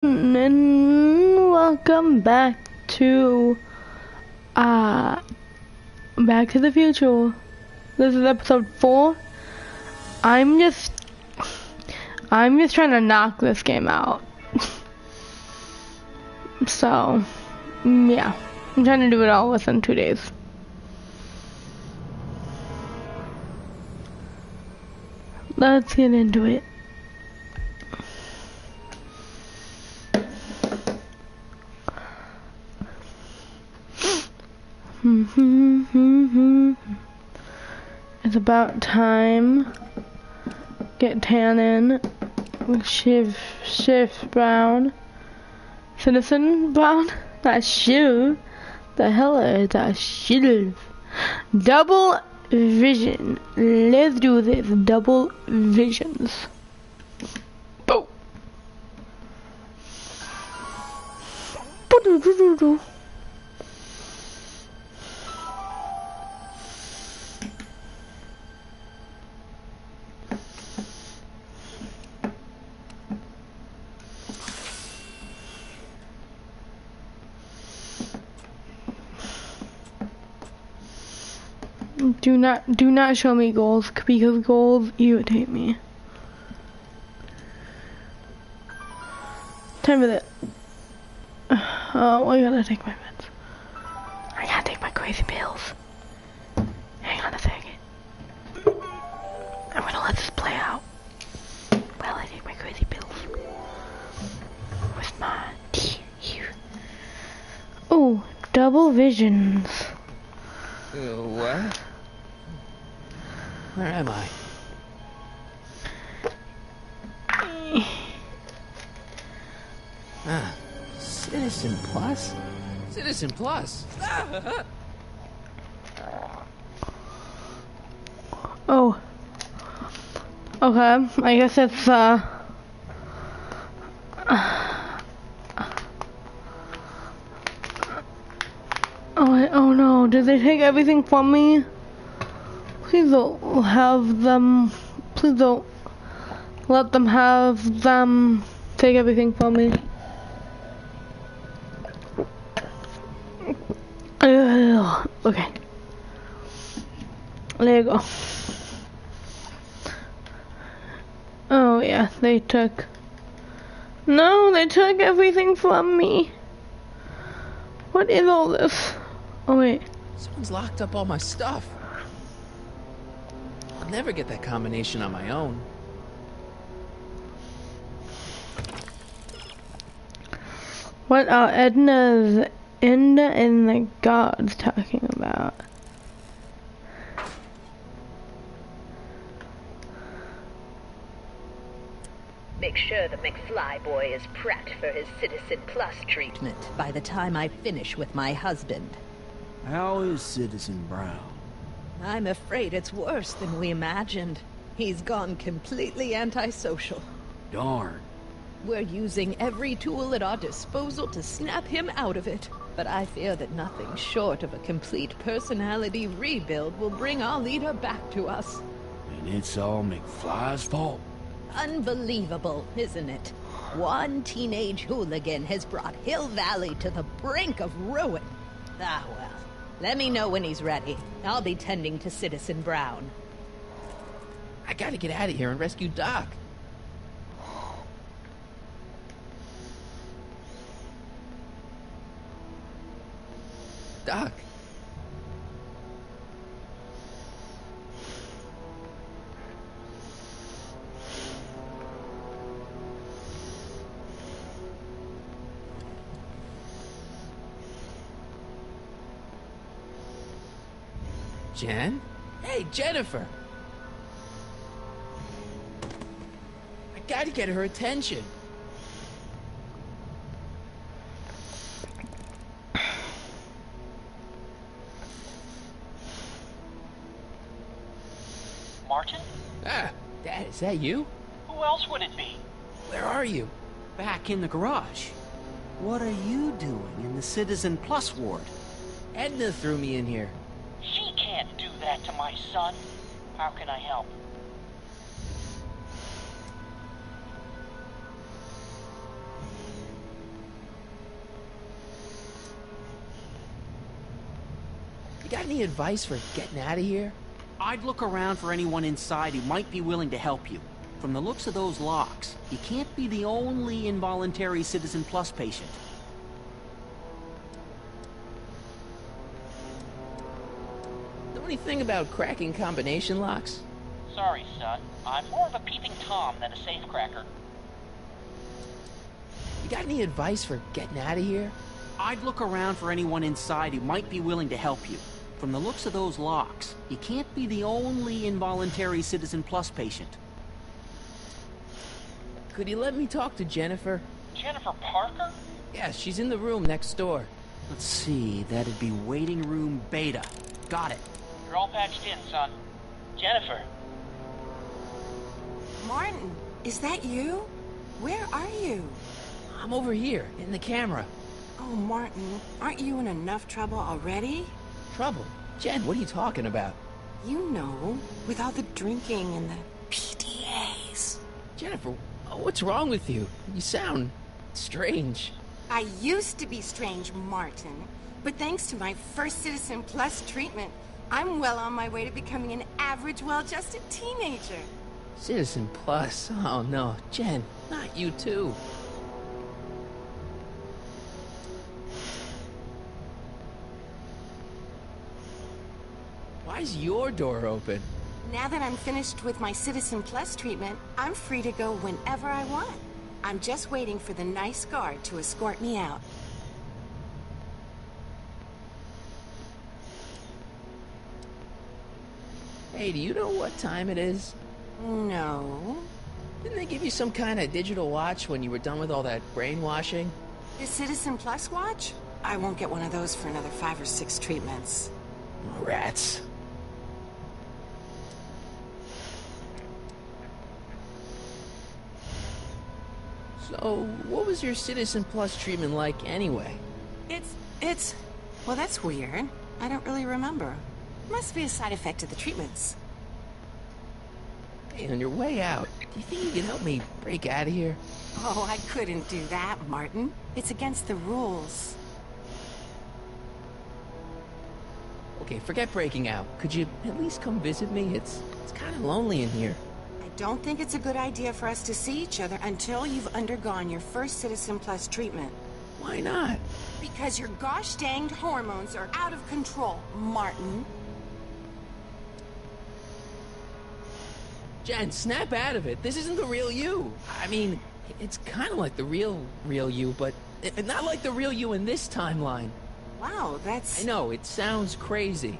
And welcome back to Back to the Future. This is episode 4. I'm just trying to knock this game out. So yeah, I'm trying to do it all within 2 days. Let's get into it. It's about time. Get Tannen, Shiv Brown, Citizen Brown, not Shiv. The hell is that Shiv? Double vision. Let's do this. Double visions. Boom. Do not show me goals, because goals irritate me. Time for that. Oh, I gotta take my meds. I gotta take my crazy pills. Hang on a second. I'm gonna let this play out while I take my crazy pills. With my tea here. Oh, double visions. What? Where am I? Citizen Plus? Citizen Plus? Oh. Okay, I guess it's, oh no, did they take everything from me? Please don't have them, please don't let them have them take everything from me. Okay. There you go. Oh yeah, they took... No, they took everything from me. What is all this? Oh wait. Someone's locked up all my stuff. I'll never get that combination on my own. What are Edna and the gods talking about? Make sure the McFly boy is prepped for his Citizen Plus treatment by the time I finish with my husband. How is Citizen Brown? I'm afraid it's worse than we imagined. He's gone completely antisocial. Darn. We're using every tool at our disposal to snap him out of it. But I fear that nothing short of a complete personality rebuild will bring our leader back to us. And it's all McFly's fault. Unbelievable, isn't it? One teenage hooligan has brought Hill Valley to the brink of ruin. Ah, well. Let me know when he's ready. I'll be tending to Citizen Brown. I gotta get out of here and rescue Doc. Doc. Jen? Hey, Jennifer! I gotta get her attention. Martin? Ah, Dad, is that you? Who else would it be? Where are you? Back in the garage. What are you doing in the Citizen Plus ward? Edna threw me in here. She can't do that to my son. How can I help? You got any advice for getting out of here? I'd look around for anyone inside who might be willing to help you. From the looks of those locks, you can't be the only involuntary Citizen Plus patient. Know anything about cracking combination locks? Sorry, son. I'm more of a peeping Tom than a safecracker. You got any advice for getting out of here? I'd look around for anyone inside who might be willing to help you. From the looks of those locks, you can't be the only involuntary Citizen Plus patient. Could you let me talk to Jennifer? Jennifer Parker? Yes, she's in the room next door. Let's see, that'd be waiting room beta. Got it. You're all patched in, son. Jennifer. Martin, is that you? Where are you? I'm over here, in the camera. Oh, Martin, aren't you in enough trouble already? Trouble? Jen, what are you talking about? You know, with all the drinking and the PDAs. Jennifer, what's wrong with you? You sound strange. I used to be strange, Martin, but thanks to my first Citizen Plus treatment, I'm well on my way to becoming an average, well-adjusted teenager. Citizen Plus? Oh no, Jen, not you too. Why's your door open? Now that I'm finished with my Citizen Plus treatment, I'm free to go whenever I want. I'm just waiting for the nice guard to escort me out. Hey, do you know what time it is? No. Didn't they give you some kind of digital watch when you were done with all that brainwashing? The Citizen Plus watch? I won't get one of those for another 5 or 6 treatments. Rats. So, what was your Citizen Plus treatment like anyway? Well, that's weird. I don't really remember. Must be a side effect of the treatments. Hey, on your way out, do you think you can help me break out of here? Oh, I couldn't do that, Martin. It's against the rules. Okay, forget breaking out. Could you at least come visit me? It's kind of lonely in here. I don't think it's a good idea for us to see each other until you've undergone your first Citizen Plus treatment. Why not? Because your gosh danged hormones are out of control, Martin. Jen, snap out of it. This isn't the real you. I mean, it's kind of like the real you, but not like the real you in this timeline. Wow, that's... I know, it sounds crazy.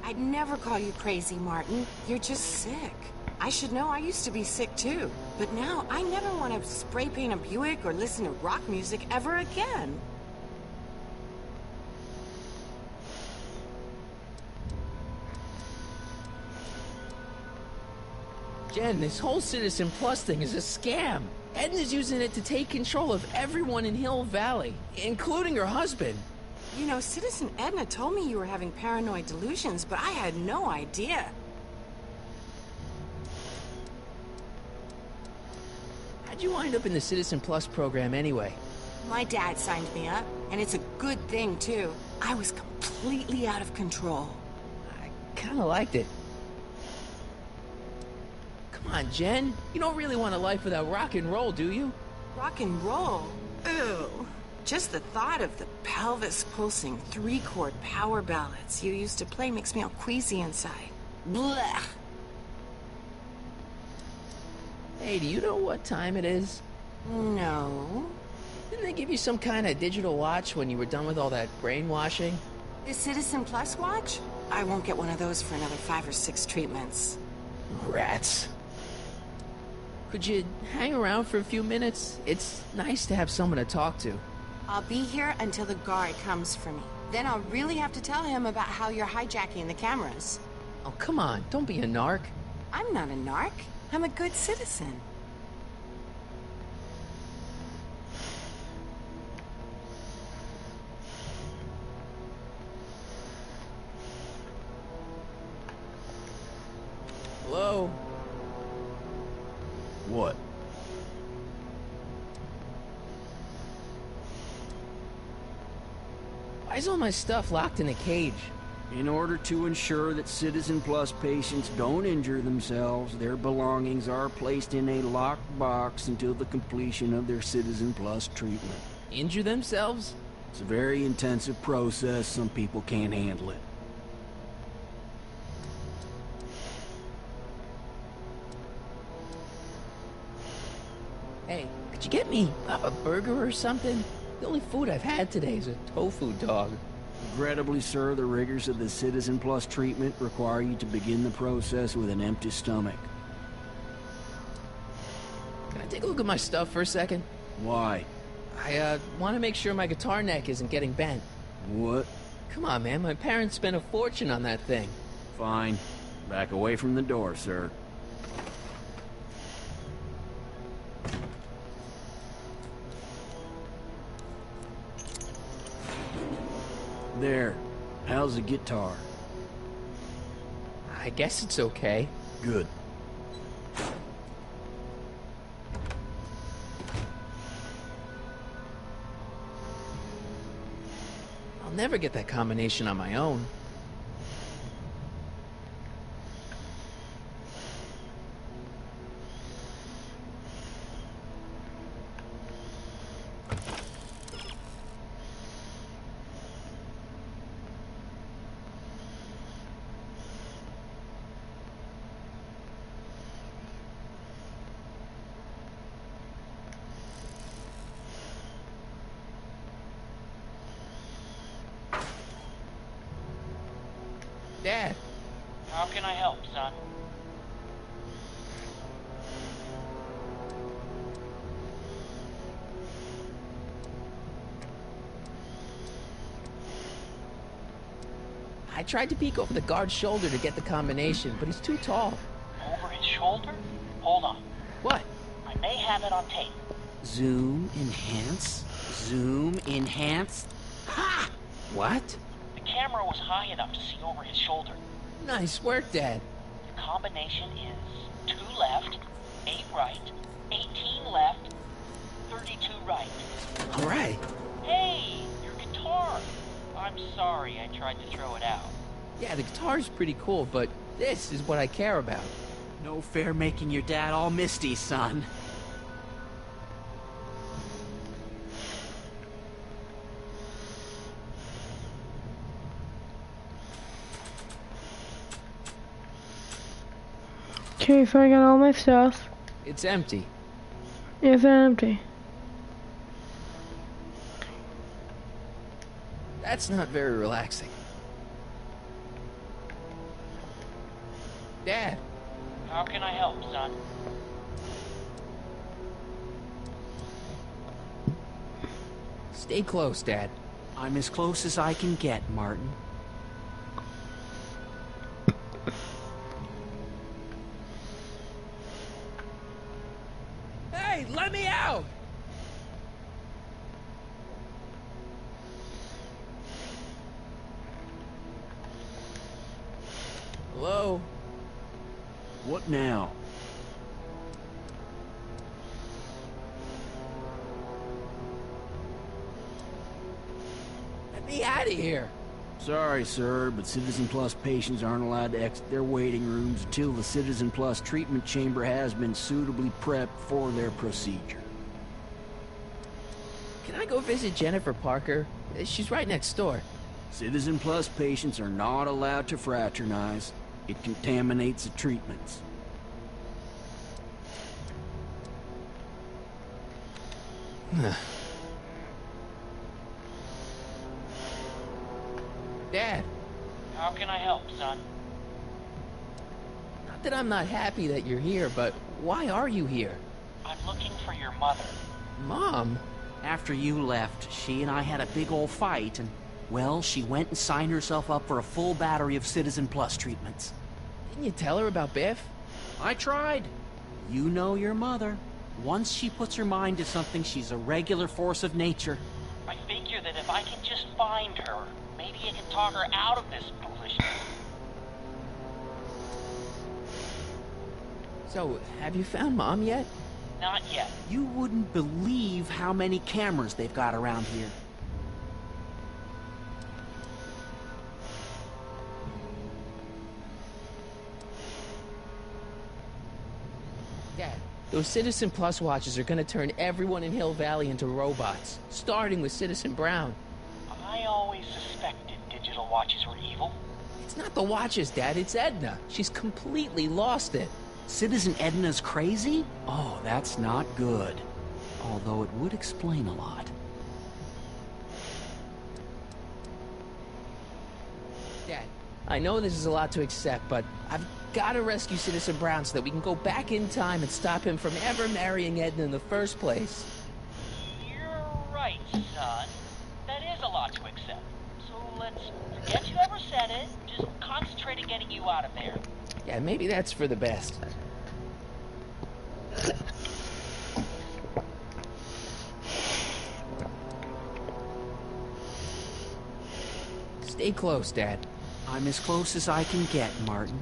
I'd never call you crazy, Martin. You're just sick. I should know, I used to be sick too. But now, I never want to spray paint a Buick or listen to rock music ever again. Jen, this whole Citizen Plus thing is a scam. Edna's using it to take control of everyone in Hill Valley, including her husband. You know, Citizen Edna told me you were having paranoid delusions, but I had no idea. How'd you wind up in the Citizen Plus program anyway? My dad signed me up, and it's a good thing, too. I was completely out of control. I kinda liked it. Come on, Jen. You don't really want a life without rock and roll, do you? Rock and roll? Ew. Just the thought of the pelvis-pulsing 3-chord power ballads you used to play makes me all queasy inside. Blech. Hey, do you know what time it is? No. Didn't they give you some kind of digital watch when you were done with all that brainwashing? The Citizen Plus watch? I won't get one of those for another 5 or 6 treatments. Rats. Could you hang around for a few minutes? It's nice to have someone to talk to. I'll be here until the guard comes for me. Then I'll really have to tell him about how you're hijacking the cameras. Oh, come on. Don't be a narc. I'm not a narc. I'm a good citizen. Hello? What? Why is all my stuff locked in a cage? In order to ensure that Citizen Plus patients don't injure themselves, their belongings are placed in a locked box until the completion of their Citizen Plus treatment. Injure themselves? It's a very intensive process. Some people can't handle it. Hey, could you get me a burger or something? The only food I've had today is a tofu dog. Regrettably, sir, the rigors of the Citizen Plus treatment require you to begin the process with an empty stomach. Can I take a look at my stuff for a second? Why? I want to make sure my guitar neck isn't getting bent. What? Come on, man. My parents spent a fortune on that thing. Fine. Back away from the door, sir. There. How's the guitar? I guess it's okay. Good. I'll never get that combination on my own. Dad. How can I help, son? I tried to peek over the guard's shoulder to get the combination, but he's too tall. Over his shoulder? Hold on. What? I may have it on tape. Zoom, enhance, zoom, enhance. Ha! What? The camera was high enough to see over his shoulder. Nice work, Dad. The combination is 2 left, 8 right, 18 left, 32 right. All right. Hey, your guitar! I'm sorry I tried to throw it out. Yeah, the guitar's pretty cool, but this is what I care about. No fair making your dad all misty, son. Okay, so I got all my stuff. It's empty. It's empty. That's not very relaxing. Dad. How can I help, son? Stay close, Dad. I'm as close as I can get, Martin. Hey, let me out! Hello? What now? Let me out of here. Sorry, sir, but Citizen Plus patients aren't allowed to exit their waiting rooms until the Citizen Plus treatment chamber has been suitably prepped for their procedure. Can I go visit Jennifer Parker? She's right next door. Citizen Plus patients are not allowed to fraternize. It contaminates the treatments. Dad. How can I help, son? Not that I'm not happy that you're here, but why are you here? I'm looking for your mother. Mom? After you left, she and I had a big old fight, and, well, she went and signed herself up for a full battery of Citizen Plus treatments. Didn't you tell her about Biff? I tried. You know your mother. Once she puts her mind to something, she's a regular force of nature. I figure that if I can just find her, maybe I can talk her out of this foolishness. So, have you found Mom yet? Not yet. You wouldn't believe how many cameras they've got around here. Those Citizen Plus watches are gonna turn everyone in Hill Valley into robots, starting with Citizen Brown. I always suspected digital watches were evil. It's not the watches, Dad, it's Edna. She's completely lost it. Citizen Edna's crazy? Oh, that's not good. Although it would explain a lot. Dad, I know this is a lot to accept, but I've gotta rescue Citizen Brown so that we can go back in time and stop him from ever marrying Edna in the first place. You're right, son. That is a lot to accept. So let's forget you ever said it. Just concentrate on getting you out of there. Yeah, maybe that's for the best. Stay close, Dad. I'm as close as I can get, Martin.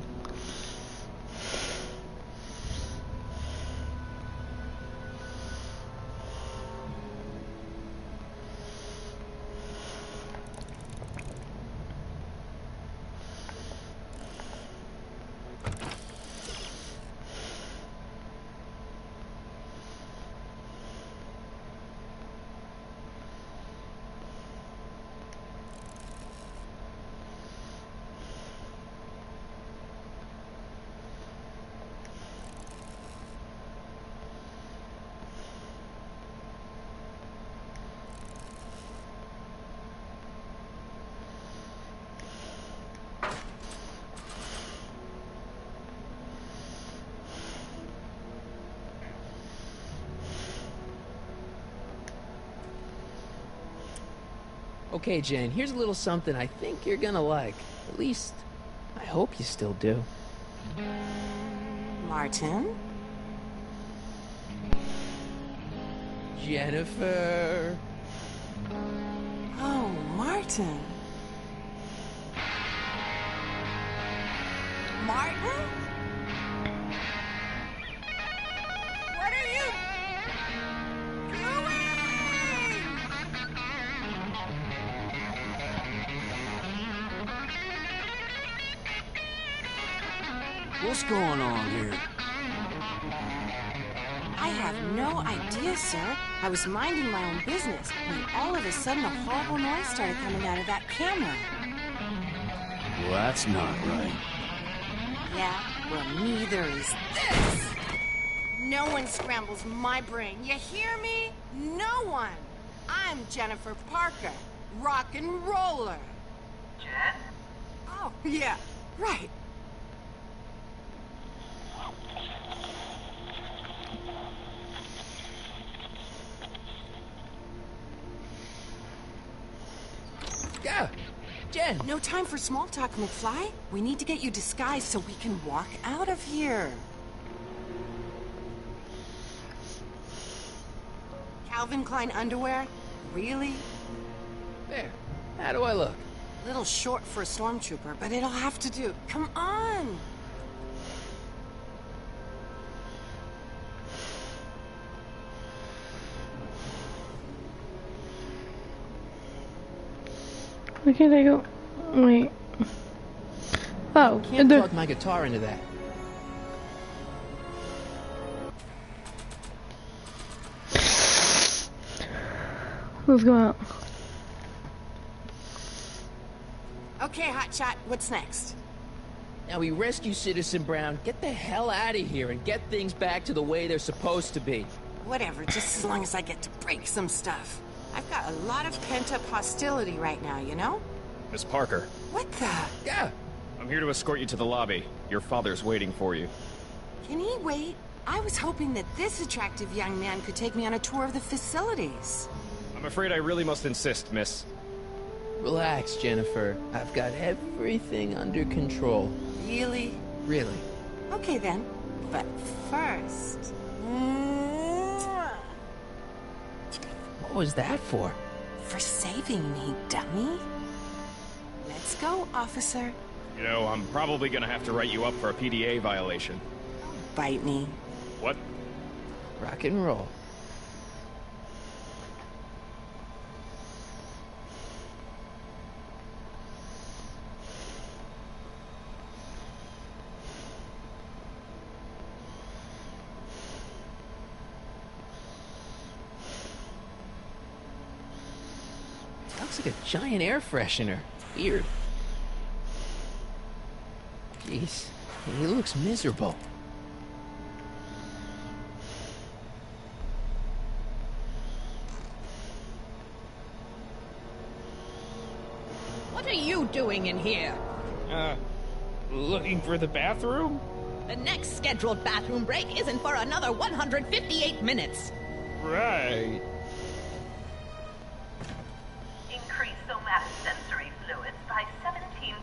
Okay, Jen, here's a little something I think you're gonna like. At least, I hope you still do. Martin? Jennifer. Oh, Martin. Martin? What are you doing? What's going on here? I have no idea, sir. I was minding my own business when all of a sudden a horrible noise started coming out of that camera. Well, that's not right. Yeah, well, neither is this. No one scrambles my brain. You hear me? No one. I'm Jennifer Parker, rock and roller. Jen? Oh, yeah, right. Yeah, Jen. No time for small talk, McFly. We need to get you disguised so we can walk out of here. Calvin Klein underwear? Really? There. How do I look? Little short for a stormtrooper, but it'll have to do. Come on! Where can I go? Wait. Oh, Can't there. plug my guitar into that. Let's go out. Okay, Hotshot, what's next? Now we rescue Citizen Brown, get the hell out of here, and get things back to the way they're supposed to be. Whatever, just as long as I get to break some stuff. I've got a lot of pent-up hostility right now, you know? Miss Parker, What the? Yeah. I'm here to escort you to the lobby. Your father's waiting for you. Can he wait? I was hoping that this attractive young man could take me on a tour of the facilities. I'm afraid I really must insist, miss. Relax, Jennifer. I've got everything under control. Really? Really. Okay then. But first... What was that for? For saving me, dummy. Let's go, officer. You know, I'm probably gonna have to write you up for a PDA violation. Bite me. What? Rock and roll. Looks like a giant air freshener. Weird. Jeez, he looks miserable. What are you doing in here? Looking for the bathroom? The next scheduled bathroom break isn't for another 158 minutes. Right. Increase somatosensory fluids by 17%.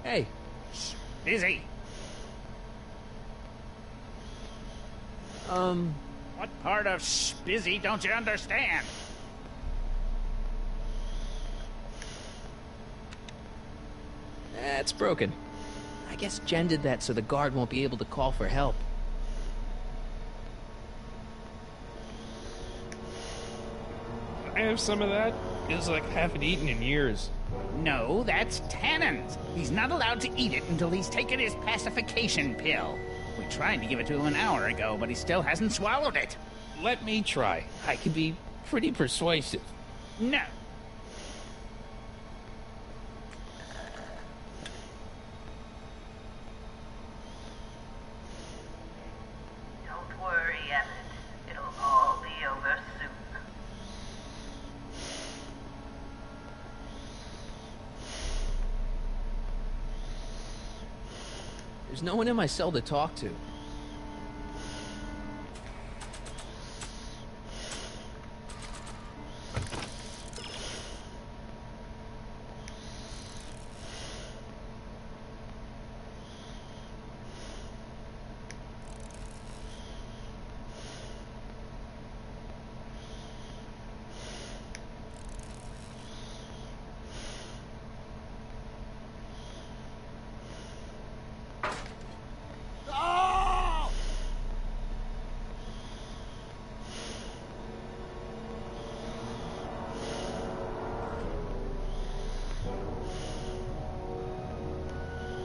Hey. Busy. What part of busy don't you understand? It's broken. I guess Jen did that so the guard won't be able to call for help. I have some of that. Feels like I haven't eaten in years. No, that's tannins. He's not allowed to eat it until he's taken his pacification pill. We tried to give it to him an hour ago, but he still hasn't swallowed it. Let me try. I can be pretty persuasive. No. Don't worry, Emmett. It'll all be over soon. There's no one in my cell to talk to.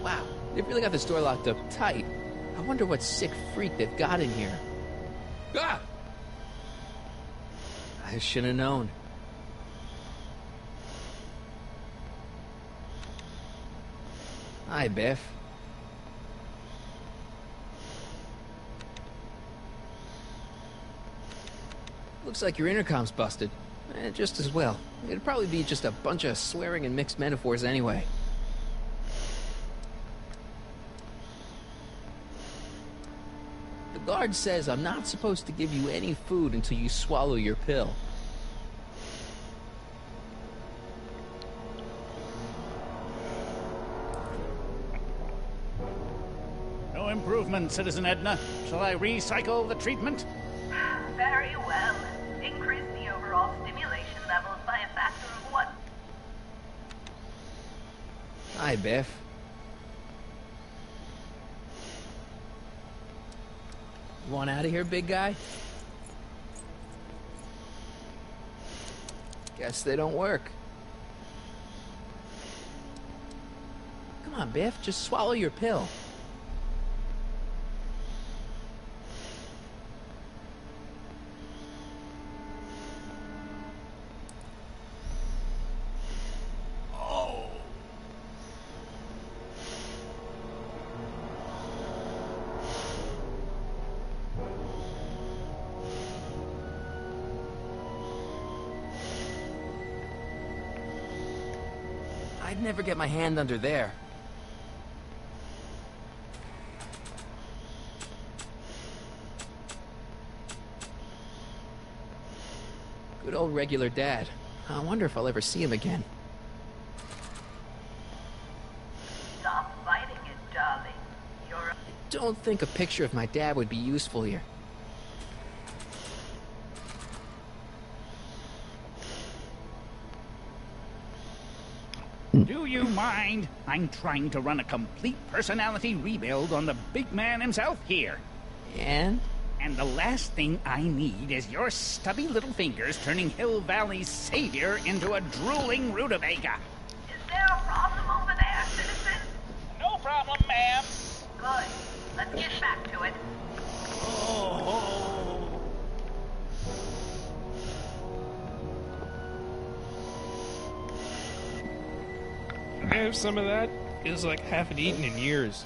Wow, they've really got this door locked up tight. I wonder what sick freak they've got in here. Ah! I should have known. Hi, Biff. Looks like your intercom's busted. Just as well. It'd probably be just a bunch of swearing and mixed metaphors anyway. The guard says I'm not supposed to give you any food until you swallow your pill. No improvement, Citizen Edna. Shall I recycle the treatment? Very well. Increase the overall stimulation levels by a factor of 1. Hi, Biff. You want out of here, big guy? Guess they don't work. Come on, Biff, just swallow your pill. I'd never get my hand under there. Good old regular dad. I wonder if I'll ever see him again. Stop fighting it, darling. You're I don't think a picture of my dad would be useful here. Do you mind? I'm trying to run a complete personality rebuild on the big man himself here. And? And the last thing I need is your stubby little fingers turning Hill Valley's savior into a drooling rutabaga. Is there a problem over there, citizen? No problem, ma'am. Good. Let's get back to it. I have some of that. Feels like I haven't eaten in years.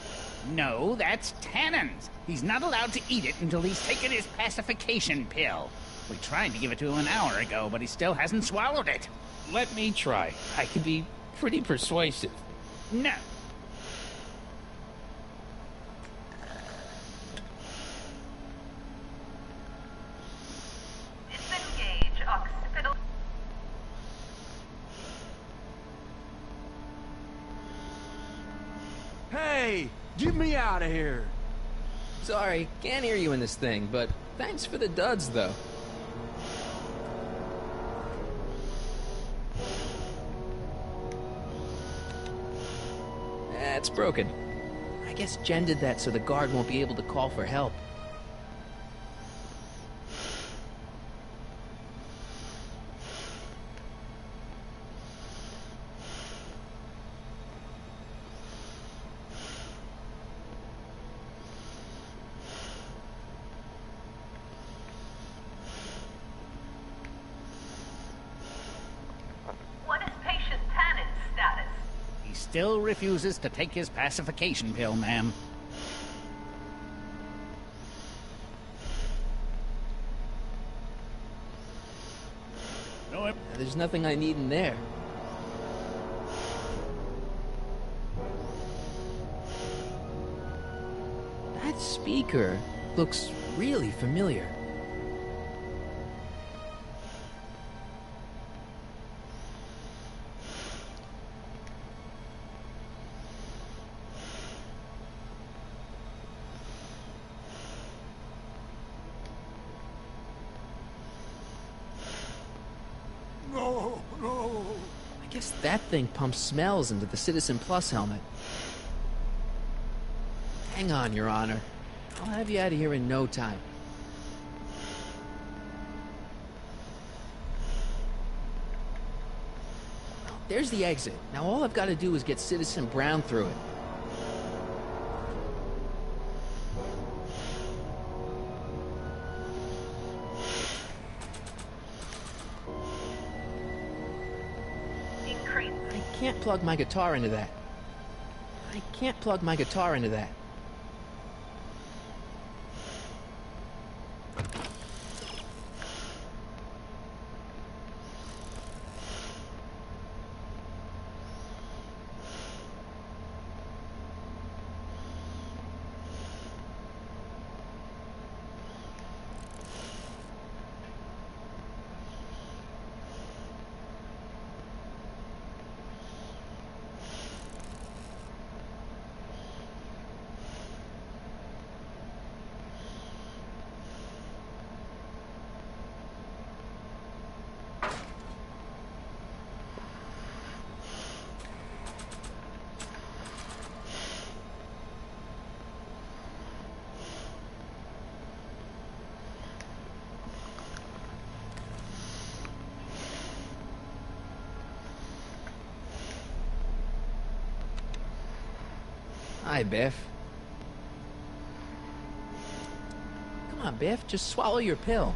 No, that's Tannen's. He's not allowed to eat it until he's taken his pacification pill. We tried to give it to him an hour ago, but he still hasn't swallowed it. Let me try. I can be pretty persuasive. No. Disengage occipital. Hey, get me out of here. Sorry, can't hear you in this thing, but thanks for the duds, though. It's broken. I guess Jen did that so the guard won't be able to call for help. What is patient Tannen's status? He still refuses to take his pacification pill, ma'am. No, There's nothing I need in there. That speaker looks really familiar. No, no. I guess that thing pumps smells into the Citizen Plus helmet. Hang on, Your Honor. I'll have you out of here in no time. There's the exit. Now all I've got to do is get Citizen Brown through it. Increase. I can't plug my guitar into that. I can't plug my guitar into that. Hi, Biff. Come on, Biff, just swallow your pill.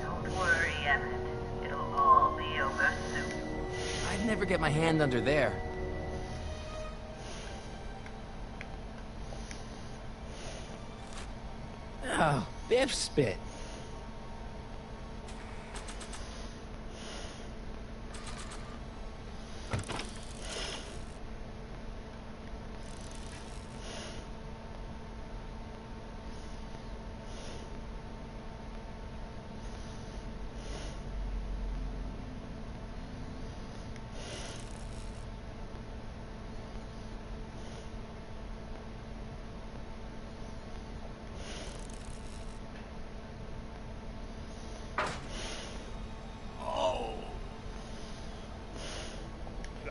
Don't worry, Emmett. It'll all be over soon. I'd never get my hand under there. Oh, Biff spit.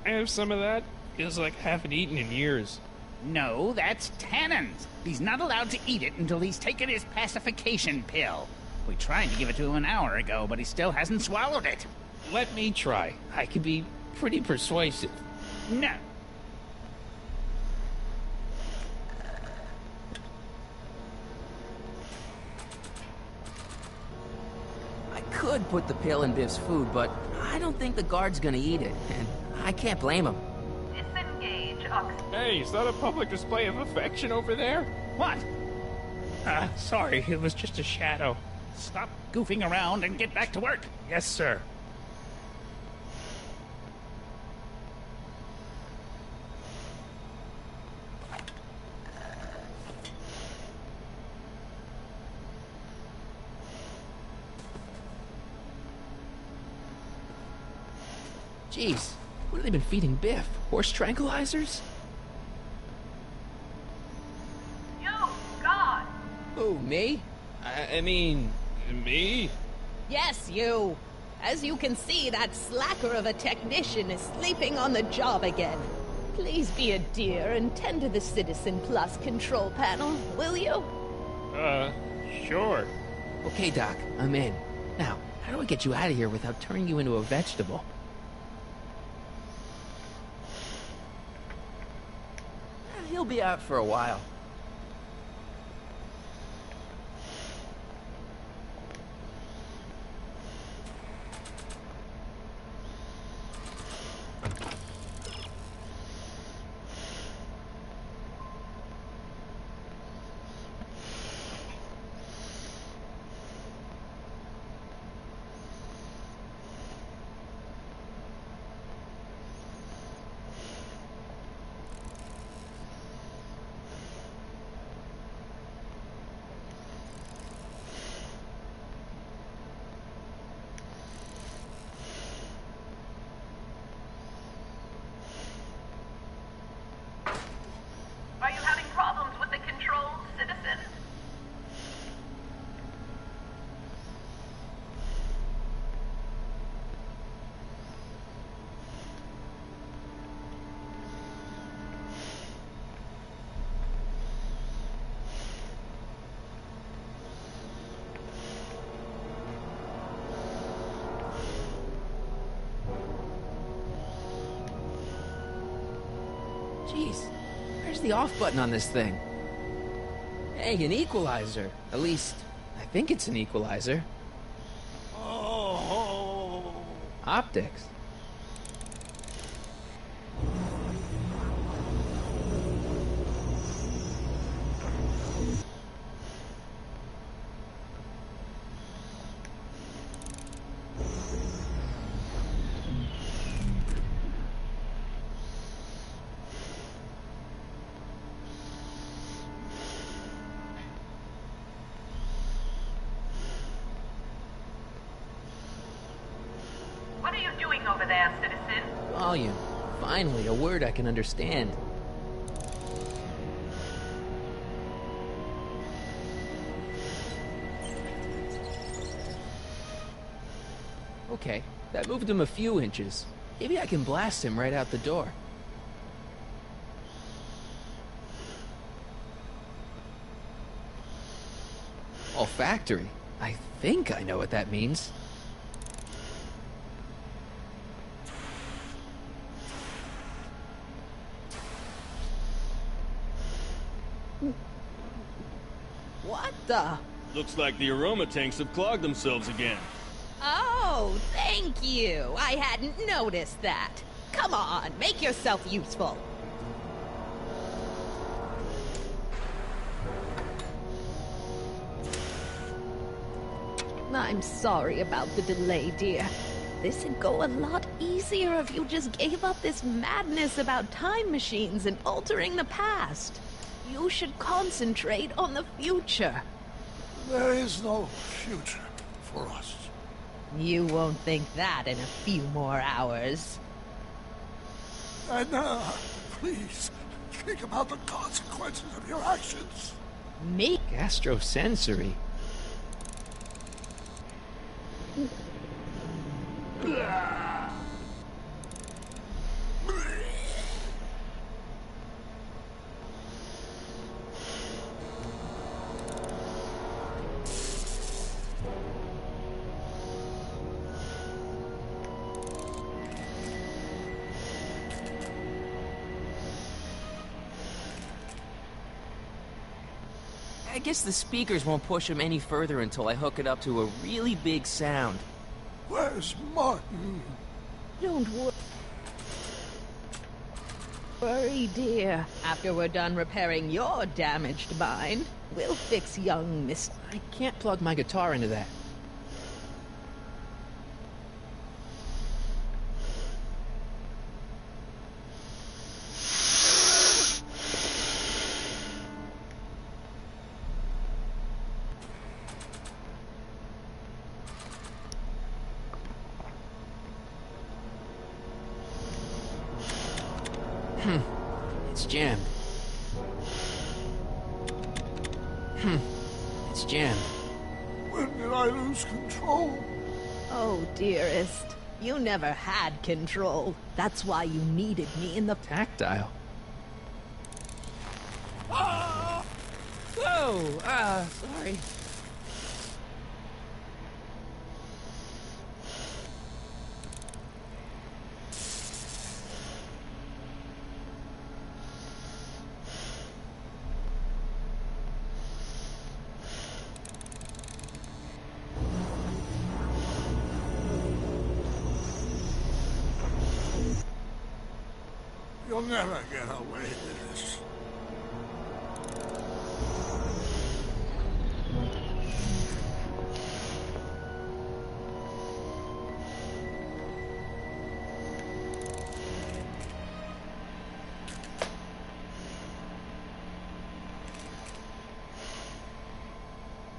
I have some of that. Feels like I haven't eaten in years. No, that's Tannen's. He's not allowed to eat it until he's taken his pacification pill. We tried to give it to him an hour ago, but he still hasn't swallowed it. Let me try. I can be pretty persuasive. No. I could put the pill in Biff's food, but I don't think the guard's gonna eat it, and I can't blame him. Disengage oxygen. Hey, is that a public display of affection over there? What? Sorry, it was just a shadow. Stop goofing around and get back to work. Yes, sir. Jeez, what have they been feeding Biff? Horse tranquilizers? You, God! Who, me? I mean, me? Yes, you. As you can see, that slacker of a technician is sleeping on the job again. Please be a dear and tend to the Citizen Plus control panel, will you? Sure. Okay, Doc, I'm in. Now, how do I get you out of here without turning you into a vegetable? He'll be out for a while. Are you having problems with the controls, citizen? Jeez, where's the off button on this thing? Hey, an equalizer. At least, I think it's an equalizer. Oh. Optics. What are you doing over there, citizen? Volume. Finally, a word I can understand. Okay, that moved him a few inches. Maybe I can blast him right out the door. Olfactory. I think I know what that means. What the? Looks like the aroma tanks have clogged themselves again. Oh, thank you. I hadn't noticed that. Come on, make yourself useful. I'm sorry about the delay, dear. This would go a lot easier if you just gave up this madness about time machines and altering the past. You should concentrate on the future. There is no future for us. You won't think that in a few more hours. Edna, please, think about the consequences of your actions. Me? Gastrosensory. I guess the speakers won't push him any further until I hook it up to a really big sound. Where's Martin? Don't worry, dear. After we're done repairing your damaged mind, we'll fix young Miss... I can't plug my guitar into that. It's jammed. It's jammed. When did I lose control? Oh, dearest. You never had control. That's why you needed me in the... Tactile. Ah! Whoa! Sorry. You'll never get away with this.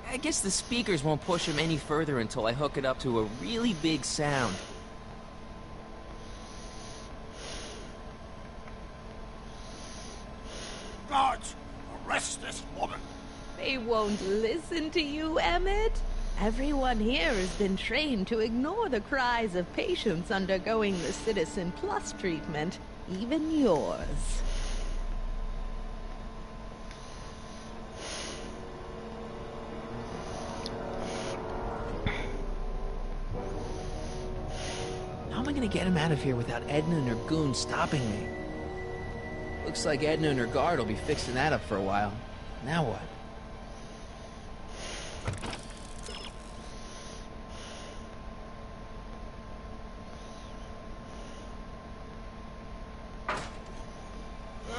I guess the speakers won't push him any further until I hook it up to a really big sound. Guards, arrest this woman. They won't listen to you, Emmett. Everyone here has been trained to ignore the cries of patients undergoing the Citizen Plus treatment, even yours. How am I gonna get him out of here without Edna and her goons stopping me? Looks like Edna and her guard will be fixing that up for a while. Now what?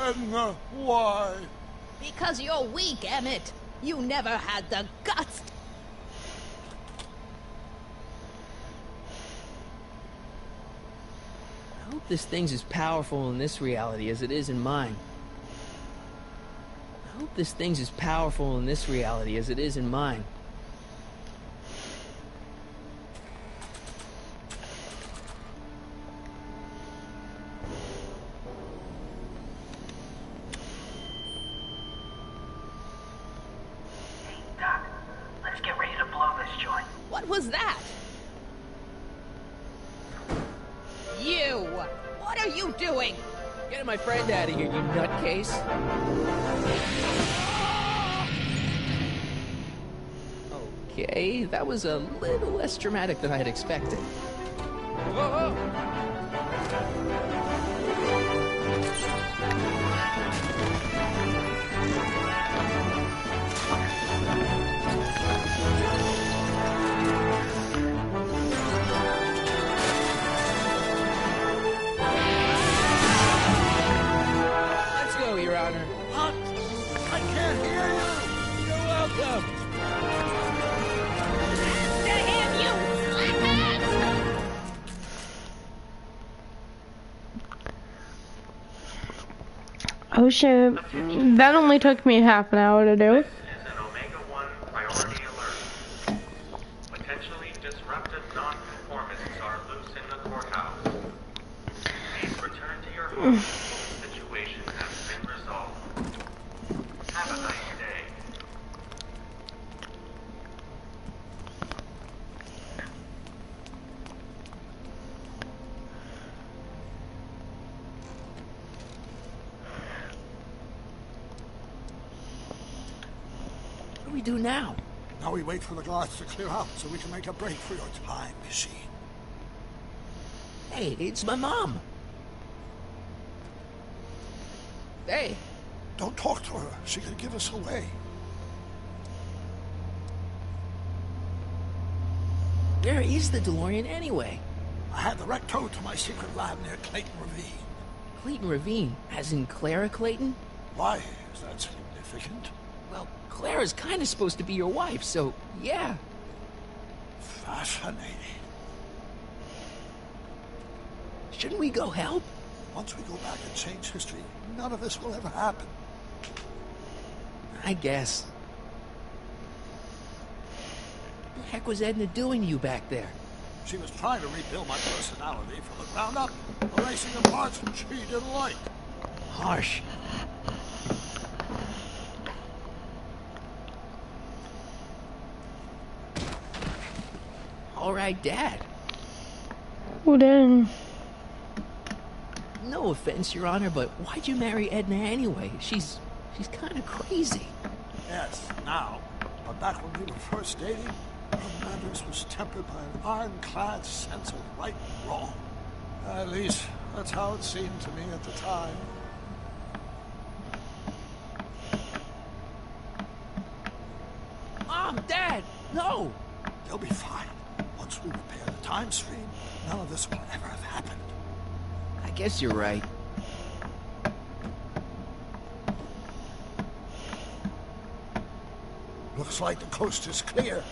Edna, why? Because you're weak, Emmett. You never had the guts. I hope this thing's as powerful in this reality as it is in mine. I hope this thing's as powerful in this reality as it is in mine. Doc, let's get ready to blow this joint. What was that? You! What are you doing? Get my friend out of here, you nutcase. Okay, that was a little less dramatic than I had expected. Whoa, Let's go, Your Honor. What? I can't hear you. You're welcome. Oh shit, that only took me half an hour to do. This is an Omega-1 priority alert. Potentially disruptive non-conformists are loose in the courthouse. Please return to your home. The situation has been resolved. Have a nice day. What do we do now? Now we wait for the guards to clear out so we can make a break for your time machine. Hey, it's my mom. Hey. Don't talk to her. She could give us away. Where is the DeLorean anyway? I had the wreck towed to my secret lab near Clayton Ravine. Clayton Ravine, as in Clara Clayton? Why is that significant? Well, Clara's kind of supposed to be your wife, so yeah. Fascinating. Shouldn't we go help? Once we go back and change history, none of this will ever happen. I guess. What the heck was Edna doing to you back there? She was trying to rebuild my personality from the ground up, erasing the parts that she didn't like. Harsh. All right, Dad. Well then... No offense, Your Honor, but why'd you marry Edna anyway? She's kind of crazy. Yes, now. But back when we were first dating, her manners was tempered by an ironclad sense of right and wrong. At least, that's how it seemed to me at the time. Mom, Dad, no! They'll be fine. Once we repair the time stream, none of this will ever have happened. I guess you're right. Looks like the coast is clear.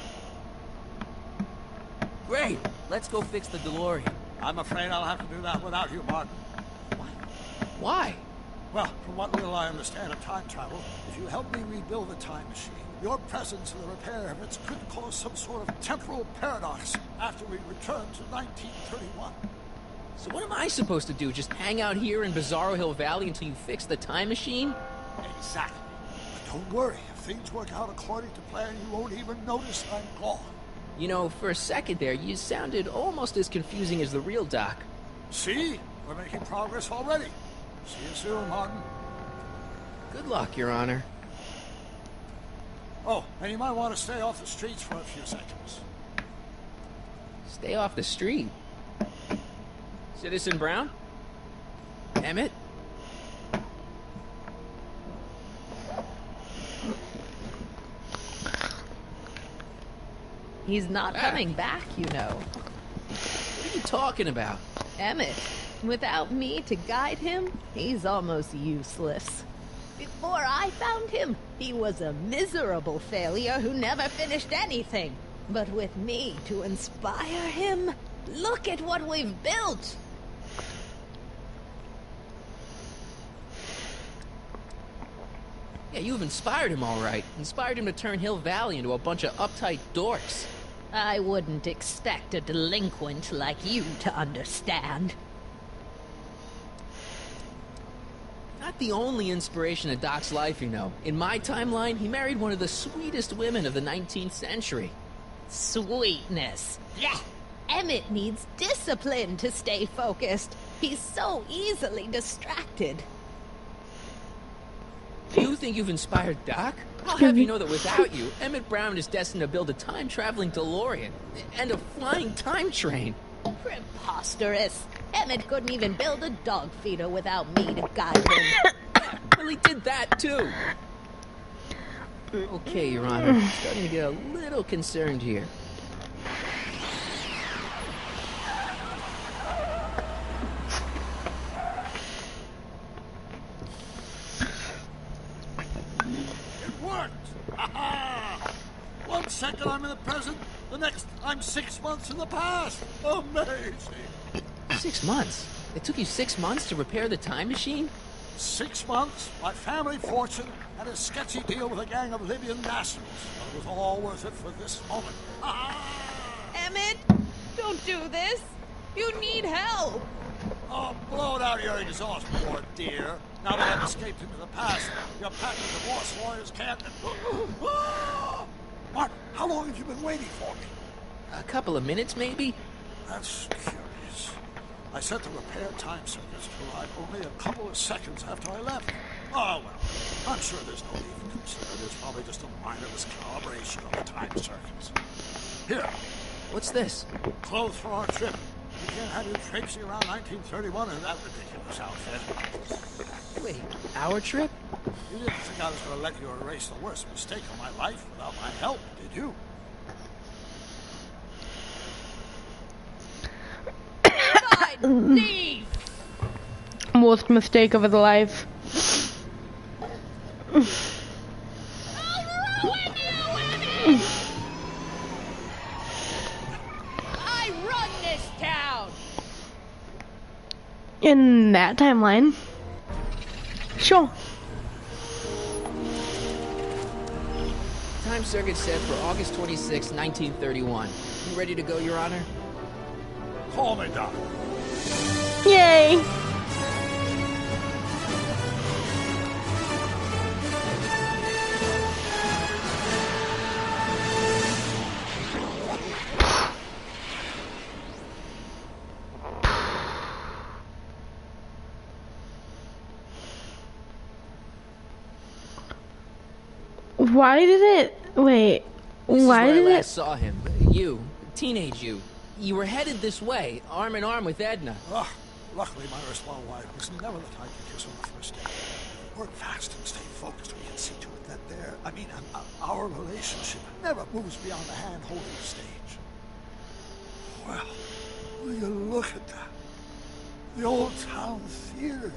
Great! Let's go fix the DeLorean. I'm afraid I'll have to do that without you, Martin. Why? Well, from what little I understand of time travel, if you help me rebuild the time machine, your presence in the repair efforts could cause some sort of temporal paradox after we return to 1931. So what am I supposed to do? Just hang out here in Bizarro Hill Valley until you fix the time machine? Exactly. But don't worry. If things work out according to plan, you won't even notice I'm gone. You know, for a second there, you sounded almost as confusing as the real Doc. See? We're making progress already. See you soon, Martin. Good luck, Your Honor. Oh, and you might want to stay off the streets for a few seconds. Stay off the street? Citizen Brown? Emmett? He's not coming back, you know. What are you talking about? Emmett, without me to guide him, he's almost useless. Before I found him, he was a miserable failure who never finished anything. But with me to inspire him, look at what we've built! Yeah, you've inspired him all right. Inspired him to turn Hill Valley into a bunch of uptight dorks. I wouldn't expect a delinquent like you to understand. Not the only inspiration of Doc's life, you know. In my timeline, he married one of the sweetest women of the 19th century. Sweetness. Yeah. Emmett needs discipline to stay focused. He's so easily distracted. You think you've inspired Doc? I'll have you know that without you, Emmett Brown is destined to build a time-traveling DeLorean and a flying time train. Preposterous. Emmett couldn't even build a dog feeder without me to guide him. Well, he did that too. Okay, Your Honor, I'm starting to get a little concerned here. It worked! Ha-ha! 1 second I'm in the present, the next I'm 6 months in the past. Amazing! 6 months? It took you 6 months to repair the time machine? 6 months, my family fortune, and a sketchy deal with a gang of Libyan nationals. But it was all worth it for this moment. Emmett, don't do this. You need help. Oh, blow it out of your exhaust, poor dear. Now that I've escaped into the past, your patent divorce lawyers can't... Martin, how long have you been waiting for me? A couple of minutes, maybe? That's curious. I set the repair time circuits to arrive only a couple of seconds after I left. Oh, well, I'm sure there's no need for concern. It's probably just a minor miscalibration of the time circuits. Here. What's this? Clothes for our trip. You can't have you traipsing around 1931 in that ridiculous outfit. Wait, our trip? You didn't think I was going to let you erase the worst mistake of my life without my help, did you? Most mistake of his life. I run this town. In that timeline. Sure. Time circuit set for August 26, 1931. You ready to go, Your Honor? Call me, Doc. Yay! Why did it... Wait. This Why is where did I it... last saw him. You. Teenage you. You were headed this way, arm in arm with Edna. Luckily, my erstwhile wife was never the type to kiss on the first date. Work fast and stay focused. We can see to it that our relationship never moves beyond the hand-holding stage. Well, will you look at that? The old town theater.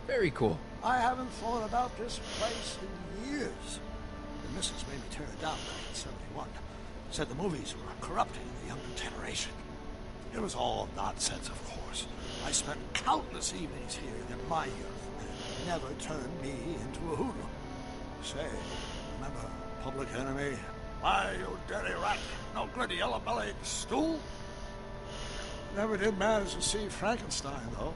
Very cool. I haven't thought about this place in years. The missus made me tear it down back in '71. Said the movies were corrupting the younger generation. It was all nonsense, of course. I spent countless evenings here in my youth, and it never turned me into a hoodlum. Say, remember Public Enemy? Why, you dirty rat, no good yellow-bellied stool? Never did manage to see Frankenstein, though.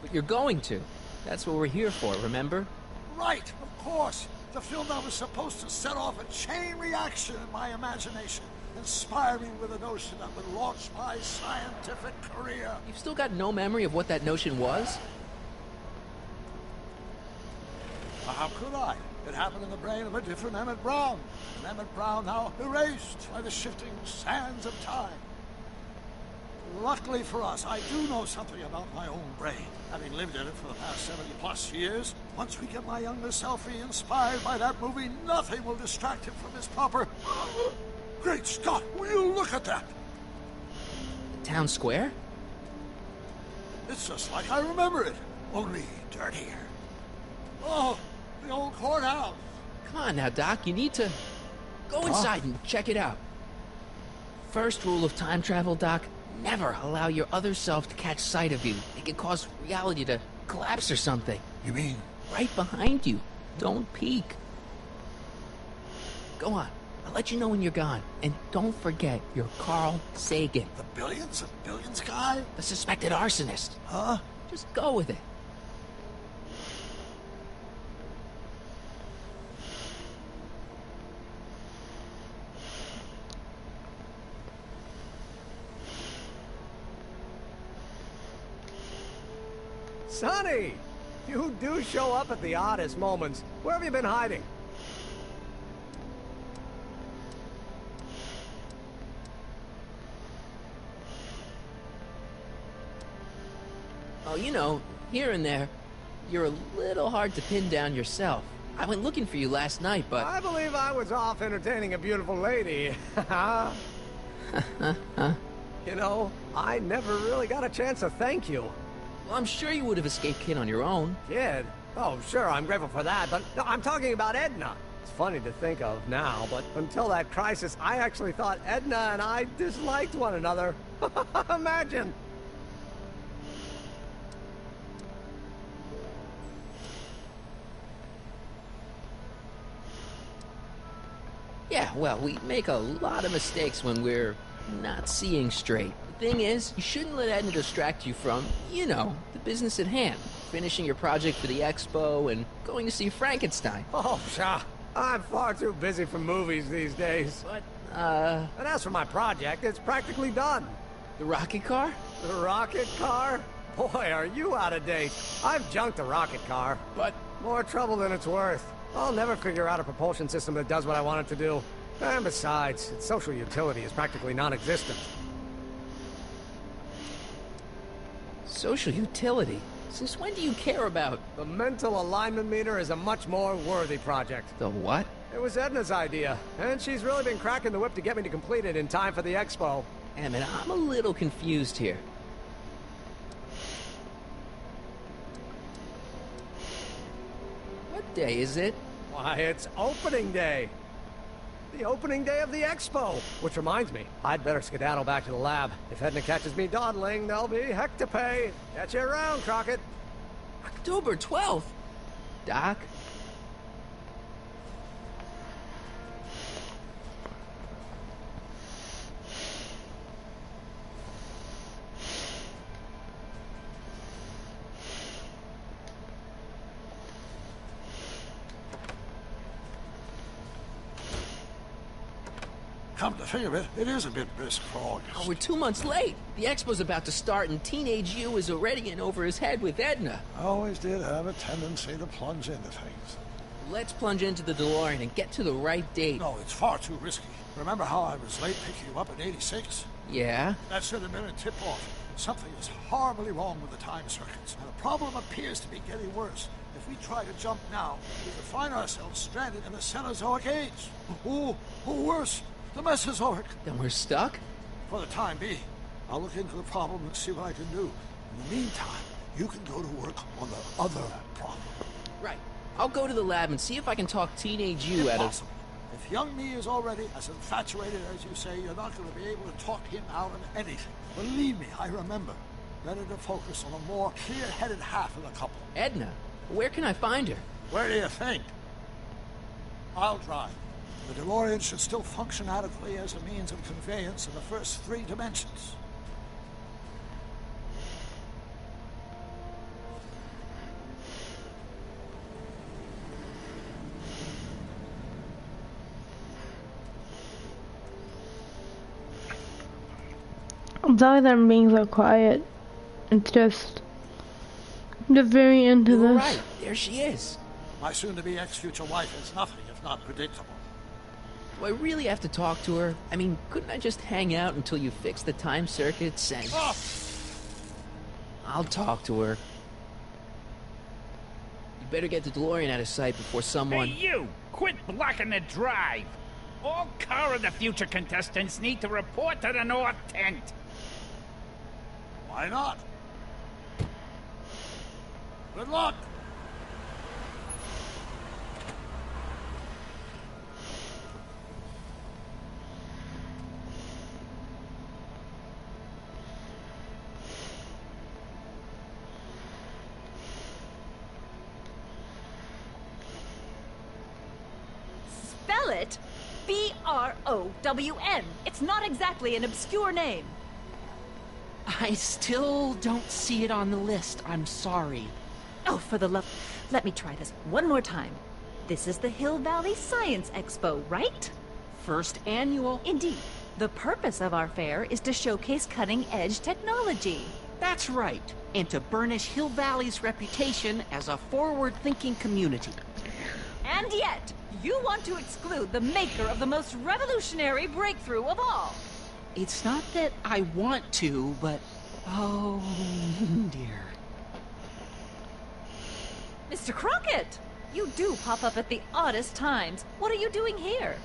But you're going to. That's what we're here for, remember? Right, of course. The film that was supposed to set off a chain reaction in my imagination, inspire me with a notion that would launch my scientific career. You've still got no memory of what that notion was? How could I? It happened in the brain of a different Emmett Brown. An Emmett Brown now erased by the shifting sands of time. Luckily for us, I do know something about my own brain, having lived in it for the past 70+ years. Once we get my younger selfie inspired by that movie, nothing will distract him from his proper... Great Scott, will you look at that? Town Square? It's just like I remember it, only dirtier. Oh, the old courthouse. Come on now, Doc, you need to... Go inside and check it out. First rule of time travel, Doc. Never allow your other self to catch sight of you. It can cause reality to collapse or something. You mean? Right behind you. Don't peek. Go on. I'll let you know when you're gone. And don't forget, you're Carl Sagan. The billions and billions guy? The suspected arsonist. Huh? Just go with it. Sonny! You do show up at the oddest moments. Where have you been hiding? Oh, you know, here and there. You're a little hard to pin down yourself. I went looking for you last night, but... I believe I was off entertaining a beautiful lady. You know, I never really got a chance to thank you. Well, I'm sure you would have escaped Kid on your own. Kid? Oh, sure, I'm grateful for that, but no, I'm talking about Edna. It's funny to think of now, but until that crisis, I actually thought Edna and I disliked one another. Imagine! Yeah, well, we make a lot of mistakes when we're not seeing straight. The thing is, you shouldn't let Edna distract you from, you know, the business at hand. Finishing your project for the expo and going to see Frankenstein. Oh, pshaw. I'm far too busy for movies these days. But, And as for my project, it's practically done. The rocket car? The rocket car? Boy, are you out of date. I've junked the rocket car. But... more trouble than it's worth. I'll never figure out a propulsion system that does what I want it to do. And besides, its social utility is practically non-existent. Social utility? Since when do you care about... The mental alignment meter is a much more worthy project. The what? It was Edna's idea, and she's really been cracking the whip to get me to complete it in time for the expo. Emmett, I'm a little confused here. What day is it? Why, it's opening day. The opening day of the expo. Which reminds me, I'd better skedaddle back to the lab. If Edna catches me dawdling, there'll be heck to pay. Catch you around, Crockett. October 12th? Doc? Come to think of it, it is a bit brisk for August. Oh, we're 2 months late. The expo's about to start and Teenage You is already in over his head with Edna. I always did have a tendency to plunge into things. Let's plunge into the DeLorean and get to the right date. No, it's far too risky. Remember how I was late picking you up in '86? Yeah? That should have been a tip-off. Something is horribly wrong with the time circuits, and the problem appears to be getting worse. If we try to jump now, we could find ourselves stranded in the Cenozoic age. Or worse, the Mesozoic. Then we're stuck? For the time being. I'll look into the problem and see what I can do. In the meantime, you can go to work on the other problem. Right. I'll go to the lab and see if I can talk Teenage You out of... Impossible. If young me is already as infatuated as you say, you're not going to be able to talk him out of anything. Believe me, I remember. Better to focus on a more clear-headed half of the couple. Edna? Where can I find her? Where do you think? I'll drive. The DeLorean should still function adequately as a means of conveyance in the first 3 dimensions. I'm sorry that I'm being so quiet. It's just the very end of You're this. right. There she is. My soon-to-be ex-future wife is nothing if not predictable. Do I really have to talk to her? I mean, couldn't I just hang out until you fix the time circuits and... Oh! I'll talk to her. You better get the DeLorean out of sight before someone... Hey, you! Quit blocking the drive! All Car of the Future contestants need to report to the North Tent. Why not? Good luck! Spell it B-R-O-W-N. It's not exactly an obscure name. I still don't see it on the list. I'm sorry. Oh, for the love... Let me try this one more time. This is the Hill Valley Science Expo, right? First annual. Indeed. The purpose of our fair is to showcase cutting-edge technology. That's right. And to burnish Hill Valley's reputation as a forward-thinking community. And yet, you want to exclude the maker of the most revolutionary breakthrough of all. It's not that I want to, but... oh, dear. Mr. Crockett! You do pop up at the oddest times. What are you doing here?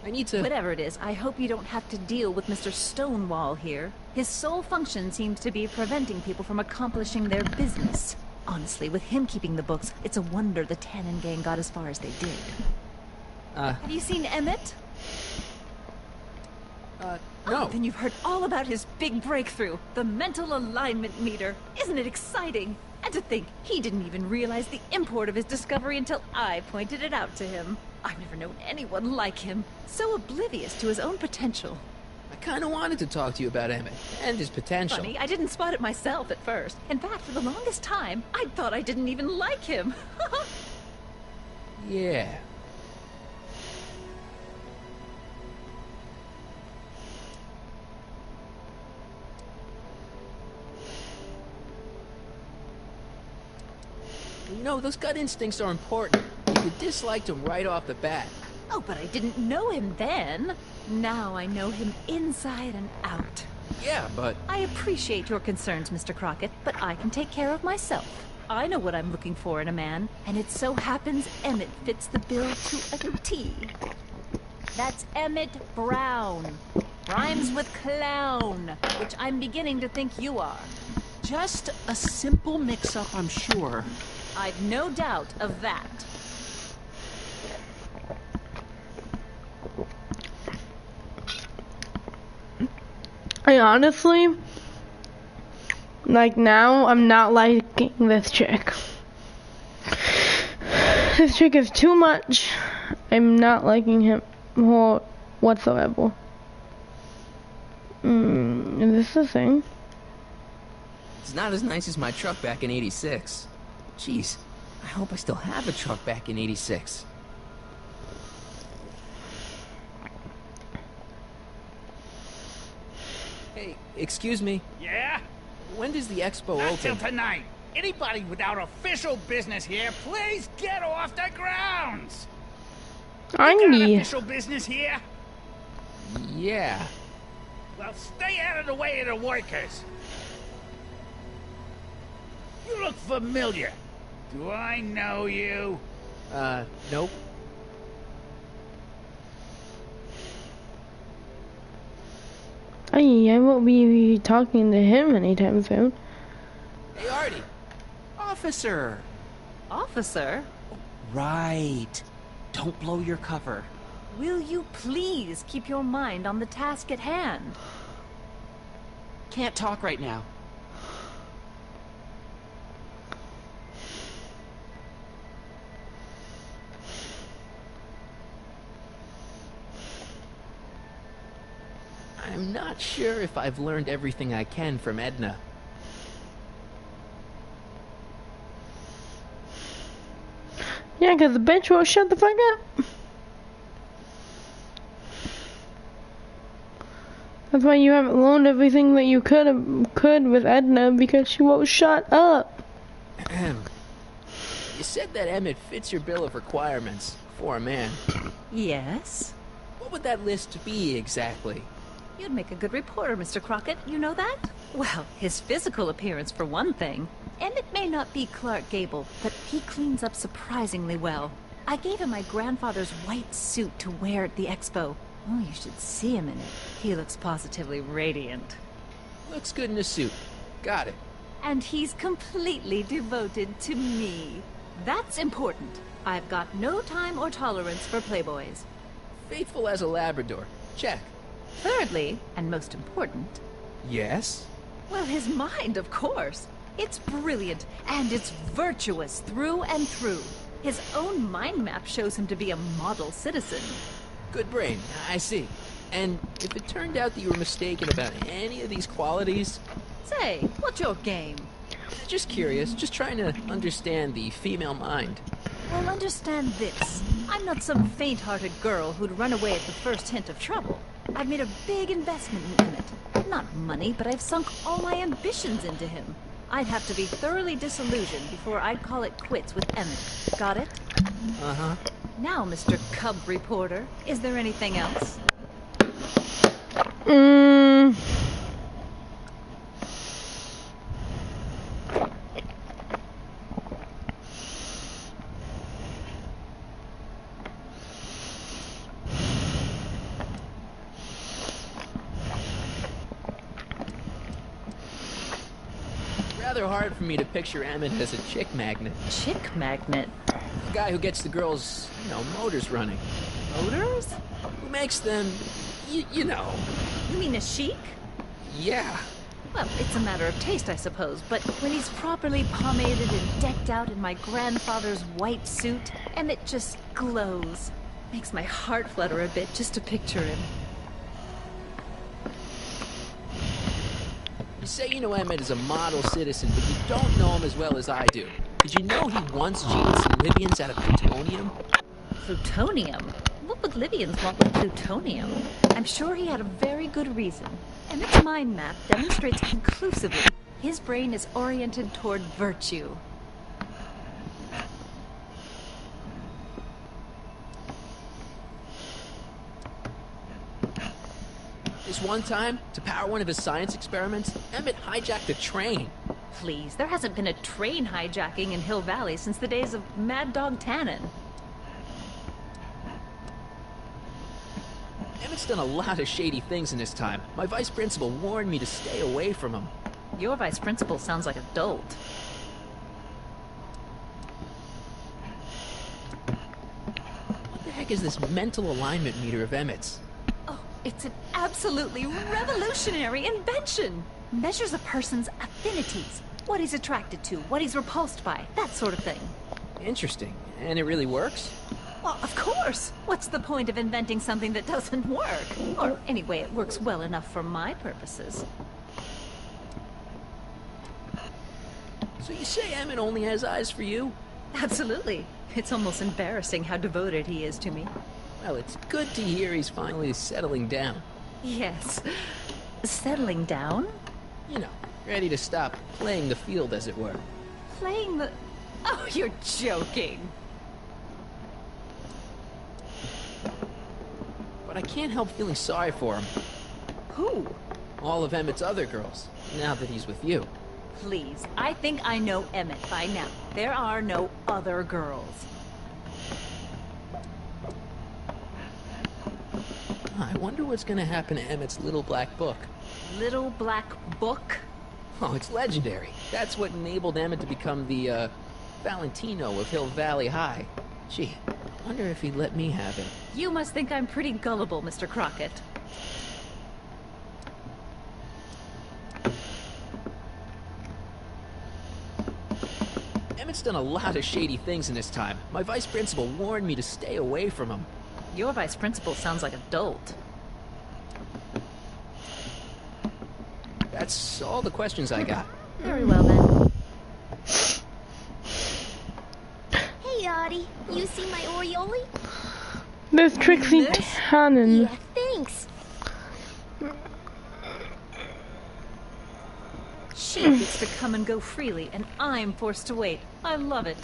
I need to... Whatever it is, I hope you don't have to deal with Mr. Stonewall here. His sole function seems to be preventing people from accomplishing their business. Honestly, with him keeping the books, it's a wonder the Tannen gang got as far as they did. Have you seen Emmett? No. Oh, then you've heard all about his big breakthrough, the mental alignment meter. Isn't it exciting? And to think, he didn't even realize the import of his discovery until I pointed it out to him. I've never known anyone like him. So oblivious to his own potential. I kind of wanted to talk to you about Emmett and his potential. Funny, I didn't spot it myself at first. In fact, for the longest time, I thought I didn't even like him. Yeah. No, those gut instincts are important. You disliked him right off the bat. Oh, but I didn't know him then. Now I know him inside and out. Yeah, but... I appreciate your concerns, Mr. Crockett, but I can take care of myself. I know what I'm looking for in a man, and it so happens Emmett fits the bill to a T. That's Emmett Brown. Rhymes with clown, which I'm beginning to think you are. Just a simple mix-up, I'm sure. I've no doubt of that. I honestly, like now, I'm not liking this chick. This chick is too much. I'm not liking him whatsoever. Is this the thing? It's not as nice as my truck back in '86. Jeez, I hope I still have a truck back in '86. Hey, excuse me. Yeah? When does the expo Not open? till tonight. Anybody without official business here, please get off the grounds! You got official business here? Yeah. Well, stay out of the way of the workers. You look familiar. Do I know you? Nope. I won't be talking to him anytime soon. Hey, Artie. Officer! Officer? Right. Don't blow your cover. Will you please keep your mind on the task at hand? Can't talk right now. I'm not sure if I've learned everything I can from Edna. Yeah, because the bitch won't shut the fuck up. That's why you haven't learned everything that you could with Edna, because she won't shut up. You said that Emmett fits your bill of requirements for a man. Yes? What would that list be exactly? You'd make a good reporter, Mr. Crockett. You know that? Well, his physical appearance for one thing. Emmett may not be Clark Gable, but he cleans up surprisingly well. I gave him my grandfather's white suit to wear at the expo. Oh, you should see him in it. He looks positively radiant. Looks good in a suit. Got it. And he's completely devoted to me. That's important. I've got no time or tolerance for playboys. Faithful as a Labrador. Check. Thirdly, and most important... Yes? Well, his mind, of course. It's brilliant, and it's virtuous through and through. His own mind map shows him to be a model citizen. Good brain, I see. And if it turned out that you were mistaken about any of these qualities... Say, what's your game? Just curious, just trying to understand the female mind. Well, understand this. I'm not some faint-hearted girl who'd run away at the first hint of trouble. I've made a big investment in Emmett. Not money, but I've sunk all my ambitions into him. I'd have to be thoroughly disillusioned before I'd call it quits with Emmett. Got it? Uh-huh. Now, Mr. Cub Reporter, is there anything else? Rather hard for me to picture Emmett as a chick magnet. Chick magnet? The guy who gets the girls, motors running. Motors? Who makes them, you know. You mean a chic? Yeah. Well, it's a matter of taste, I suppose, but when he's properly pomaded and decked out in my grandfather's white suit, Emmett just glows. Makes my heart flutter a bit just to picture him. You say you know Emmett is a model citizen, but you don't know him as well as I do. Did you know he once cheated some Libyans out of plutonium? Plutonium? What would Libyans want with plutonium? I'm sure he had a very good reason. Emmett's mind map demonstrates conclusively his brain is oriented toward virtue. This one time, to power one of his science experiments, Emmett hijacked a train. Please, there hasn't been a train hijacking in Hill Valley since the days of Mad Dog Tannen. Emmett's done a lot of shady things in his time. My vice principal warned me to stay away from him. Your vice principal sounds like a dolt. What the heck is this mental alignment meter of Emmett's? Oh, it's an absolutely revolutionary invention! Measures a person's affinities, what he's attracted to, what he's repulsed by, that sort of thing. Interesting. And it really works? Well, of course! What's the point of inventing something that doesn't work? Or anyway, it works well enough for my purposes. So you say Emmett only has eyes for you? Absolutely. It's almost embarrassing how devoted he is to me. Well, it's good to hear he's finally settling down. Yes. Settling down? You know, ready to stop playing the field, as it were. Playing the... Oh, you're joking. But I can't help feeling sorry for him. Who? All of Emmett's other girls, now that he's with you. Please, I think I know Emmett by now. There are no other girls. I wonder what's gonna happen to Emmett's little black book. Little black book? Oh, it's legendary. That's what enabled Emmett to become the, Valentino of Hill Valley High. Gee, I wonder if he'd let me have it. You must think I'm pretty gullible, Mr. Crockett. Emmett's done a lot of shady things in his time. My vice principal warned me to stay away from him. Your vice principal sounds like a dolt. That's all the questions I got. Very well, then. Hey, Audie. You see my Oriole? There's Trixie Tannen. Yeah, thanks. She gets to come and go freely, and I'm forced to wait. I love it.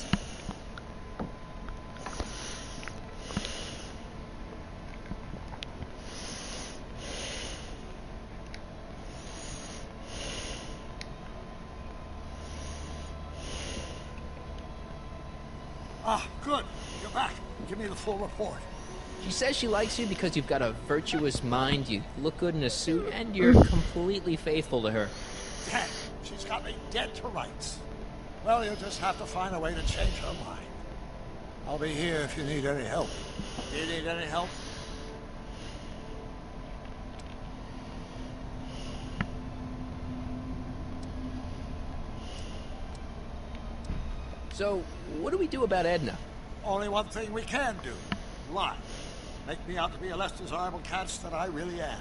Ah, good. You're back. Give me the full report. She says she likes you because you've got a virtuous mind, you look good in a suit, and you're completely faithful to her. Damn, she's got me dead to rights. Well, you'll just have to find a way to change her mind. I'll be here if you need any help. Do you need any help? So, what do we do about Edna? Only one thing we can do. Lie. Make me out to be a less desirable catch than I really am.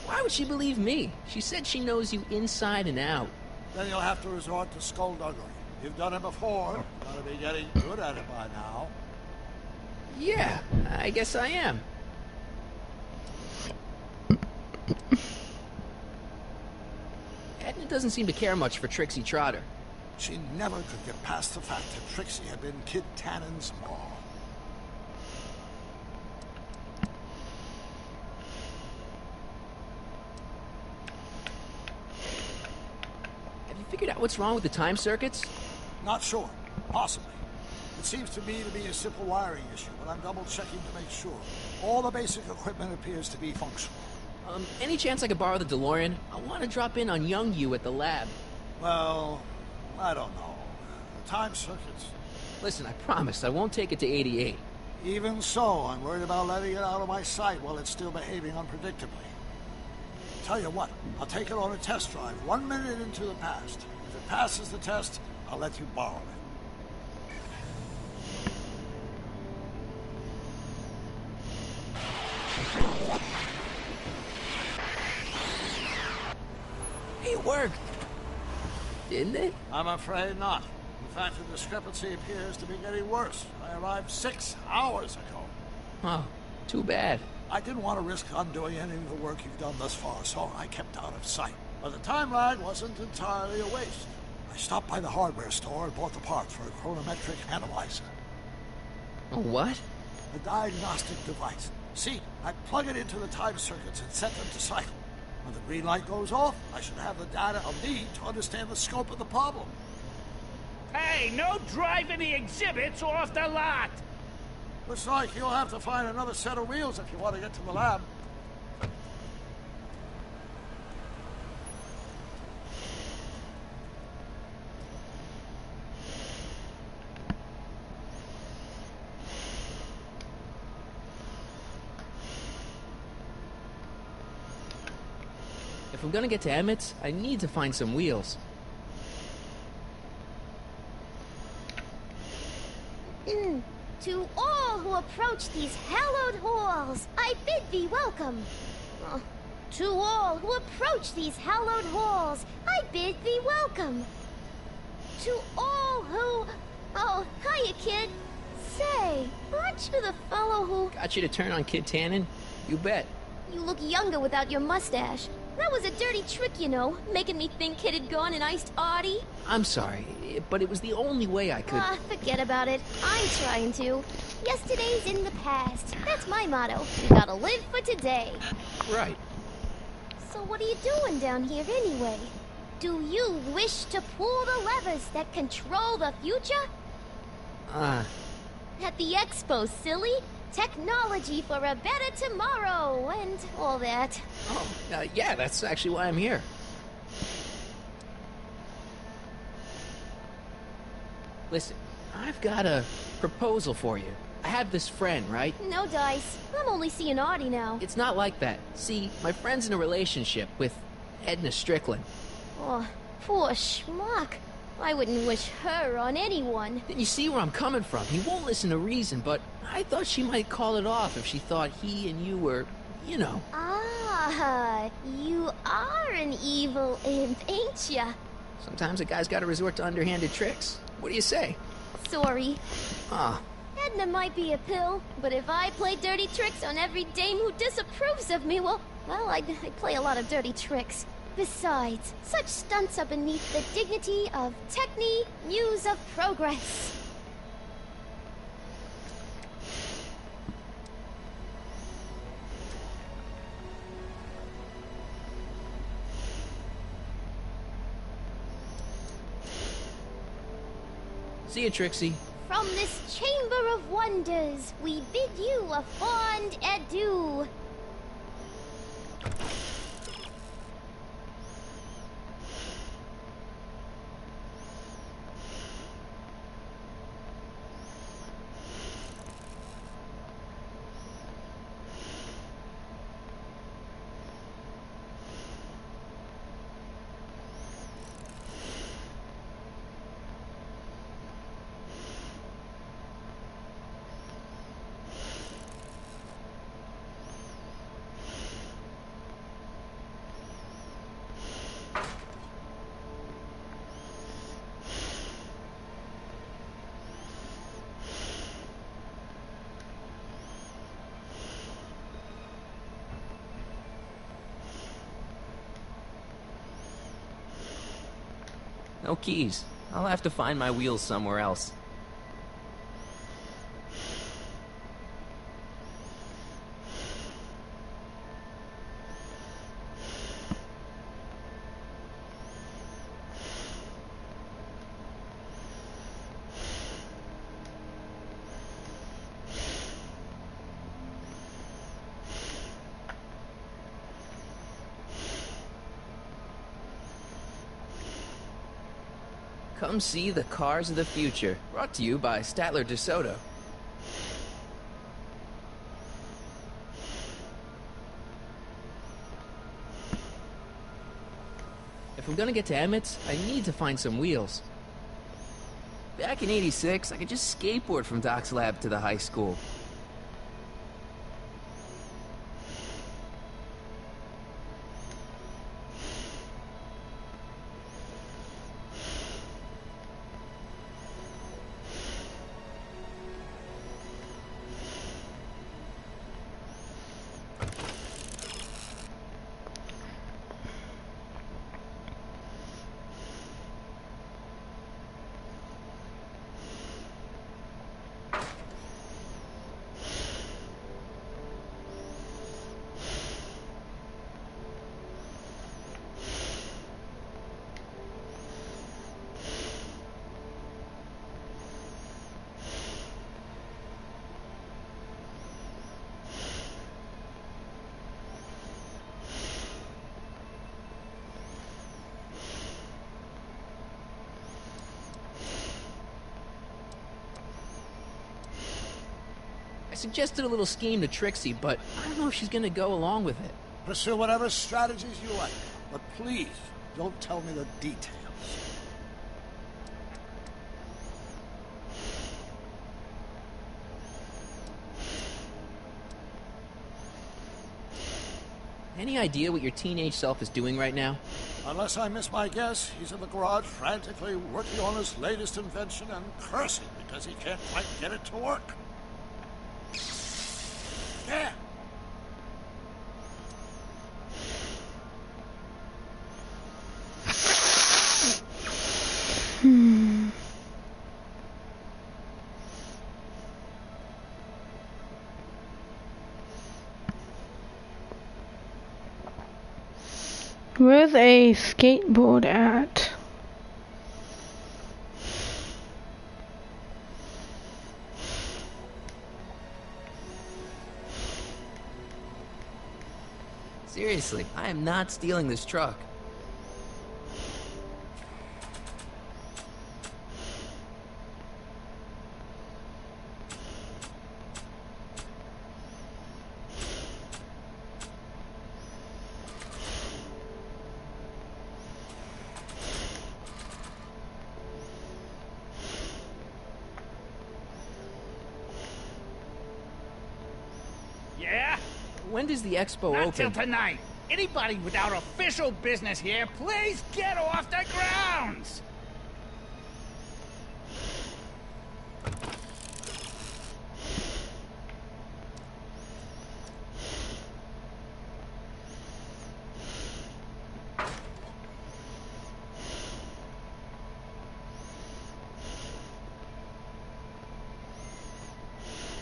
Why would she believe me? She said she knows you inside and out. Then you'll have to resort to skullduggery. You've done it before. Gotta be getting good at it by now. Yeah, I guess I am. Edna doesn't seem to care much for Trixie Trotter. She never could get past the fact that Trixie had been Kid Tannen's mom. Have you figured out what's wrong with the time circuits? Not sure. Possibly. It seems to me to be a simple wiring issue, but I'm double-checking to make sure. All the basic equipment appears to be functional. Any chance I could borrow the DeLorean? I want to drop in on young you at the lab. Well, I don't know. The time circuits. Listen, I promise I won't take it to 88. Even so, I'm worried about letting it out of my sight while it's still behaving unpredictably. Tell you what, I'll take it on a test drive 1 minute into the past. If it passes the test, I'll let you borrow it. It worked. Didn't it? I'm afraid not. In fact, the discrepancy appears to be getting worse. I arrived 6 hours ago. Oh, too bad. I didn't want to risk undoing any of the work you've done thus far, so I kept out of sight. But the time lag wasn't entirely a waste. I stopped by the hardware store and bought the parts for a chronometric analyzer. A what? a diagnostic device. See, I plug it into the time circuits and set them to cycle. When the green light goes off, I should have the data I'll need to understand the scope of the problem. Hey, no driving the exhibits off the lot! Looks like you'll have to find another set of wheels if you want to get to the lab. If I'm gonna get to Emmett's, I need to find some wheels. To all who approach these hallowed halls, I bid thee welcome. To all who approach these hallowed halls, I bid thee welcome. To all who... Oh, hiya, kid. Say, aren't you the fellow who... Got you to turn on Kid Tannen? You bet. You look younger without your mustache. That was a dirty trick, you know, making me think Kid had gone and iced Artie. I'm sorry, but it was the only way I could... Forget about it. I'm trying to. Yesterday's in the past. That's my motto. You gotta live for today. Right. So what are you doing down here anyway? Do you wish to pull the levers that control the future? At the expo, silly. Technology for a better tomorrow, and all that. Oh, yeah, that's actually why I'm here. Listen, I've got a proposal for you. I have this friend, right? No dice. I'm only seeing Artie now. It's not like that. See, my friend's in a relationship with Edna Strickland. Oh, poor schmuck. I wouldn't wish her on anyone. Then you see where I'm coming from. He won't listen to reason, but I thought she might call it off if she thought he and you were, you know. Ah, you are an evil imp, ain't ya? Sometimes a guy's gotta resort to underhanded tricks. What do you say? Sorry. Ah. Edna might be a pill, but if I play dirty tricks on every dame who disapproves of me, well, I'd play a lot of dirty tricks. Besides, such stunts are beneath the dignity of Techne, Muse of Progress. See you, Trixie. From this chamber of wonders, we bid you a fond adieu. No keys. I'll have to find my wheels somewhere else. Come see the cars of the future. Brought to you by Statler DeSoto. If I'm gonna get to Emmett's, I need to find some wheels. Back in '86, I could just skateboard from Doc's lab to the high school. suggested a little scheme to Trixie, but I don't know if she's gonna go along with it. Pursue whatever strategies you like, but please don't tell me the details. Any idea what your teenage self is doing right now? Unless I miss my guess, he's in the garage frantically working on his latest invention and cursing because he can't quite get it to work. Yeah. Where's a skateboard at? Seriously, I am not stealing this truck. Yeah? When does the expo Not open? till tonight. Anybody without official business here, please get off the grounds!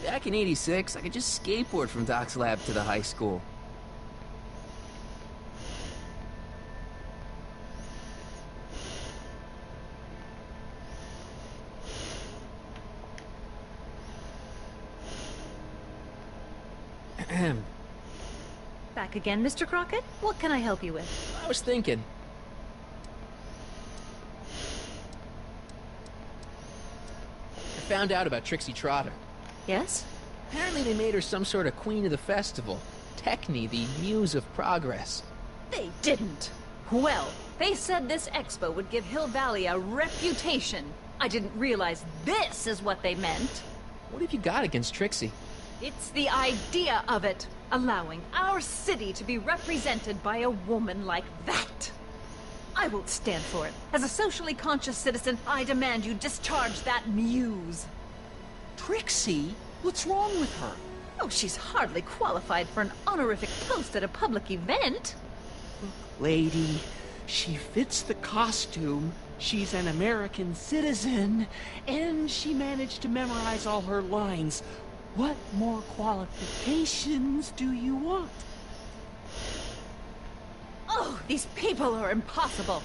Back in '86, I could just skateboard from Doc's lab to the high school. Back again, Mr. Crockett? What can I help you with? I was thinking. I found out about Trixie Trotter. Yes? Apparently they made her some sort of queen of the festival. Techne, the muse of progress. They didn't. Well, they said this expo would give Hill Valley a reputation. I didn't realize this is what they meant. What have you got against Trixie? It's the idea of it. Allowing our city to be represented by a woman like that. I won't stand for it. As a socially conscious citizen, I demand you discharge that muse. Trixie? What's wrong with her? Oh, she's hardly qualified for an honorific post at a public event. Lady, she fits the costume. She's an American citizen, and she managed to memorize all her lines. What more qualifications do you want? Oh, these people are impossible.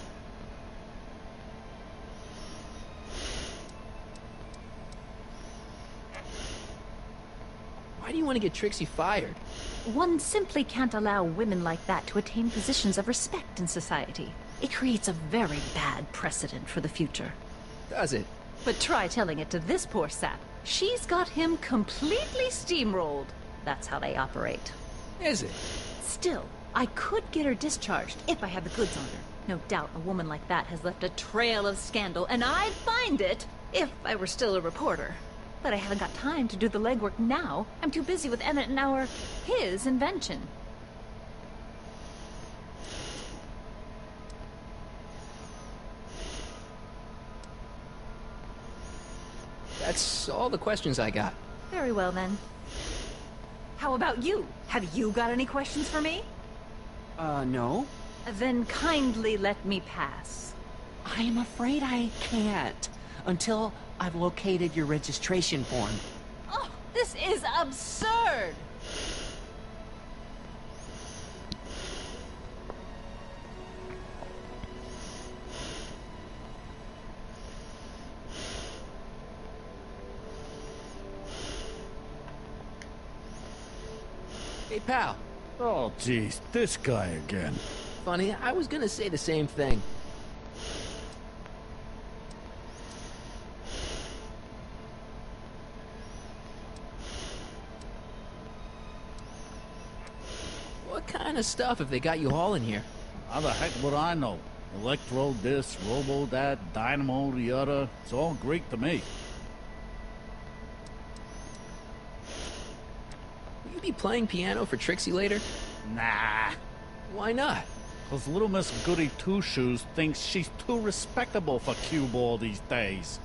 Why do you want to get Trixie fired? One simply can't allow women like that to attain positions of respect in society. It creates a very bad precedent for the future. Does it? But try telling it to this poor sap. She's got him completely steamrolled. That's how they operate. Is it? Still, I could get her discharged if I had the goods on her. No doubt a woman like that has left a trail of scandal, and I'd find it if I were still a reporter. But I haven't got time to do the legwork now. I'm too busy with Emmett and his invention. That's all the questions I got. Very well, then. How about you? Have you got any questions for me? No. Then kindly let me pass. I'm afraid I can't. Until I've located your registration form. Oh, this is absurd! Hey, pal. Oh, geez, this guy again. Funny, I was gonna say the same thing. What kind of stuff have they got you hauling here? How the heck would I know? Electro this, robo that, dynamo the other. It's all Greek to me. Will you be playing piano for Trixie later? Nah. Why not? Cause little Miss Goody Two-Shoes thinks she's too respectable for cue ball these days.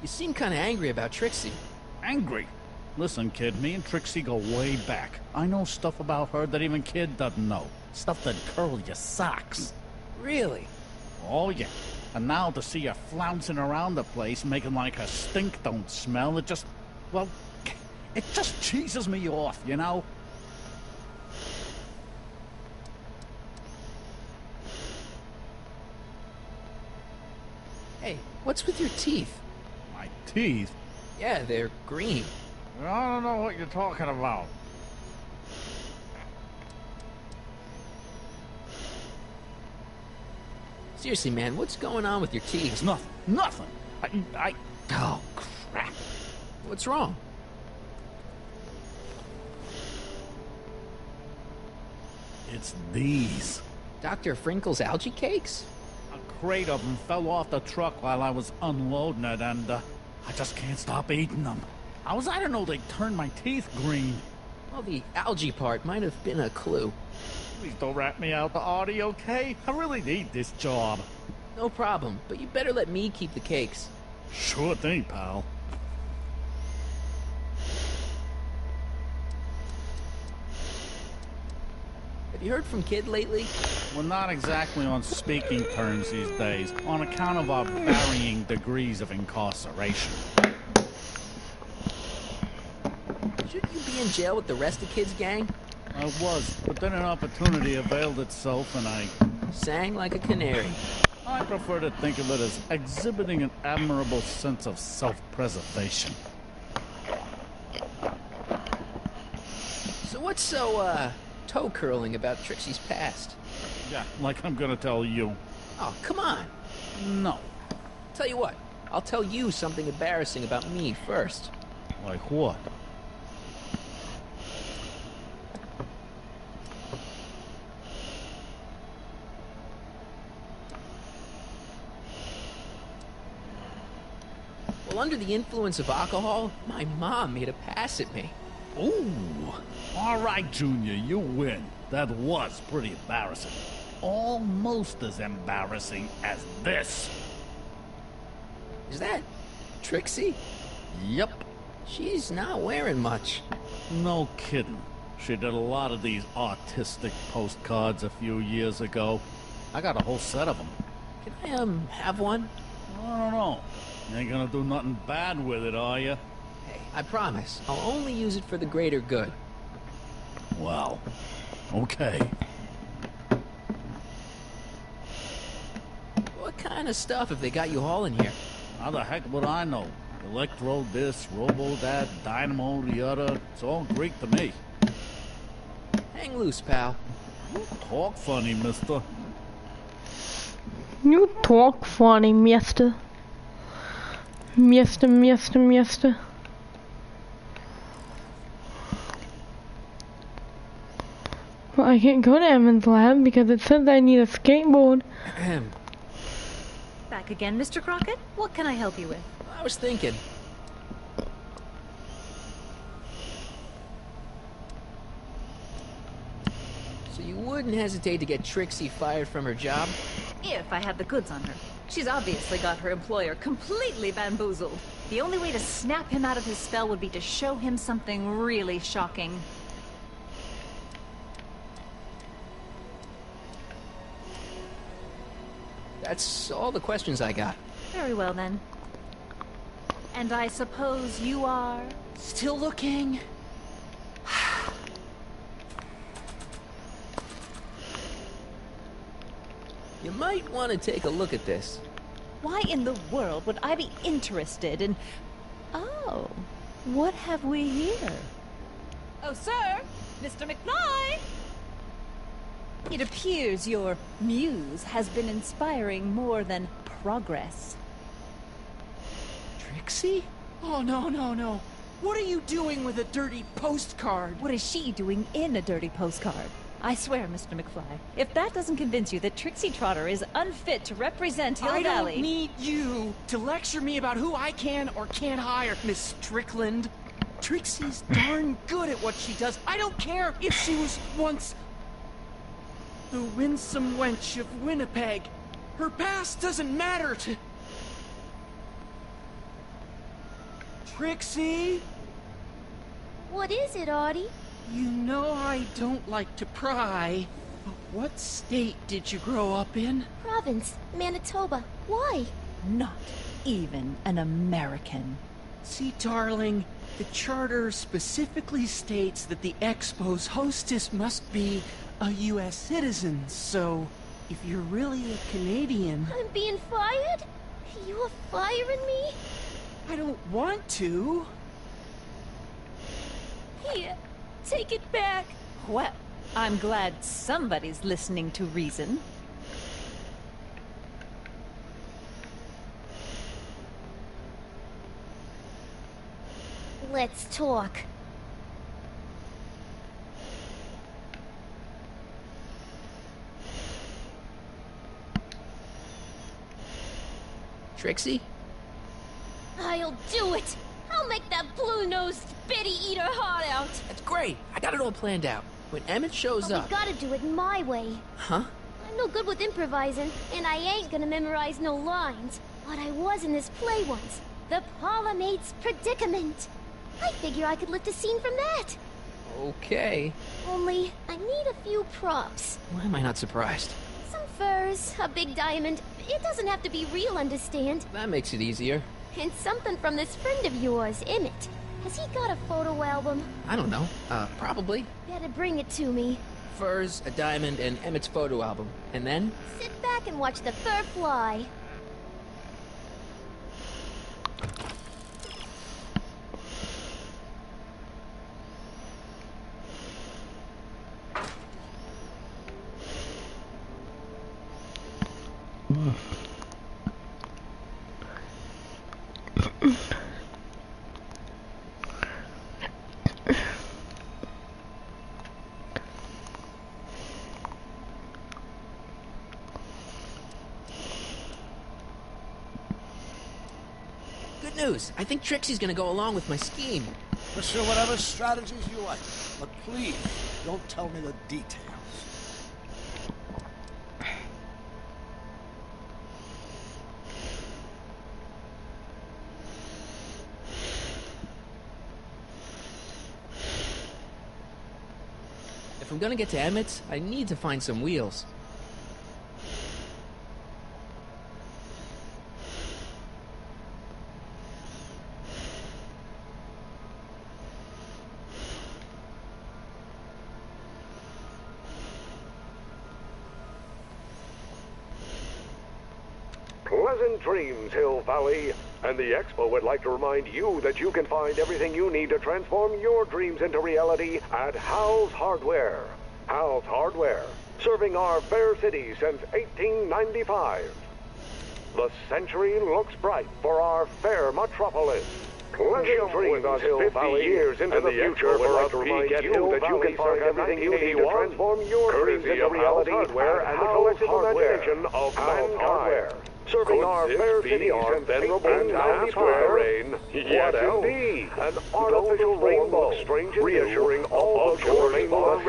You seem kinda angry about Trixie. Angry? Listen, kid, me and Trixie go way back. I know stuff about her that even Kid doesn't know. Stuff that curl your socks. Really? Oh, yeah. And now to see her flouncing around the place, making like her stink don't smell, it just... well, it just cheeses me off, you know? Hey, what's with your teeth? My teeth? Yeah, they're green. I don't know what you're talking about. Seriously, man, what's going on with your teeth? It's nothing. Nothing. Oh, crap. What's wrong? It's these. Dr. Frinkle's algae cakes? A crate of them fell off the truck while I was unloading it, and I just can't stop eating them. How was I to know they'd turn my teeth green? Well, the algae part might have been a clue. Please don't rat me out the audio, okay? I really need this job. No problem, but you better let me keep the cakes. Sure thing, pal. Have you heard from Kid lately? We're not exactly on speaking terms these days, on account of our varying degrees of incarceration. Shouldn't you be in jail with the rest of Kid's gang? I was, but then an opportunity availed itself and I... sang like a canary. I prefer to think of it as exhibiting an admirable sense of self-preservation. So what's so, toe-curling about Trixie's past? Yeah, like I'm gonna tell you. Oh, come on. No. Tell you what, I'll tell you something embarrassing about me first. Like what? Well, under the influence of alcohol, my mom made a pass at me. Ooh! All right, Junior, you win. That was pretty embarrassing. Almost as embarrassing as this. Is that Trixie? Yep. She's not wearing much. No kidding. She did a lot of these artistic postcards a few years ago. I got a whole set of them. Can I, have one? I don't know. You ain't gonna do nothing bad with it, are you? Hey, I promise. I'll only use it for the greater good. Well, okay. What kind of stuff have they got you hauling here? How the heck would I know? Electro this, robo that, dynamo the other. It's all Greek to me. Hang loose, pal. You talk funny, mister. You talk funny, mister. Mister. Well, I can't go to Emmon's lab because it says I need a skateboard. Back again, Mr. Crockett? What can I help you with? I was thinking. So you wouldn't hesitate to get Trixie fired from her job? If I had the goods on her. She's obviously got her employer completely bamboozled. The only way to snap him out of his spell would be to show him something really shocking. That's all the questions I got. Very well, then. And I suppose you are... Still looking? You might want to take a look at this. Why in the world would I be interested in... Oh, what have we here? Oh, sir! Mr. McFly! It appears your muse has been inspiring more than progress. Trixie? Oh, no. What are you doing with a dirty postcard? What is she doing in a dirty postcard? I swear, Mr. McFly, if that doesn't convince you that Trixie Trotter is unfit to represent Hill Valley... I don't need you to lecture me about who I can or can't hire, Miss Strickland. Trixie's darn good at what she does. I don't care if she was once the winsome wench of Winnipeg. Her past doesn't matter to... Trixie? What is it, Artie? You know I don't like to pry, but what state did you grow up in? Province, Manitoba. Why? Not even an American. See, darling, the charter specifically states that the Expo's hostess must be a U.S. citizen, so if you're really a Canadian... I'm being fired? You're firing me? I don't want to. Here, take it back. Well, I'm glad somebody's listening to reason. Let's talk. Trixie? I'll do it! I'll make that blue-nosed bitty eat her heart out! That's great. I got it all planned out. When Emmett shows But up... we gotta do it my way. Huh? I'm no good with improvising, and I ain't gonna memorize no lines. But I was in this play once. The Parlourmaid's Predicament. I figure I could lift a scene from that. Okay. Only, I need a few props. Why am I not surprised? Some furs, a big diamond. It doesn't have to be real, understand? That makes it easier. And something from this friend of yours, Emmett. Has he got a photo album? I don't know. Probably. Better bring it to me. Furs, a diamond, and Emmett's photo album. And then? Sit back and watch the fur fly. Good news. I think Trixie's gonna go along with my scheme. Pursue whatever strategies you like, but please don't tell me the details. If I'm gonna get to Emmett's, I need to find some wheels. Pleasant dreams, Hill Valley. And the Expo would like to remind you that you can find everything you need to transform your dreams into reality at Hal's Hardware. Hal's Hardware, serving our fair city since 1895. The century looks bright for our fair metropolis. Pleasant dreams, Hill Valley. Years into the future, would like to remind you that you can find everything you need to transform your dreams into reality and the collective imagination of mankind. Serving our fair city since venerable reign. Yes, indeed. An artificial rainbow, reassuring all of your rainbow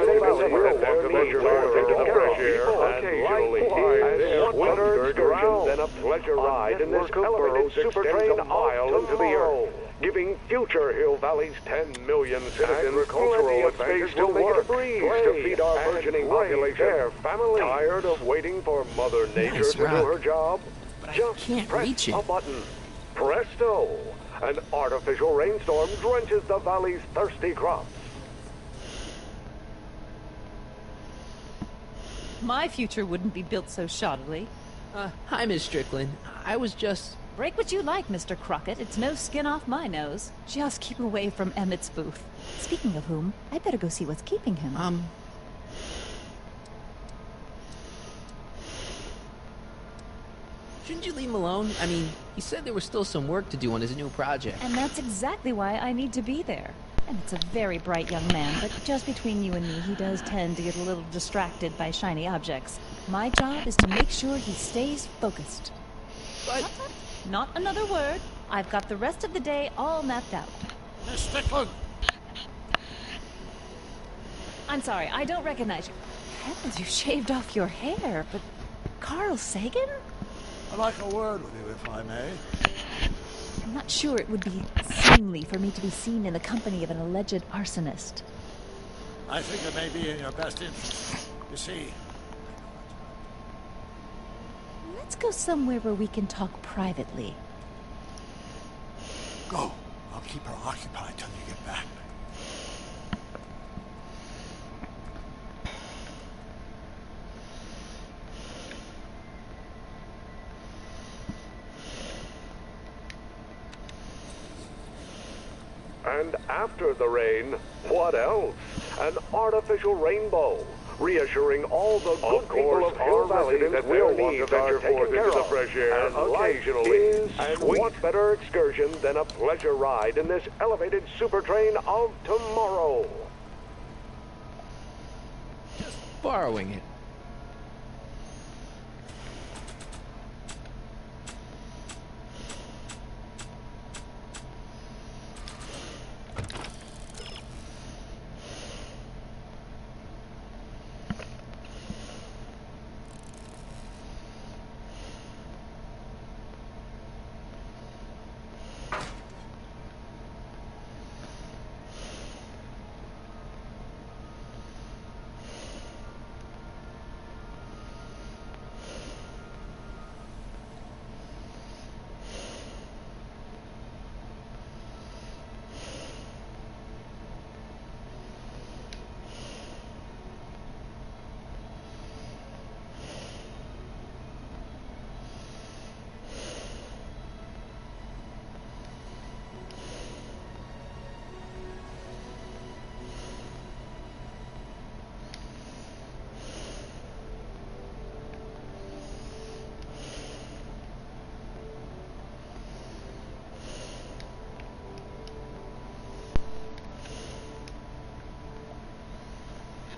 and a pleasure ride in this elevated super-train aisle into the earth, giving future Hill Valley's 10 million citizens agricultural space to work, to feed our burgeoning population. Tired of waiting for Mother Nature to do her job? Just press a button. Presto! An artificial rainstorm drenches the valley's thirsty crops. My future wouldn't be built so shoddily. Hi, Miss Strickland. I was just... Break what you like, Mr. Crockett. It's no skin off my nose. Just keep away from Emmett's booth. Speaking of whom, I'd better go see what's keeping him. Shouldn't you leave him alone? I mean, he said there was still some work to do on his new project. And that's exactly why I need to be there. And it's a very bright young man, but just between you and me, he does tend to get a little distracted by shiny objects. My job is to make sure he stays focused. But... Not another word. I've got the rest of the day all mapped out. Miss Strickland! I'm sorry, I don't recognize you. Heavens, you shaved off your hair, but... Carl Sagan? I'd like a word with you, if I may. I'm not sure it would be seemly for me to be seen in the company of an alleged arsonist. I think it may be in your best interest. You see... Let's go somewhere where we can talk privately. Go. I'll keep her occupied till you get back. And after the rain, what else? An artificial rainbow, reassuring all the good people of Hill Valley that their needs are taken care of. Fresh air and occasionally, and what better excursion than a pleasure ride in this elevated super train of tomorrow? Just borrowing it.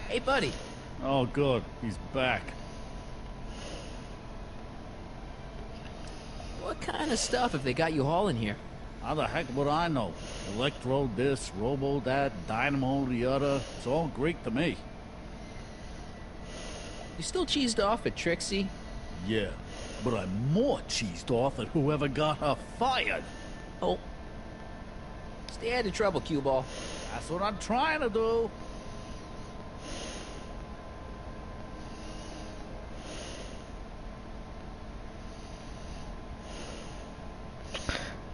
Hey, buddy. Oh, good. He's back. What kind of stuff have they got you hauling here? How the heck would I know? Electro this, robo that, dynamo the other. It's all Greek to me. You still cheesed off at Trixie? Yeah, but I'm more cheesed off at whoever got her fired. Oh. Stay out of trouble, cue ball. That's what I'm trying to do.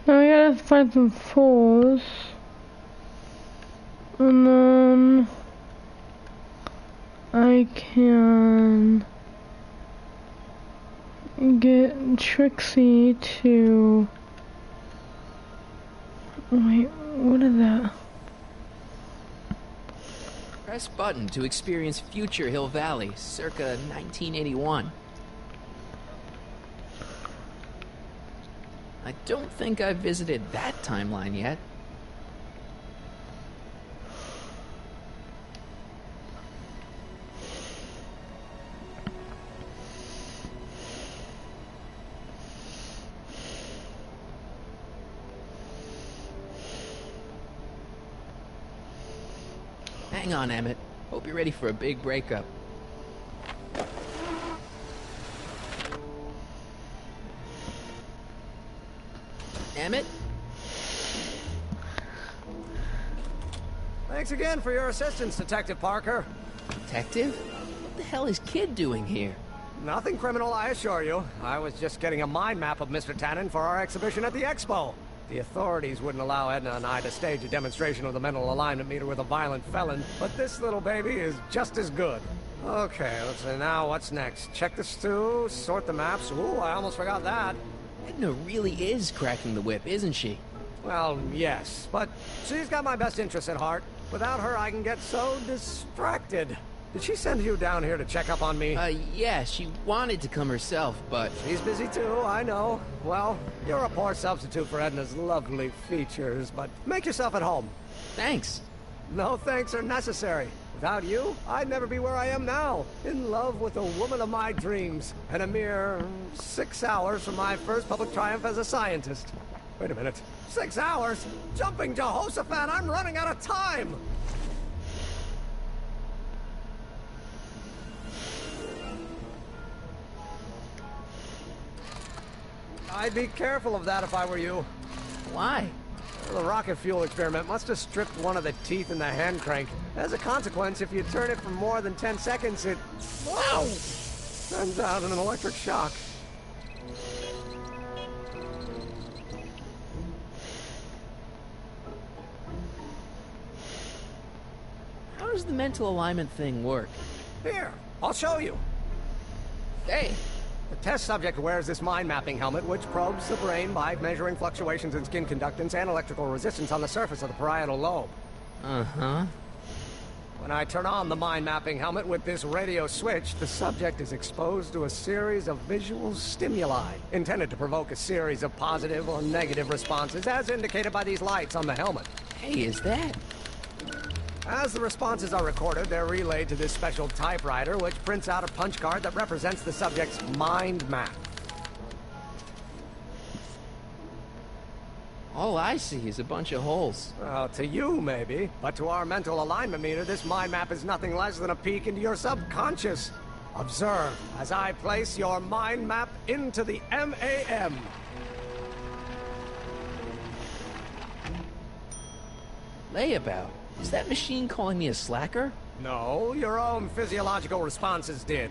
Now I gotta find some fours. And then I can get Trixie to... Wait, what is that? Press button to experience future Hill Valley, circa 1981. I don't think I've visited that timeline yet. Hang on, Emmett. Hope you're ready for a big breakup. Emmett? Thanks again for your assistance, Detective Parker. Detective? What the hell is Kid doing here? Nothing criminal, I assure you. I was just getting a mind map of Mr. Tannen for our exhibition at the Expo. The authorities wouldn't allow Edna and I to stage a demonstration of the mental alignment meter with a violent felon, but this little baby is just as good. Okay, let's see, now what's next? Check the stew, sort the maps. Ooh, I almost forgot that. Edna really is cracking the whip, isn't she? Well, yes, but she's got my best interests at heart. Without her, I can get so distracted. Did she send you down here to check up on me? Yeah, she wanted to come herself, but... She's busy too, I know. Well, you're a poor substitute for Edna's lovely features, but make yourself at home. Thanks. No thanks are necessary. Without you, I'd never be where I am now. In love with the woman of my dreams. And a mere 6 hours from my first public triumph as a scientist. Wait a minute. 6 hours? Jumping Jehoshaphat, I'm running out of time! I'd be careful of that if I were you. Why? The rocket fuel experiment must have stripped one of the teeth in the hand crank. As a consequence, if you turn it for more than 10 seconds, it... Whoa! Sends out an electric shock. How does the mental alignment thing work? Here, I'll show you. Hey! The test subject wears this mind mapping helmet, which probes the brain by measuring fluctuations in skin conductance and electrical resistance on the surface of the parietal lobe. Uh-huh. When I turn on the mind mapping helmet with this radio switch, the subject is exposed to a series of visual stimuli, intended to provoke a series of positive or negative responses, as indicated by these lights on the helmet. Hey, is that... As the responses are recorded, they're relayed to this special typewriter, which prints out a punch card that represents the subject's mind map. All I see is a bunch of holes. Well, to you, maybe. But to our mental alignment meter, this mind map is nothing less than a peek into your subconscious. Observe as I place your mind map into the MAM. Layabout? Is that machine calling me a slacker? No, your own physiological responses did.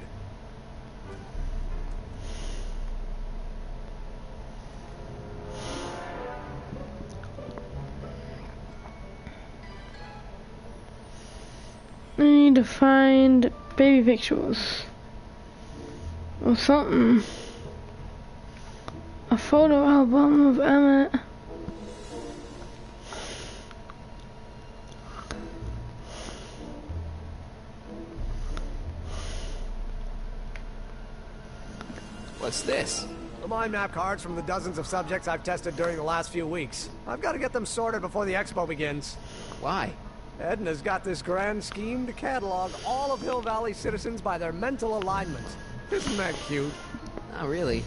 I need to find baby pictures. Or something. A photo album of Emmett. What's this? The mind map cards from the dozens of subjects I've tested during the last few weeks. I've got to get them sorted before the expo begins. Why? Edna's got this grand scheme to catalog all of Hill Valley citizens by their mental alignment. Isn't that cute? Not really.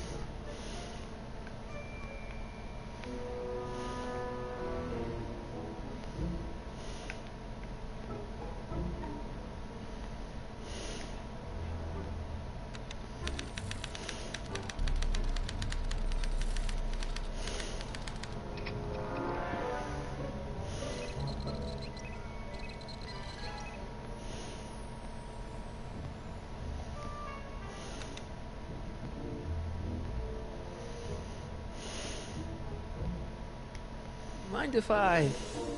Mind if I...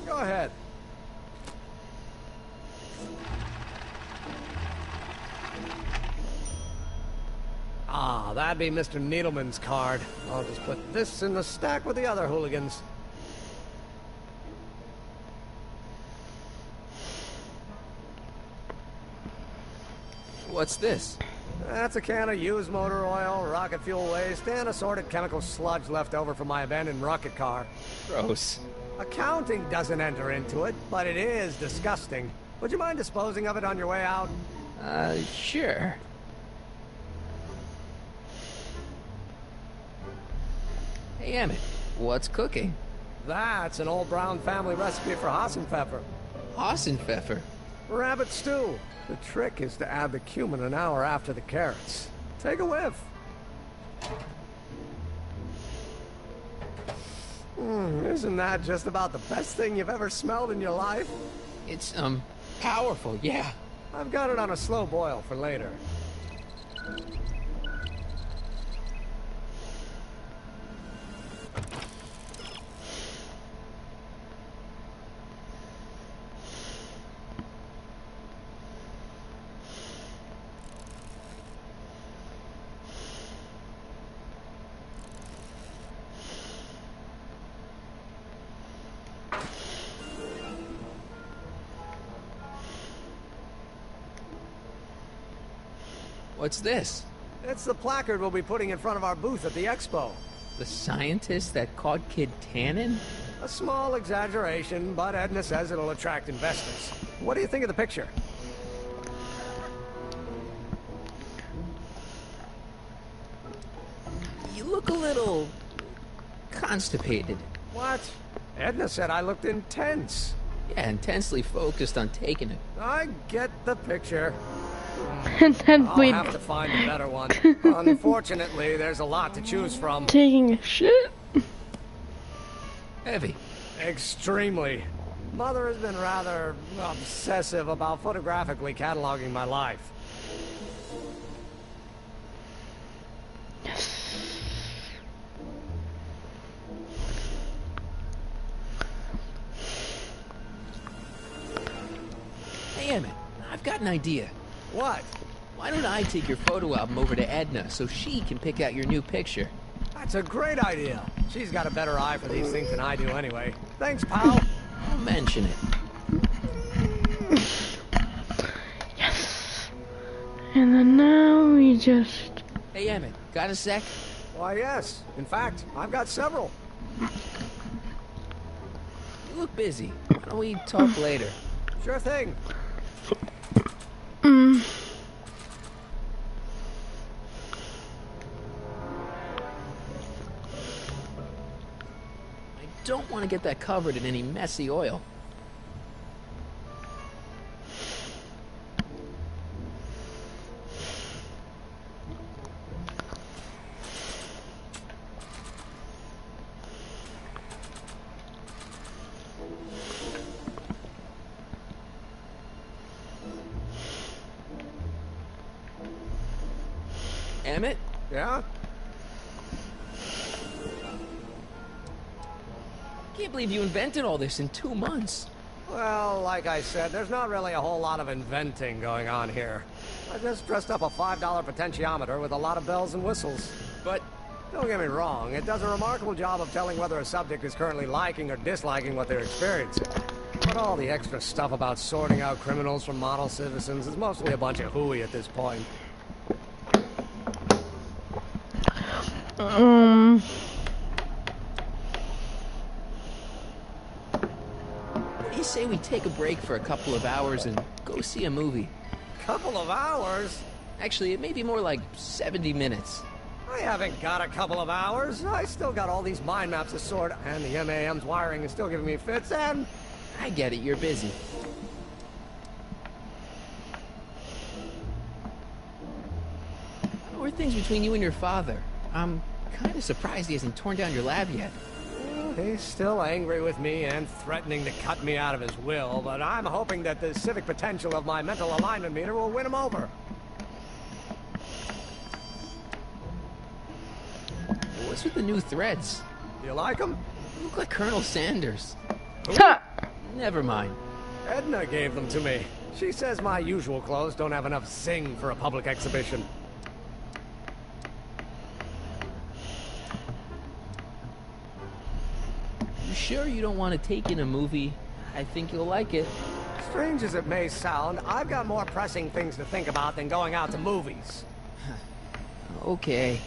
Go ahead. Ah, that'd be Mr. Needleman's card. I'll just put this in the stack with the other hooligans. What's this? That's a can of used motor oil, rocket fuel waste, and assorted chemical sludge left over from my abandoned rocket car. Gross. Accounting doesn't enter into it, but it is disgusting. Would you mind disposing of it on your way out? Sure. Hey, Emmett, what's cooking? That's an old Brown family recipe for Hassenpfeffer. Hassenpfeffer? Rabbit stew. The trick is to add the cumin an hour after the carrots. Take a whiff. Isn't that just about the best thing you've ever smelled in your life? It's, powerful, yeah. I've got it on a slow boil for later. What's this? It's the placard we'll be putting in front of our booth at the expo. The scientist that caught Kid Tannen? A small exaggeration, but Edna says it'll attract investors. What do you think of the picture? You look a little constipated. What? Edna said I looked intense. Yeah, intensely focused on taking it. I get the picture. Intensely. I'll have to find a better one. Unfortunately, there's a lot to choose from. Taking a shit? Heavy. Extremely. Mother has been rather obsessive about photographically cataloging my life. Hey, Emmett, I've got an idea. What? Why don't I take your photo album over to Edna so she can pick out your new picture? That's a great idea. She's got a better eye for these things than I do anyway. Thanks, pal. I'll mention it. Yes. And then now we just... Hey, Emmett, got a sec? Why, yes. In fact, I've got several. You look busy. Why don't we talk later? Sure thing. I don't want to get that covered in any messy oil. Emmett? Yeah? Can't believe you invented all this in 2 months. Well, like I said, there's not really a whole lot of inventing going on here. I just dressed up a $5 potentiometer with a lot of bells and whistles. But don't get me wrong, it does a remarkable job of telling whether a subject is currently liking or disliking what they're experiencing. But all the extra stuff about sorting out criminals from model citizens is mostly a bunch of hooey at this point. What do you say we take a break for a couple of hours and go see a movie? Couple of hours? Actually, it may be more like 70 minutes. I haven't got a couple of hours. I still got all these mind maps to sort, and the MAM's wiring is still giving me fits, and... I get it, you're busy. How are things between you and your father? I'm kind of surprised he hasn't torn down your lab yet. He's still angry with me and threatening to cut me out of his will, but I'm hoping that the civic potential of my mental alignment meter will win him over. What's with the new threads? You like them? You look like Colonel Sanders. Never mind. Edna gave them to me. She says my usual clothes don't have enough zing for a public exhibition. You sure you don't want to take in a movie? I think you'll like it. Strange as it may sound, I've got more pressing things to think about than going out to movies. Okay.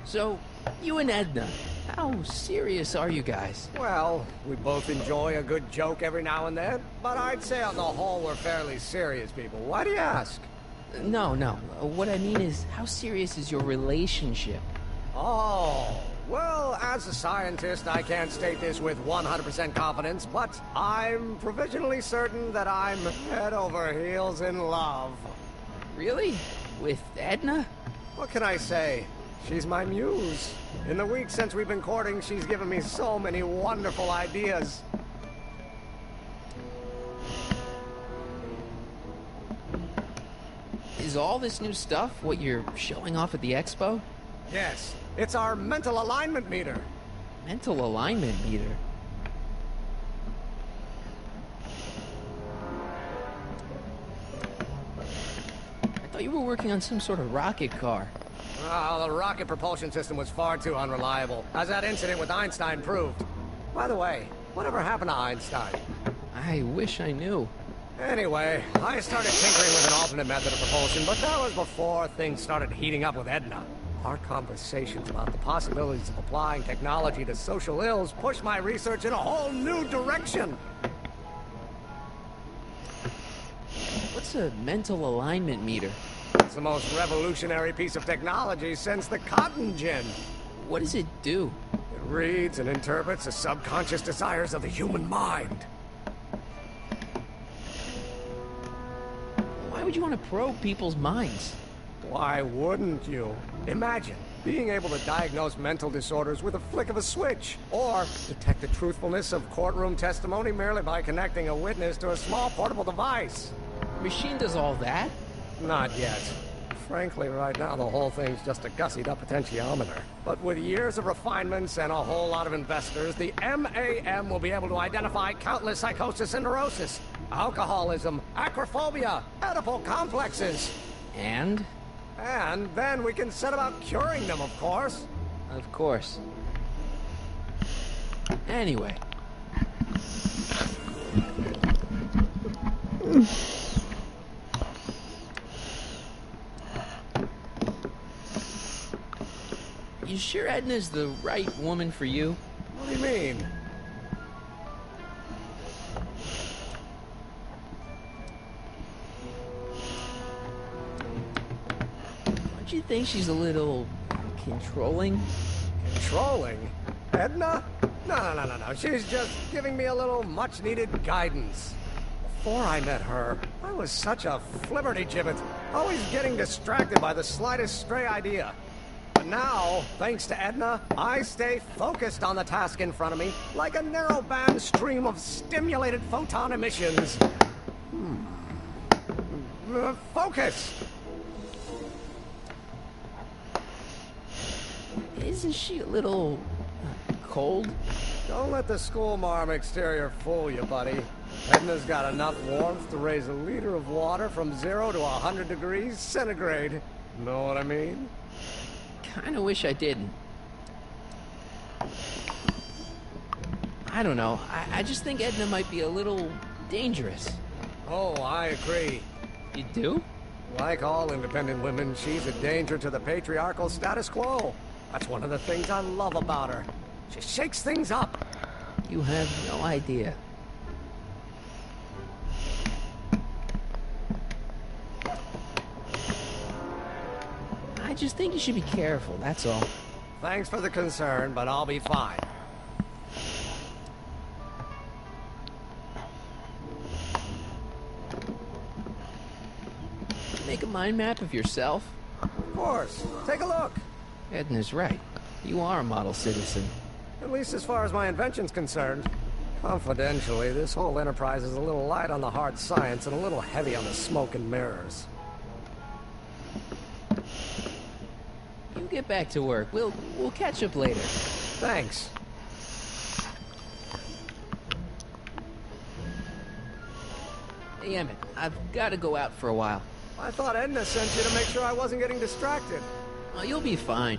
So, you and Edna, how serious are you guys? Well, we both enjoy a good joke every now and then, but I'd say on the whole we're fairly serious people. Why do you ask? No. What I mean is, how serious is your relationship? Oh, well, as a scientist, I can't state this with 100% confidence, but I'm provisionally certain that I'm head over heels in love. Really? With Edna? What can I say? She's my muse. In the week since we've been courting, she's given me so many wonderful ideas. Is all this new stuff what you're showing off at the expo? Yes, it's our mental alignment meter. Mental alignment meter? I thought you were working on some sort of rocket car. Oh, the rocket propulsion system was far too unreliable, as that incident with Einstein proved. By the way, whatever happened to Einstein? I wish I knew. Anyway, I started tinkering with an alternate method of propulsion, but that was before things started heating up with Edna. Our conversations about the possibilities of applying technology to social ills pushed my research in a whole new direction. What's a mental alignment meter? It's the most revolutionary piece of technology since the cotton gin. What does it do? It reads and interprets the subconscious desires of the human mind. Why would you want to probe people's minds? Why wouldn't you? Imagine being able to diagnose mental disorders with a flick of a switch, or detect the truthfulness of courtroom testimony merely by connecting a witness to a small portable device. The machine does all that? Not yet. Frankly, right now, the whole thing's just a gussied-up potentiometer. But with years of refinements and a whole lot of investors, the MAM will be able to identify countless psychosis and neurosis, alcoholism, acrophobia, Oedipal complexes. And? And then we can set about curing them, of course. Of course. Anyway. You sure Edna's the right woman for you? What do you mean? Don't you think she's a little controlling? Controlling? Edna? No. She's just giving me a little much-needed guidance. Before I met her, I was such a flibberty-gibbet, always getting distracted by the slightest stray idea. But now, thanks to Edna, I stay focused on the task in front of me, like a narrow-band stream of stimulated photon emissions. Focus! Isn't she a little cold? Don't let the schoolmarm exterior fool you, buddy. Edna's got enough warmth to raise a liter of water from 0 to 100 degrees centigrade. Know what I mean? Kinda wish I didn't. I don't know. I just think Edna might be a little dangerous. Oh, I agree. You do? Like all independent women, she's a danger to the patriarchal status quo. That's one of the things I love about her. She shakes things up. You have no idea. I just think you should be careful, that's all. Thanks for the concern, but I'll be fine. Make a mind map of yourself? Of course. Take a look. Edna's right. You are a model citizen. At least as far as my invention's concerned. Confidentially, this whole enterprise is a little light on the hard science and a little heavy on the smoke and mirrors. You get back to work. We'll catch up later. Thanks. Hey, Emmett, I've got to go out for a while. I thought Edna sent you to make sure I wasn't getting distracted. Oh, you'll be fine.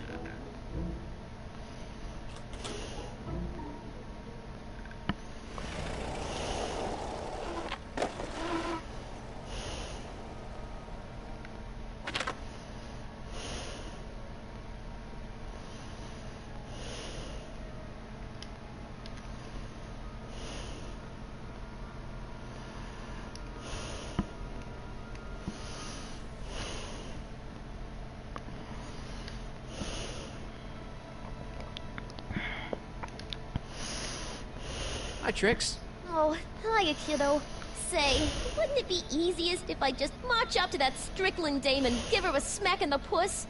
Hi, Trix. Oh, hiya, kiddo. Say, wouldn't it be easiest if I just march up to that Strickland dame and give her a smack in the puss?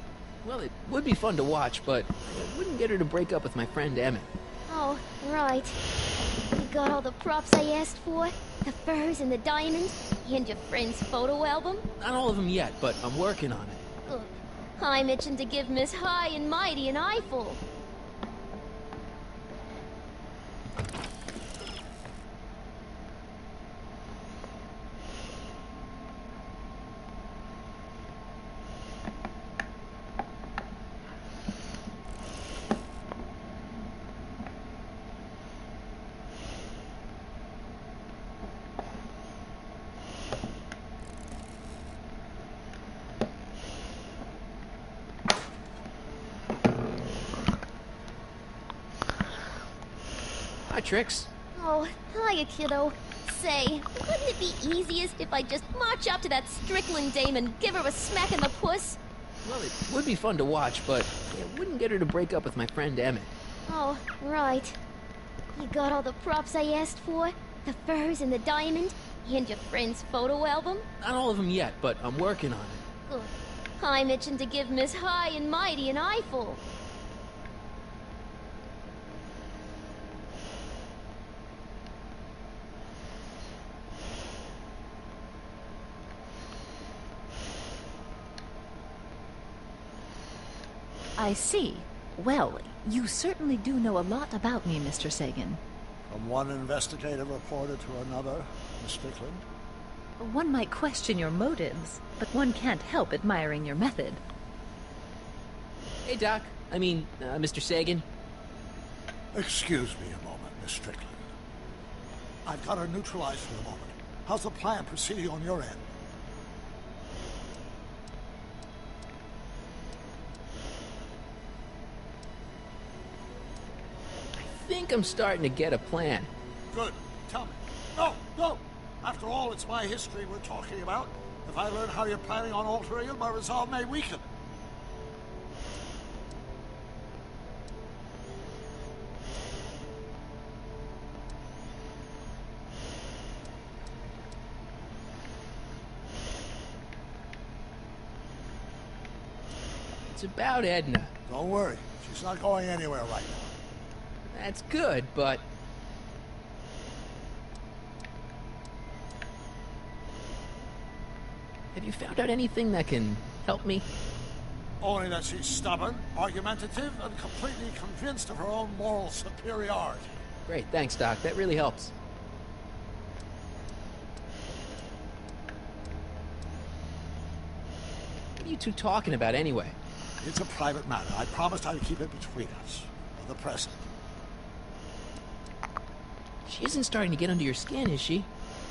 Well, it would be fun to watch, but I wouldn't get her to break up with my friend Emmett. Oh, right. You got all the props I asked for? The furs and the diamonds? And your friend's photo album? Not all of them yet, but I'm working on it. Ugh. I'm itching to give Miss High and Mighty an eyeful. Hi, Trix. Oh, hiya, kiddo. Say, wouldn't it be easiest if I just march up to that Strickland dame and give her a smack in the puss? Well, it would be fun to watch, but it wouldn't get her to break up with my friend Emmett. Oh, right. You got all the props I asked for? The furs and the diamond? And your friend's photo album? Not all of them yet, but I'm working on it. Good. I'm itching to give Miss High and Mighty an eyeful. I see. Well, you certainly do know a lot about me, Mr. Sagan. From one investigative reporter to another, Miss Strickland. One might question your motives, but one can't help admiring your method. Hey, Doc. Mr. Sagan. Excuse me a moment, Miss Strickland. I've got her neutralized for the moment. How's the plan proceeding on your end? I think I'm starting to get a plan. Good. Tell me. No, no! After all, it's my history we're talking about. If I learn how you're planning on altering it, my resolve may weaken. It's about Edna. Don't worry. She's not going anywhere right now. That's good, but... Have you found out anything that can help me? Only that she's stubborn, argumentative, and completely convinced of her own moral superiority. Great, thanks, Doc. That really helps. What are you two talking about anyway? It's a private matter. I promised I'd keep it between us. For the present. She isn't starting to get under your skin, is she?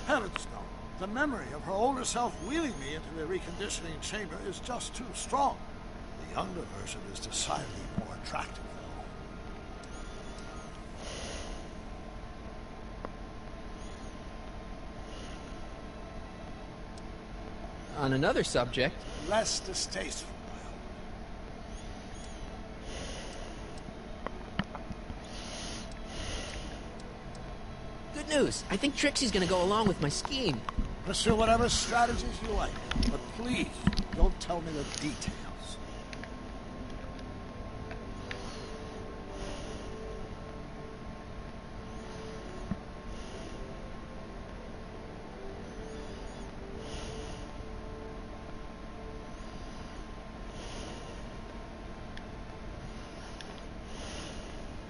Heavens no. The memory of her older self wheeling me into the reconditioning chamber is just too strong. The younger version is decidedly more attractive, though. On another subject... Less distasteful. Good news. I think Trixie's gonna go along with my scheme. Pursue whatever strategies you like, but please, don't tell me the details.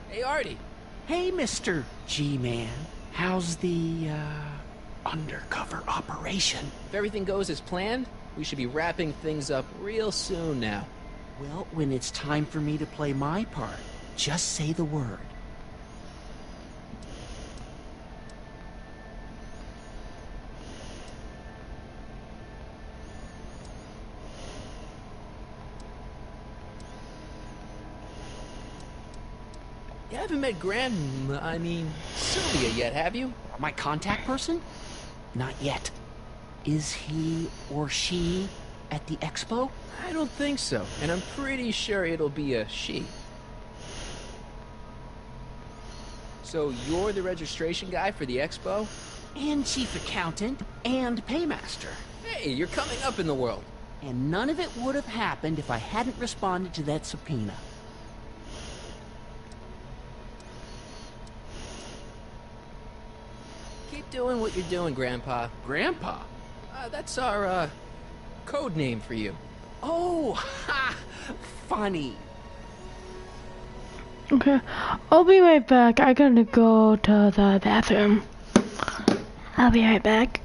Hey, Artie. Hey, Mr. G-Man. How's the, undercover operation? If everything goes as planned, we should be wrapping things up real soon now. Well, when it's time for me to play my part, just say the word. You haven't met Sylvia yet, have you? My contact person? Not yet. Is he or she at the expo? I don't think so, and I'm pretty sure it'll be a she. So you're the registration guy for the expo? And chief accountant and paymaster. Hey, you're coming up in the world. And none of it would have happened if I hadn't responded to that subpoena. Keep doing what you're doing, Grandpa. Grandpa? That's our, code name for you. Oh, ha! Funny. Okay, I'll be right back. I gotta go to the bathroom. I'll be right back.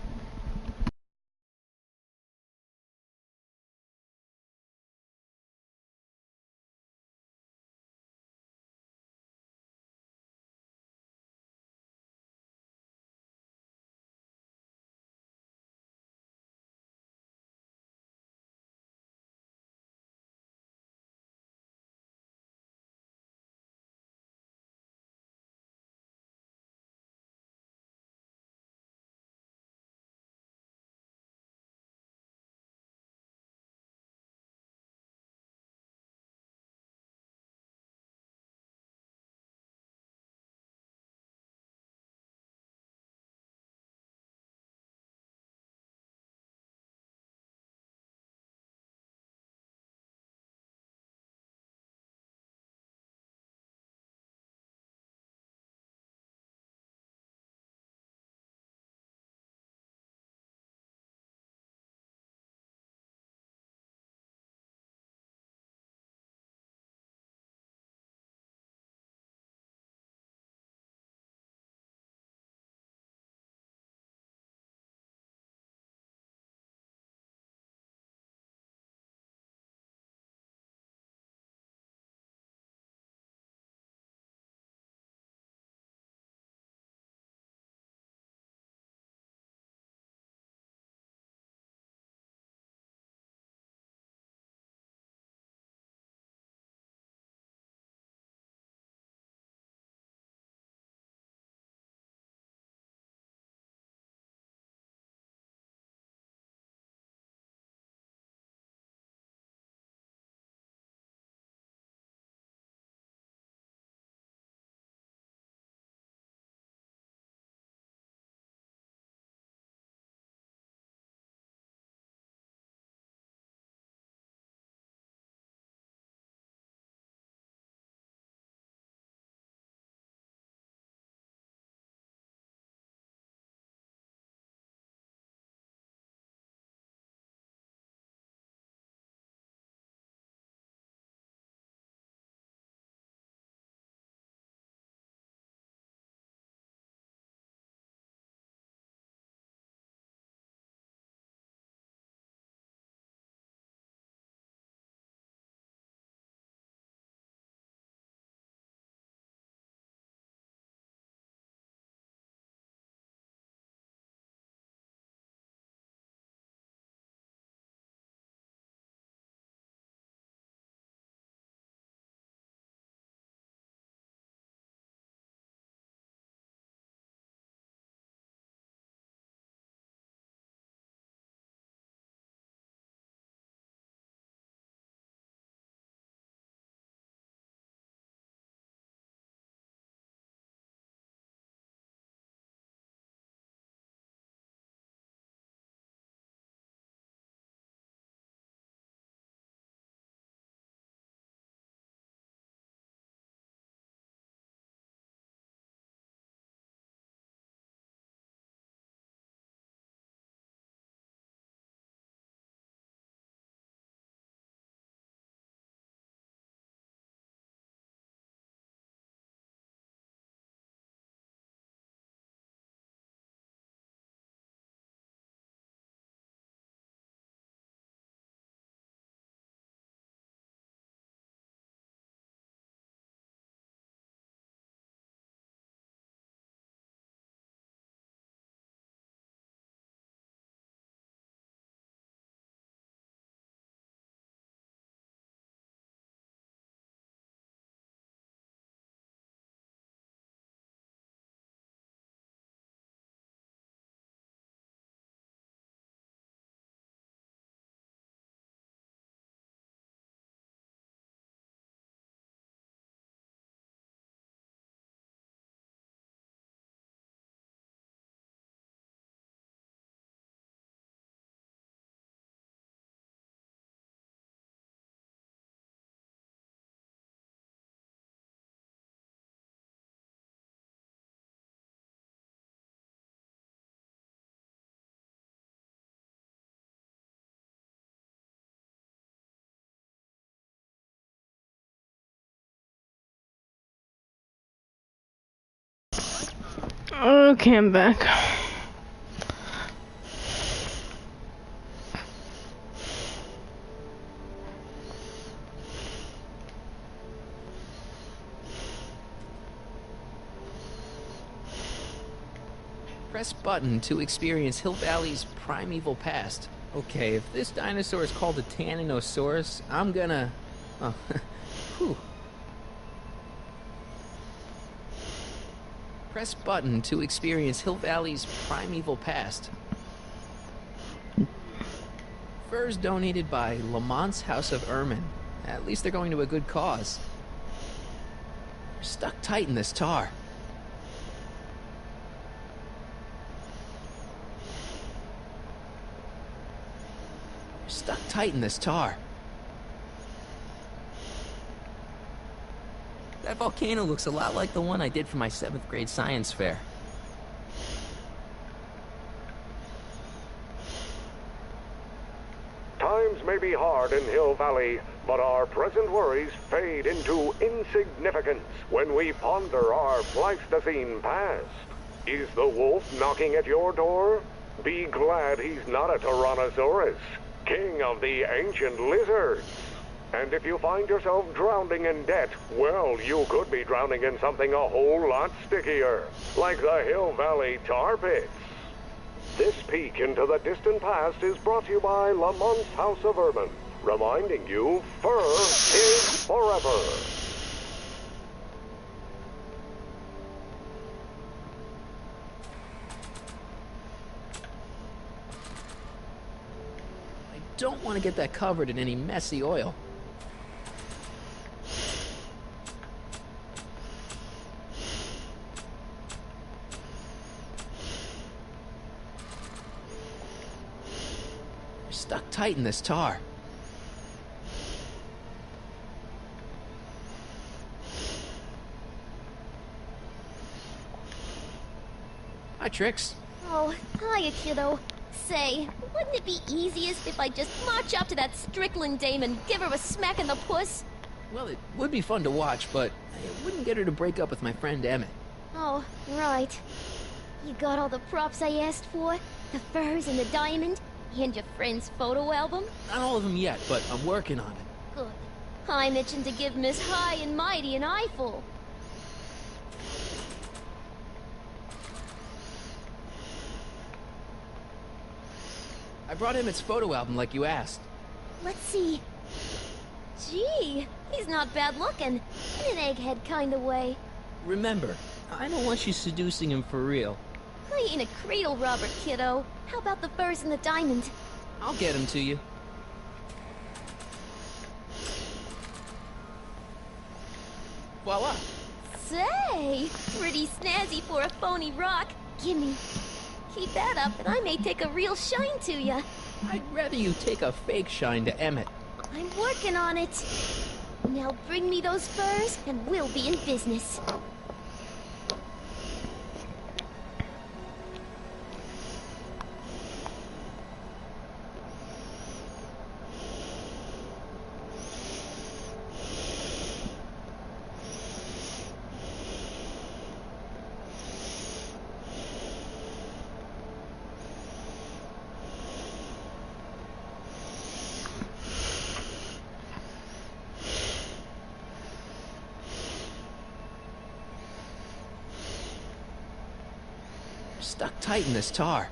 Okay, I'm back. Press button to experience Hill Valley's primeval past. Okay, if this dinosaur is called a Tanninosaurus, I'm gonna... Oh, whew. Press button to experience Hill Valley's primeval past. Furs donated by Lamont's House of Ermine. At least they're going to a good cause. You're stuck tight in this tar. You're stuck tight in this tar. That volcano looks a lot like the one I did for my 7th grade science fair. Times may be hard in Hill Valley, but our present worries fade into insignificance when we ponder our Pleistocene past. Is the wolf knocking at your door? Be glad he's not a Tyrannosaurus, king of the ancient lizards. And if you find yourself drowning in debt, well, you could be drowning in something a whole lot stickier, like the Hill Valley tar pits. This peek into the distant past is brought to you by Lamont's House of Ermine, reminding you, fur is forever. I don't want to get that covered in any messy oil. Stuck tight in this tar. Hi, Trix. Oh, hiya, kiddo. Say, wouldn't it be easiest if I just march up to that Strickland dame and give her a smack in the puss? Well, it would be fun to watch, but it wouldn't get her to break up with my friend Emmett. Oh, right. You got all the props I asked for? The furs and the diamond? And your friend's photo album? Not all of them yet, but I'm working on it. Good. I'm itching to give Miss High and Mighty an eyeful. I brought Emmett's photo album like you asked. Let's see. Gee, he's not bad looking. In an egghead kind of way. Remember, I don't want you seducing him for real. I ain't a cradle robber, kiddo. How about the furs and the diamond? I'll get him to you. Voila! Say, pretty snazzy for a phony rock. Gimme. Keep that up and I may take a real shine to ya. I'd rather you take a fake shine to Emmett. I'm working on it. Now bring me those furs and we'll be in business. Stuck tight in this tar.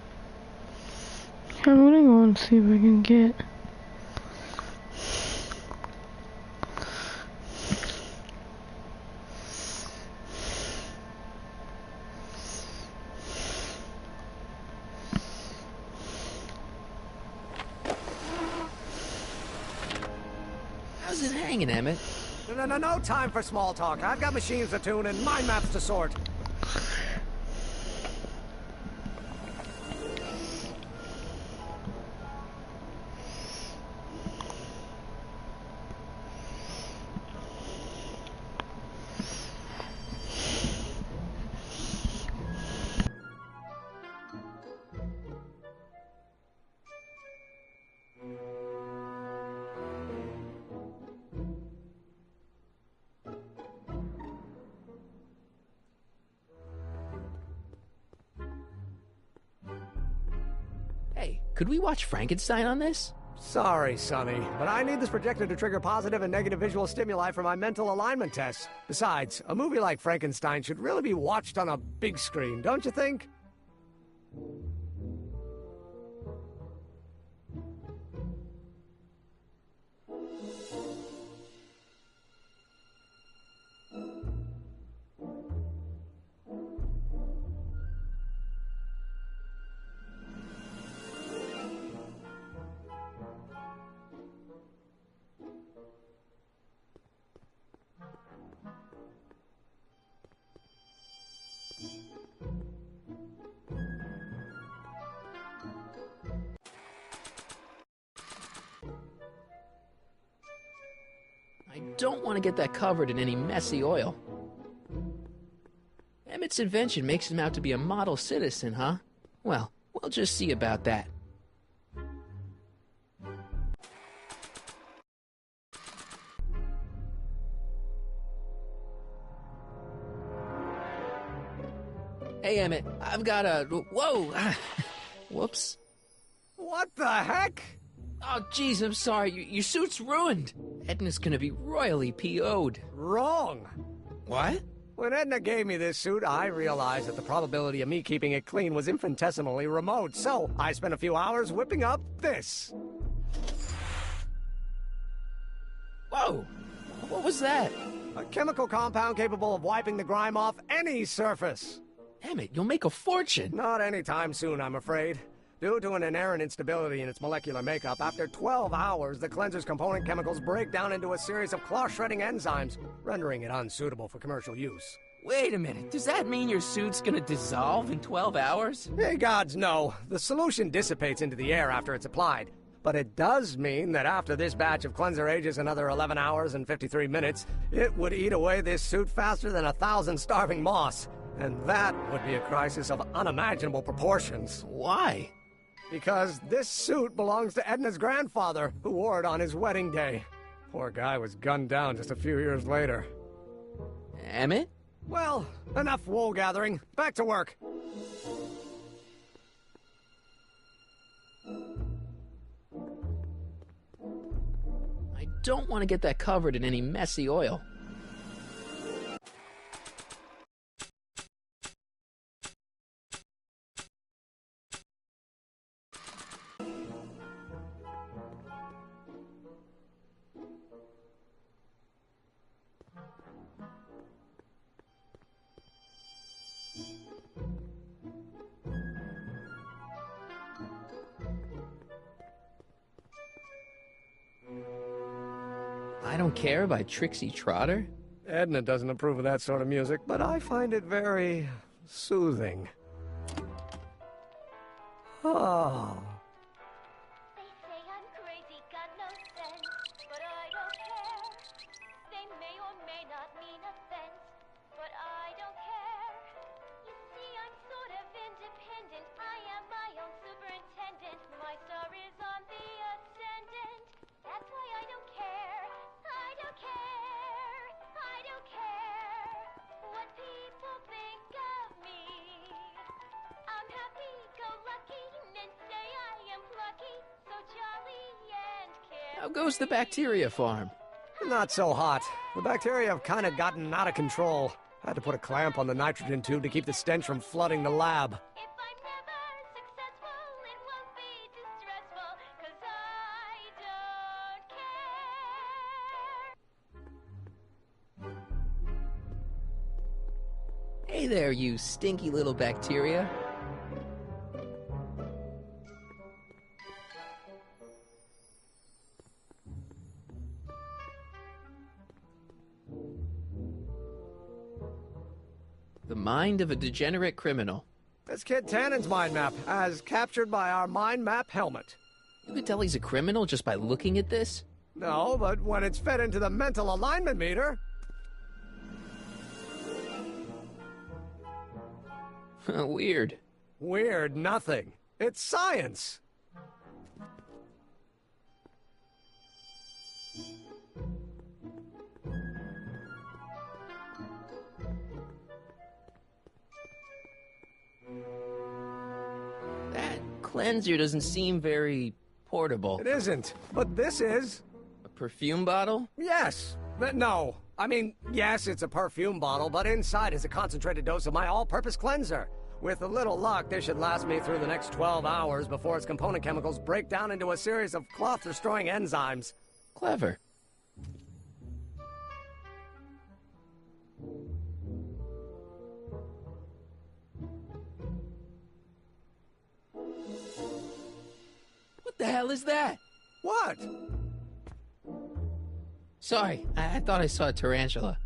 I'm gonna go and see if I can get... How's it hanging, Emmett? No time for small talk. I've got machines to tune and mind maps to sort. could we watch Frankenstein on this? Sorry, Sonny, but I need this projector to trigger positive and negative visual stimuli for my mental alignment tests. Besides, a movie like Frankenstein should really be watched on a big screen, don't you think? I don't want to get that covered in any messy oil. Emmett's invention makes him out to be a model citizen, huh? Well, we'll just see about that. Hey, Emmett, I've got a... Whoa! Whoops. What the heck? Oh, jeez, I'm sorry. Your suit's ruined. Edna's gonna be royally PO'd. Wrong. What? When Edna gave me this suit, I realized that the probability of me keeping it clean was infinitesimally remote, so I spent a few hours whipping up this. Whoa! What was that? A chemical compound capable of wiping the grime off any surface. Emmett, you'll make a fortune. Not anytime soon, I'm afraid. Due to an inherent instability in its molecular makeup, after 12 hours, the cleanser's component chemicals break down into a series of cloth-shredding enzymes, rendering it unsuitable for commercial use. Wait a minute, does that mean your suit's gonna dissolve in 12 hours? Hey, gods, no. The solution dissipates into the air after it's applied. But it does mean that after this batch of cleanser ages another 11 hours and 53 minutes, it would eat away this suit faster than 1,000 starving moths. And that would be a crisis of unimaginable proportions. Why? Because this suit belongs to Edna's grandfather, who wore it on his wedding day. Poor guy was gunned down just a few years later. Emmett? Well, enough wool gathering. Back to work. I don't want to get that covered in any messy oil. I Don't Care by Trixie Trotter? Edna doesn't approve of that sort of music, but I find it very soothing. Oh. They say I'm crazy, got no sense, but I don't care. They may or may not mean offense, but I don't care. You see, I'm sort of independent. I am my own superintendent. My star is on the ascendant. That's why I don't care. I don't care. I don't care what people think of me. I'm happy-go-lucky and say I am plucky, so jolly and care. How goes the bacteria farm? Not so hot. The bacteria have kind of gotten out of control. I had to put a clamp on the nitrogen tube to keep the stench from flooding the lab. If I'm never successful, it won't be distressful, 'cause I don't care. Hey there, you stinky little bacteria. The mind of a degenerate criminal. It's Kid Tannen's mind map, as captured by our mind map helmet. You could tell he's a criminal just by looking at this? No, but when it's fed into the mental alignment meter... Weird. Weird nothing. It's science. cleanser doesn't seem very portable. It isn't, but this is. A perfume bottle? Yes. But no. I mean, yes, it's a perfume bottle, but inside is a concentrated dose of my all-purpose cleanser. With a little luck, this should last me through the next 12 hours before its component chemicals break down into a series of cloth-destroying enzymes. Clever. What the hell is that? What? Sorry, I thought I saw a tarantula.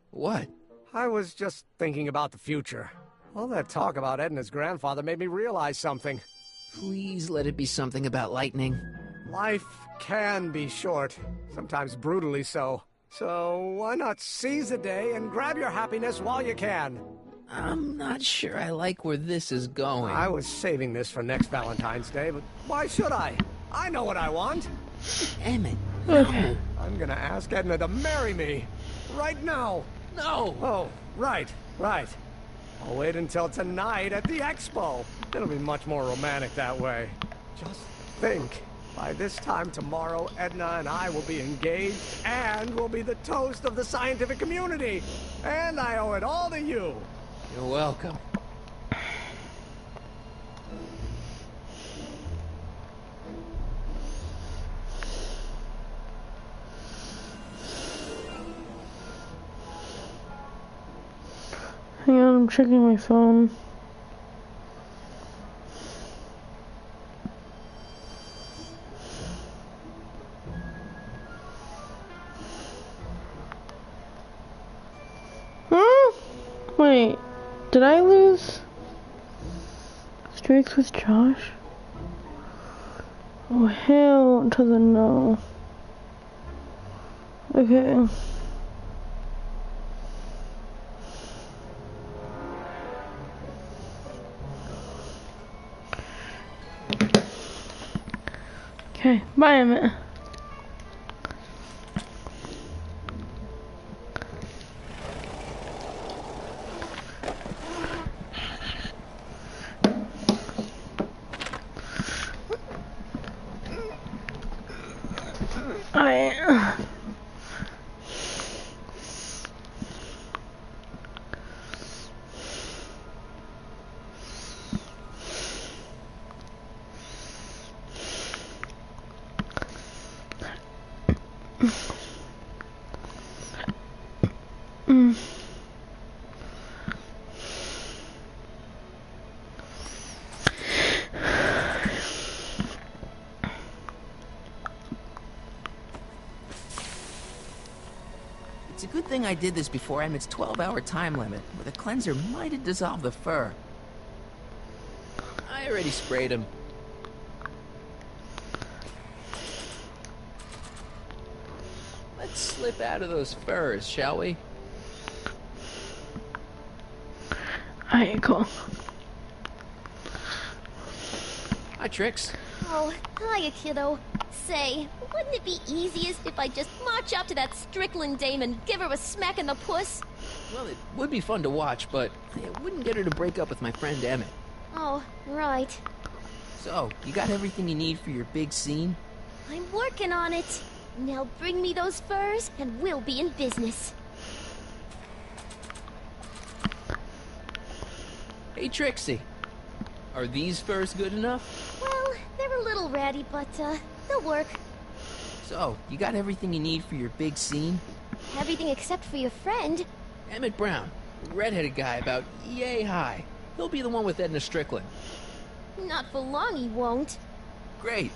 What? I was just thinking about the future. All that talk about Edna's grandfather made me realize something. Please let it be something about lightning. Life can be short, sometimes brutally so. So why not seize the day and grab your happiness while you can? I'm not sure I like where this is going. I was saving this for next Valentine's Day, but why should I? I know what I want. Emmett, no. I'm gonna ask Edna to marry me. Right now. No. Oh, right. I'll wait until tonight at the expo. It'll be much more romantic that way. Just think. By this time tomorrow, Edna and I will be engaged and will be the toast of the scientific community. And I owe it all to you. You're welcome. Hang on, I'm checking my phone. Wait, did I lose streaks with Josh? Oh, hell to the no. Okay. Okay, bye, Emmett. It's a good thing I did this before Emmett's 12-hour time limit, where the cleanser might have dissolved the fur. I already sprayed him. Let's slip out of those furs, shall we? Alright, cool. Hi, Trix. Oh, hiya, kiddo. Say, wouldn't it be easiest if I just march up to that Strickland dame and give her a smack in the puss? Well, it would be fun to watch, but it wouldn't get her to break up with my friend Emmett. Oh, right. So, you got everything you need for your big scene? I'm working on it. Now bring me those furs, and we'll be in business. Hey, Trixie. Are these furs good enough? Well, they're a little ratty, but, they'll work. So, you got everything you need for your big scene? Everything except for your friend. Emmett Brown, the redheaded guy about yay high. He'll be the one with Edna Strickland. Not for long, he won't. Great.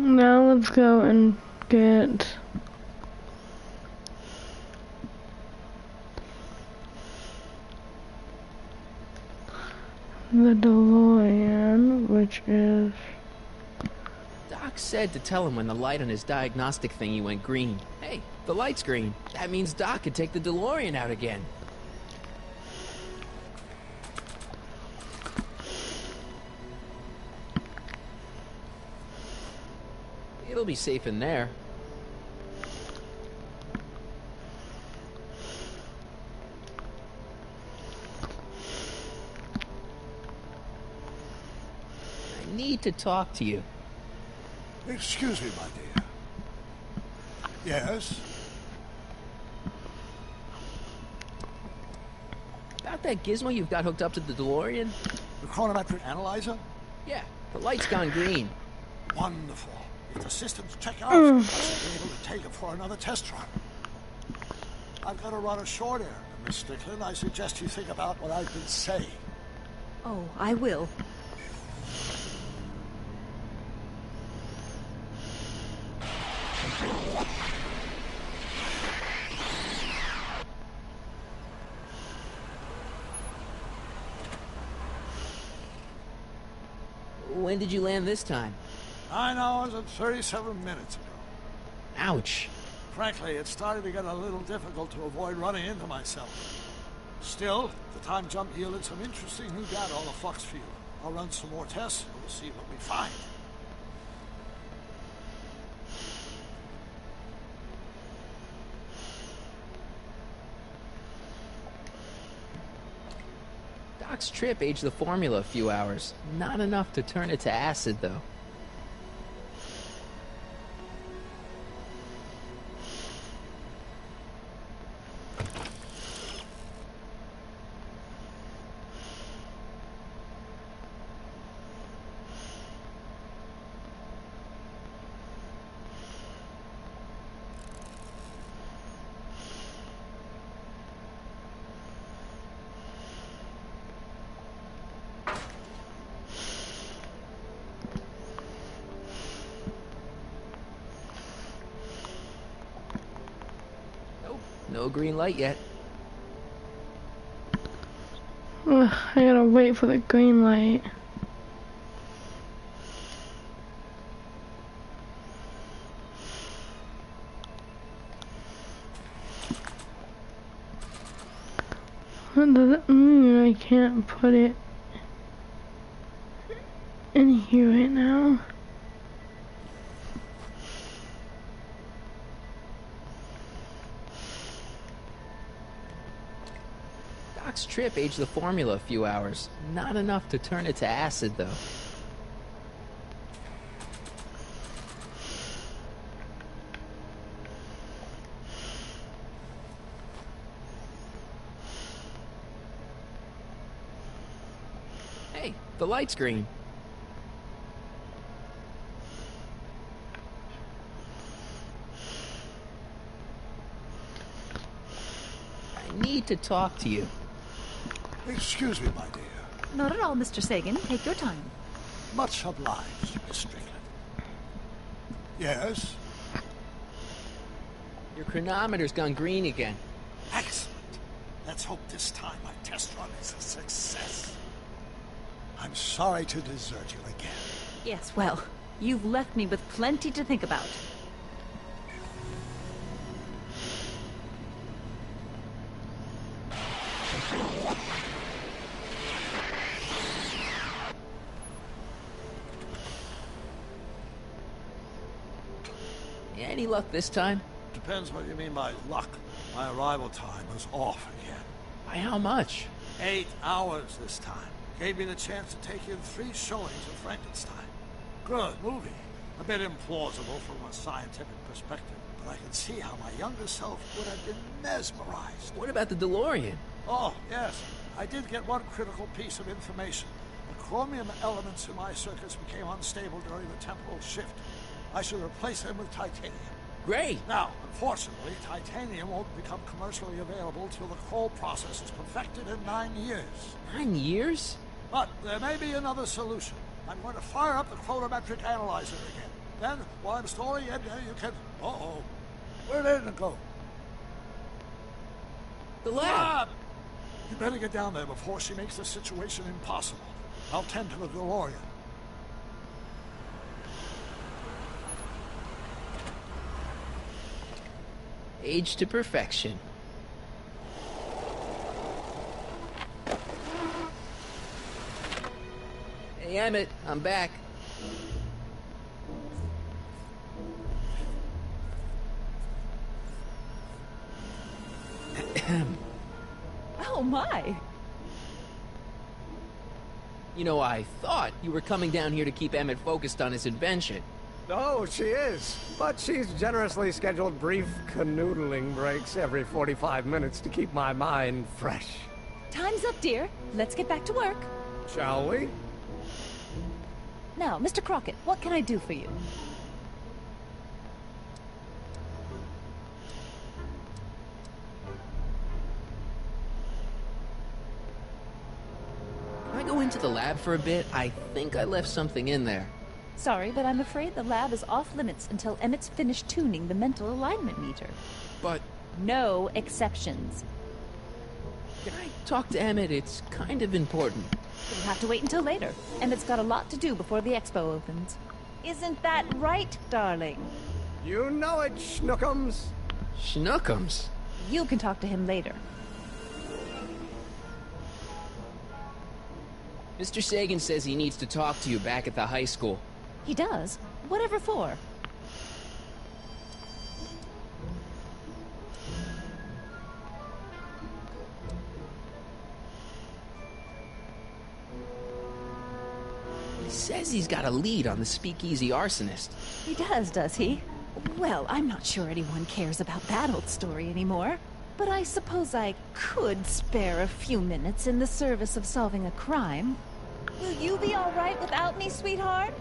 Now let's go and get the DeLorean, which is... Doc said to tell him when the light on his diagnostic thingy went green. Hey, the light's green. That means Doc could take the DeLorean out again. It'll be safe in there. I need to talk to you. Excuse me, my dear. Yes? About that gizmo you've got hooked up to the DeLorean? The chronometric analyzer? Yeah, the light's gone green. Wonderful. If the systems check out, I should be able to take it for another test run. I've got to run ashore there, Miss Strickland. I suggest you think about what I've been saying. Oh, I will. When did you land this time? 9 hours and 37 minutes ago. Ouch. Frankly, it started to get a little difficult to avoid running into myself. Still, the time jump yielded some interesting new data on the flux field. I'll run some more tests and we'll see what we find. Doc's trip aged the formula a few hours. Not enough to turn it to acid, though. No green light yet. Ugh, I gotta wait for the green light. What does it mean I can't put it in here right now? Doc's trip aged the formula a few hours. Not enough to turn it to acid, though. Hey, the light's green. I need to talk to you. Excuse me, my dear. Not at all, Mr. Sagan. Take your time. Much obliged, Miss Strickland. Yes? Your chronometer's gone green again. Excellent. Let's hope this time my test run is a success. I'm sorry to desert you again. Yes, well, you've left me with plenty to think about. Any luck this time? Depends what you mean by luck. My arrival time was off again. By how much? 8 hours this time. Gave me the chance to take in 3 showings of Frankenstein. Good movie. A bit implausible from a scientific perspective, but I can see how my younger self would have been mesmerized. What about the DeLorean? Oh, yes. I did get one critical piece of information. The chromium elements in my circuits became unstable during the temporal shift. I should replace them with titanium. Great! Now, unfortunately, titanium won't become commercially available till the whole process is perfected in 9 years. 9 years? But there may be another solution. I'm going to fire up the chronometric analyzer again. Then, while I'm stalling Edna, you can... Uh-oh. Where'd Edna go? The lab! You better get down there before she makes the situation impossible. I'll tend to the DeLorean. Age to perfection. Hey, Emmett, I'm back. Oh my! You know, I thought you were coming down here to keep Emmett focused on his invention. Oh, she is. But she's generously scheduled brief canoodling breaks every 45 minutes to keep my mind fresh. Time's up, dear. Let's get back to work. Shall we? Now, Mr. Crockett, what can I do for you? Can I go into the lab for a bit? I think I left something in there. Sorry, but I'm afraid the lab is off limits until Emmett's finished tuning the mental alignment meter. But... No exceptions. Can I talk to Emmett? It's kind of important. You'll have to wait until later. Emmett's got a lot to do before the expo opens. Isn't that right, darling? You know it, Schnookums. Schnookums? You can talk to him later. Mr. Sagan says he needs to talk to you back at the high school. He does? Whatever for? He says he's got a lead on the speakeasy arsonist. He does he? Well, I'm not sure anyone cares about that old story anymore. But I suppose I could spare a few minutes in the service of solving a crime. Will you be all right without me, sweetheart?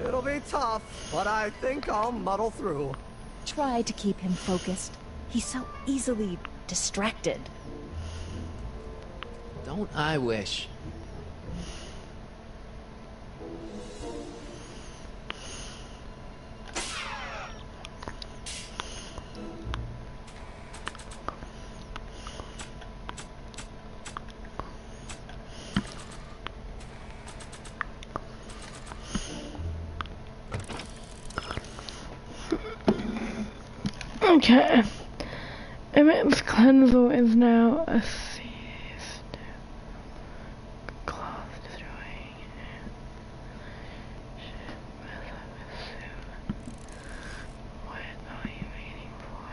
It'll be tough, but I think I'll muddle through. Try to keep him focused. He's so easily distracted. Don't I wish? Okay. Emmett's cleanser is now a ceased. Cloth destroying. What are you waiting for?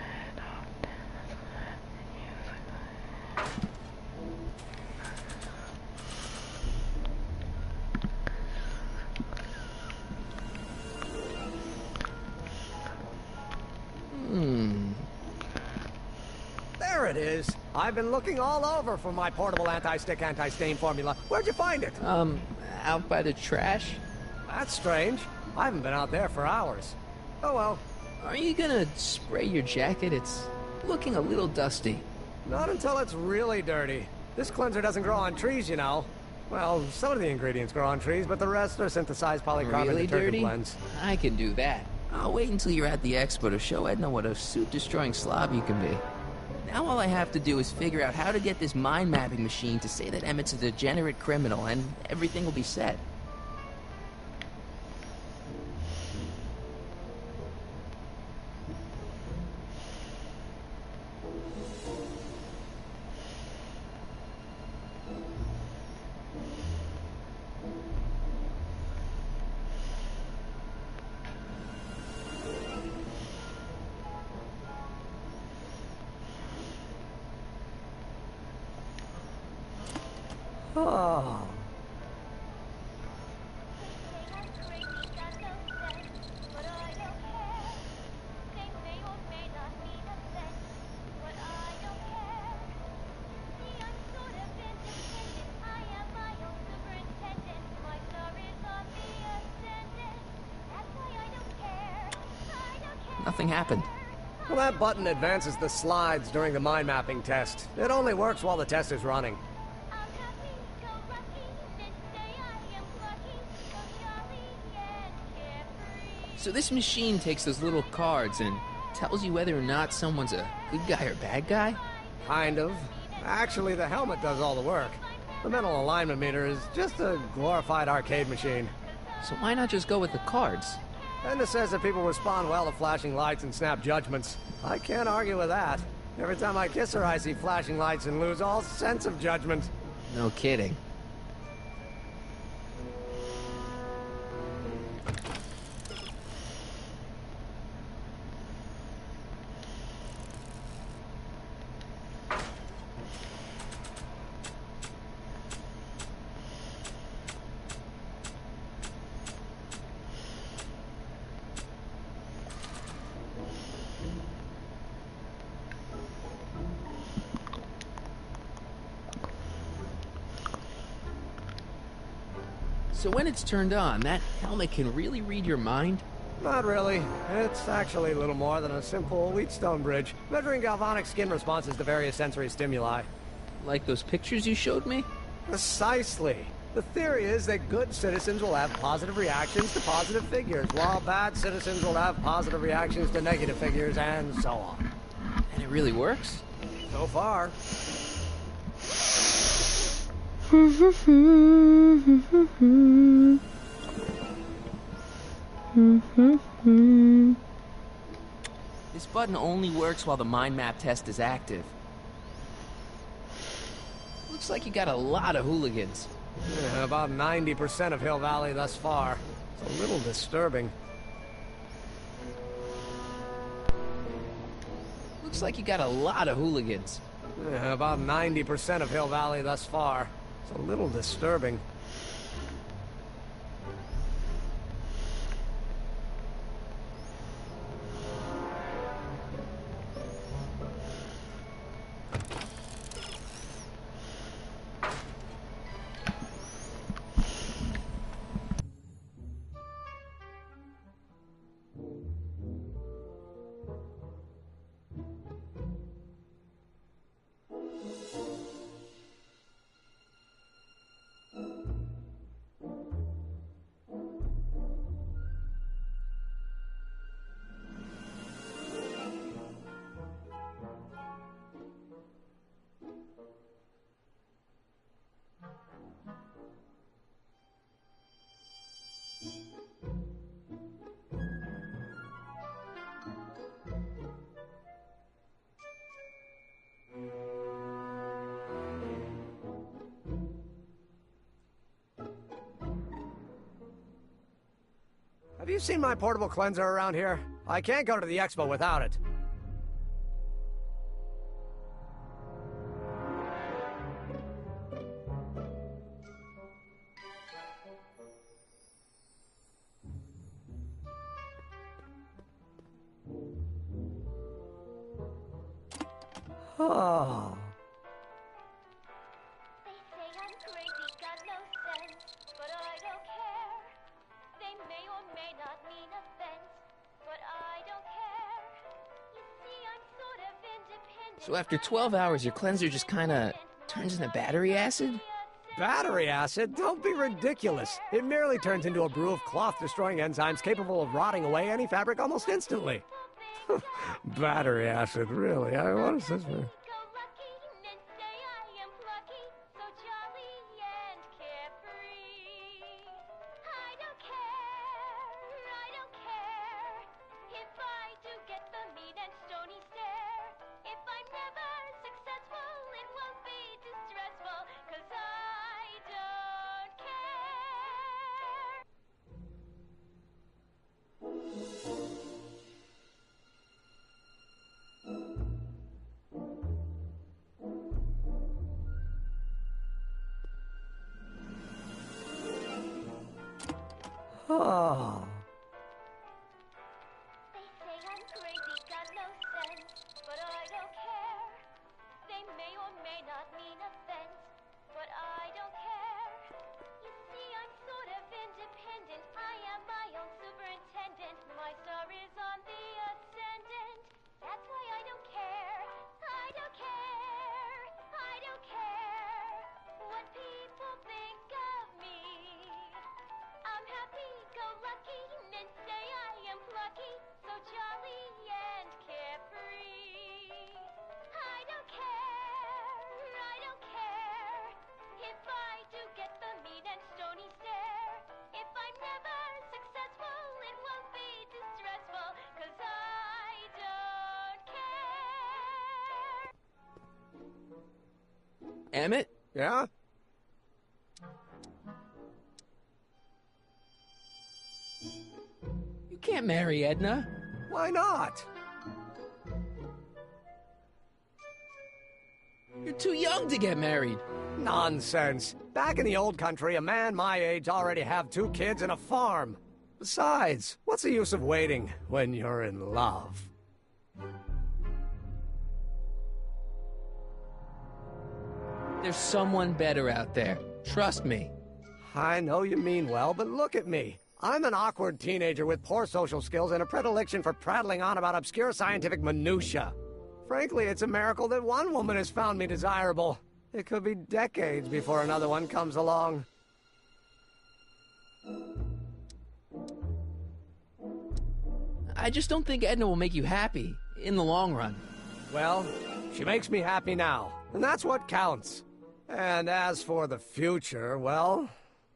There it is. I've been looking all over for my portable anti-stick, anti-stain formula. Where'd you find it? Out by the trash. That's strange. I haven't been out there for hours. Oh well. Are you gonna spray your jacket? It's looking a little dusty. Not until it's really dirty. This cleanser doesn't grow on trees, you know. Well, some of the ingredients grow on trees, but the rest are synthesized polycarbonate Really detergent dirty? blends. I can do that. I'll wait until you're at the expo to show Edna what a suit-destroying slob you can be. Now all I have to do is figure out how to get this mind-mapping machine to say that Emmett's a degenerate criminal, and everything will be set. Oh. Nothing happened. Well, that button advances the slides during the mind mapping test. It only works while the test is running. So this machine takes those little cards and tells you whether or not someone's a good guy or bad guy? Kind of. Actually, the helmet does all the work. The mental alignment meter is just a glorified arcade machine. So why not just go with the cards? Edna says that people respond well to flashing lights and snap judgments. I can't argue with that. Every time I kiss her, I see flashing lights and lose all sense of judgment. No kidding. So when it's turned on, that helmet can really read your mind? Not really. It's actually a little more than a simple Wheatstone bridge, measuring galvanic skin responses to various sensory stimuli. Like those pictures you showed me? Precisely. The theory is that good citizens will have positive reactions to positive figures, while bad citizens will have positive reactions to negative figures, and so on. And it really works? So far. This button only works while the mind map test is active. Looks like you got a lot of hooligans. Yeah, about 90% of Hill Valley thus far. It's a little disturbing. Looks like you got a lot of hooligans. Yeah, about 90% of Hill Valley thus far. It's a little disturbing. Have you seen my portable cleanser around here? I can't go to the expo without it. Oh. They say I'm crazy, got no sense, but I don't care. They may or may not mean offense, but I don't care. You see, I'm sort of independent. So after 12 hours, your cleanser just kinda turns into battery acid? Battery acid? Don't be ridiculous. It merely turns into a brew of cloth-destroying enzymes capable of rotting away any fabric almost instantly. Battery acid, really? What is this, man? Oh. They say I'm crazy, got no sense, but I don't care. They may or may not mean offense, but I don't care. You see, I'm sort of independent. I am my own superintendent. My star is on the ascendant. That's why I don't care. I don't care. I don't care what people think of me. I'm happy, go lucky, lucky, so jolly and carefree. I don't care if I do get the mean and stony stare. If I'm never successful, it won't be distressful, 'cause I don't care. Emmett? Yeah? You can't marry Edna. Why not? You're too young to get married. Nonsense. Back in the old country, a man my age already have 2 kids and a farm. Besides, what's the use of waiting when you're in love? There's someone better out there. Trust me. I know you mean well, but look at me. I'm an awkward teenager with poor social skills and a predilection for prattling on about obscure scientific minutiae. Frankly, it's a miracle that one woman has found me desirable. It could be decades before another one comes along. I just don't think Edna will make you happy in the long run. Well, she makes me happy now, and that's what counts. And as for the future, well,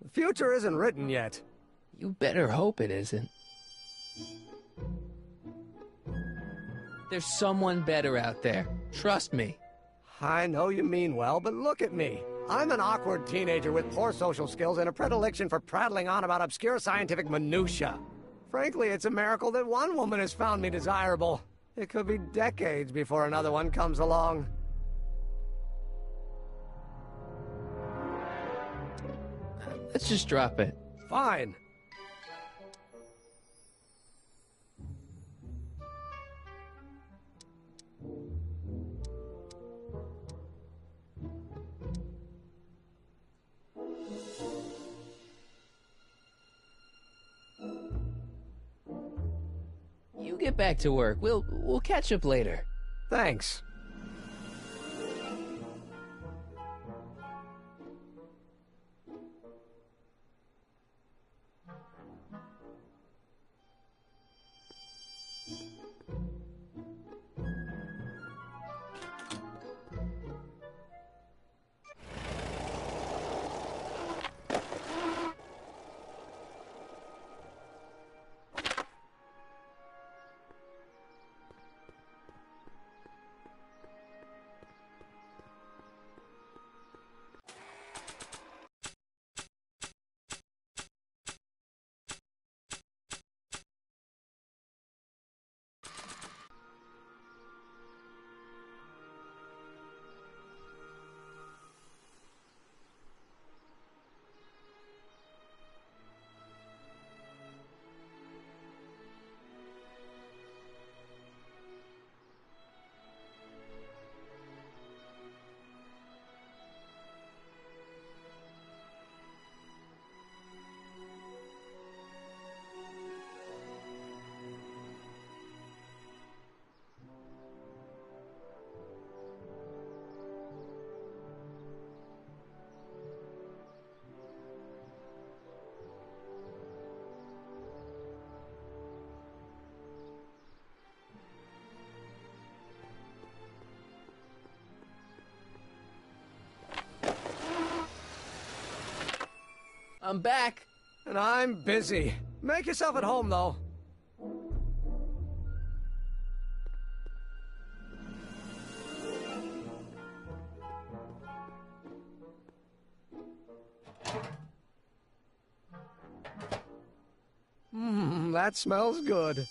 the future isn't written yet. You better hope it isn't. There's someone better out there. Trust me. I know you mean well, but look at me. I'm an awkward teenager with poor social skills and a predilection for prattling on about obscure scientific minutiae. Frankly, it's a miracle that one woman has found me desirable. It could be decades before another one comes along. Let's just drop it. Fine. You get back to work. We'll catch up later. Thanks. I'm back. And I'm busy. Make yourself at home, though. That smells good.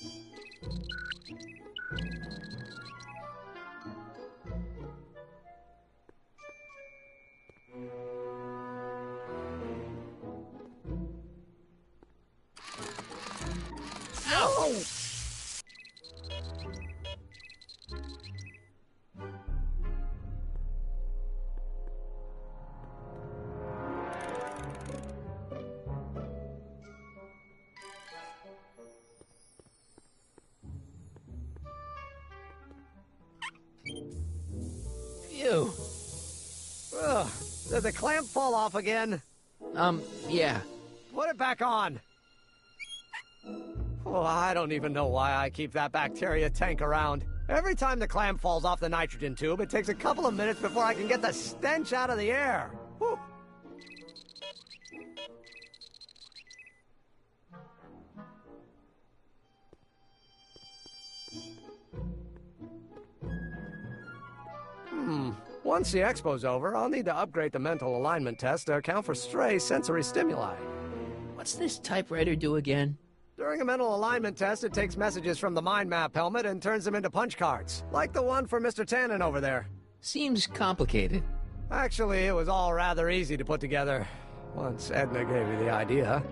Phew. Ugh, did the clamp fall off again? Yeah. Put it back on. Oh, I don't even know why I keep that bacteria tank around. Every time the clam falls off the nitrogen tube, it takes a couple of minutes before I can get the stench out of the air. Whew. Once the expo's over, I'll need to upgrade the mental alignment test to account for stray sensory stimuli. What's this typewriter do again? During a mental alignment test, it takes messages from the mind map helmet and turns them into punch cards, like the one for Mr. Tannen over there. Seems complicated. Actually, it was all rather easy to put together, once Edna gave me the idea.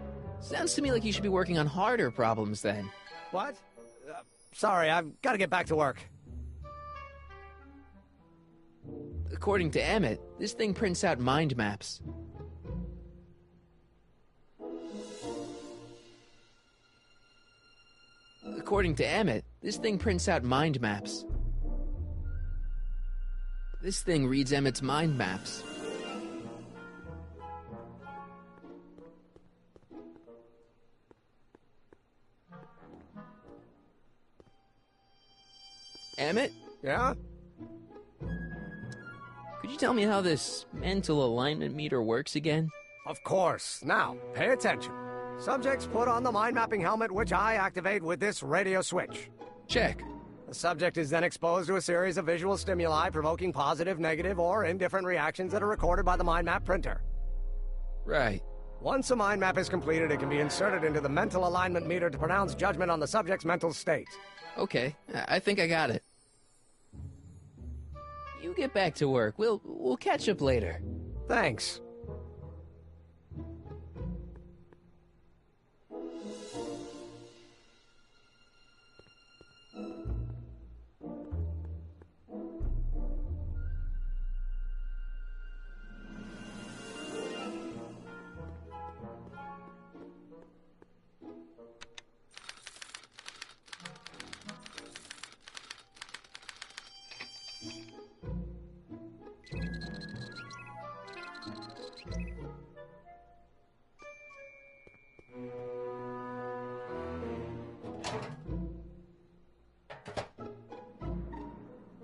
Sounds to me like you should be working on harder problems then. What? Sorry, I've got to get back to work. According to Emmett, this thing prints out mind maps. According to Emmett, this thing prints out mind maps. This thing reads Emmett's mind maps. Emmett? Yeah? Could you tell me how this mental alignment meter works again? Of course. Now, pay attention. Subjects put on the mind mapping helmet, which I activate with this radio switch. Check. The subject is then exposed to a series of visual stimuli provoking positive, negative, or indifferent reactions that are recorded by the mind map printer. Right. Once a mind map is completed, it can be inserted into the mental alignment meter to pronounce judgment on the subject's mental state. Okay, I think I got it. You get back to work. We'll catch up later. Thanks.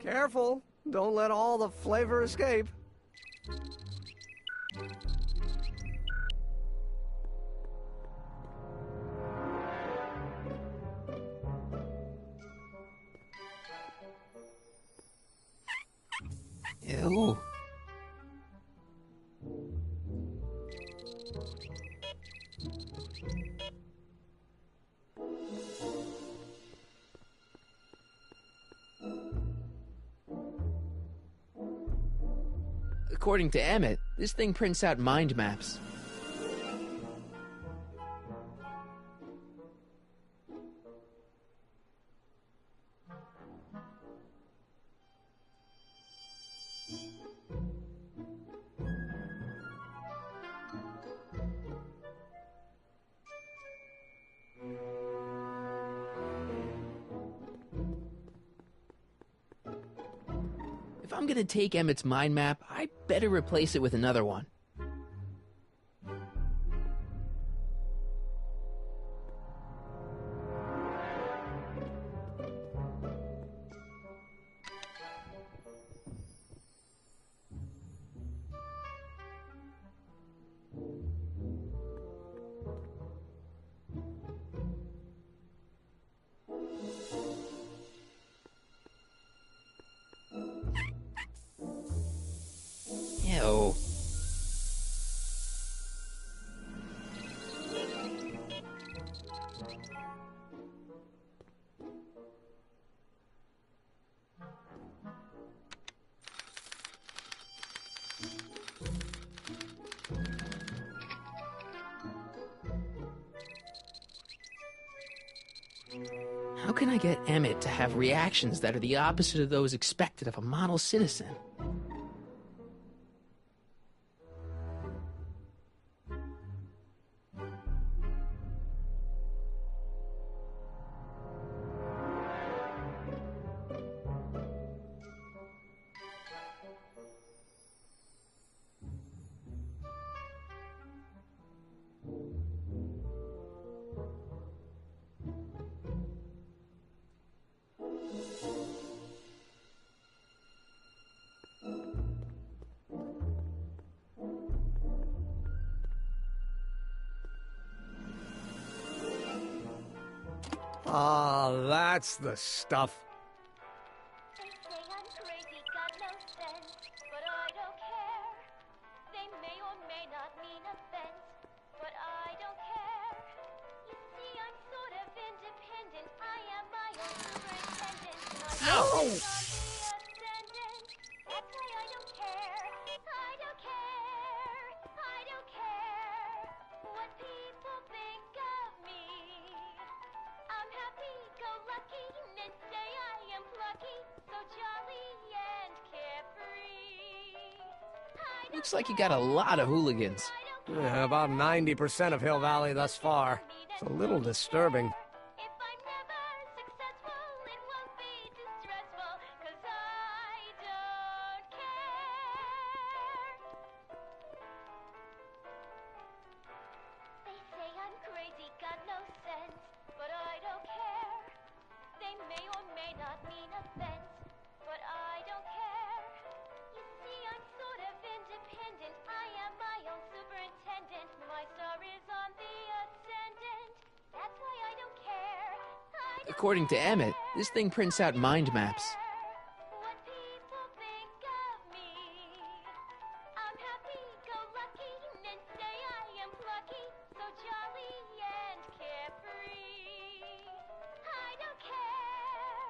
Careful. Don't let all the flavor escape. Ew. According to Emmett, this thing prints out mind maps. If I'm gonna take Emmett's mind map, I better replace it with another one. Ew. How can I get Emmett to have reactions that are the opposite of those expected of a model citizen? Ah, that's the stuff. They say I'm crazy, got no sense, but I don't care. They may or may not mean offense, but I don't care. You see, I'm sort of independent. I am my own superintendent. My Ow! is on the ascendant. That's why I don't care. I don't care. I don't care what people think of me. I'm happy-go-lucky, and say I am plucky, so jolly and carefree. Looks like you got a lot of hooligans. Yeah, about 90% of Hill Valley thus far. It's a little disturbing. They say I'm crazy, got no sense, but I don't care. They may or may not mean offense, but I don't care. You see, I'm sort of independent. I am my own superintendent. My star is on the ascendant. That's why I don't care. According to Emmett, this thing prints out mind maps. What people think of me. I'm happy-go-lucky, and say I am plucky, so jolly and carefree. I don't care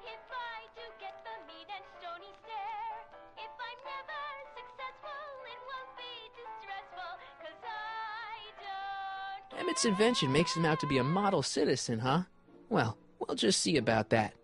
if I do get the mean and stony stare. If I'm never successful, it won't be distressful, 'cause I don't. Emmett's invention makes him out to be a model citizen, huh? Well, we'll just see about that.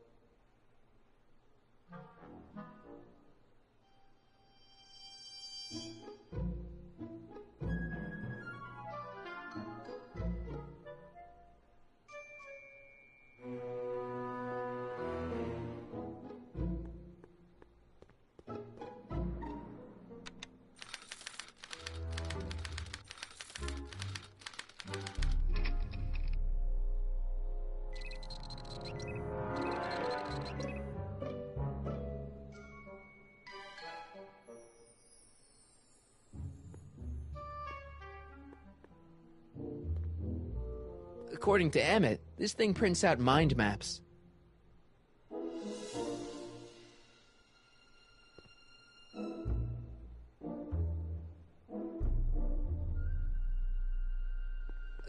According to Emmett, this thing prints out mind maps.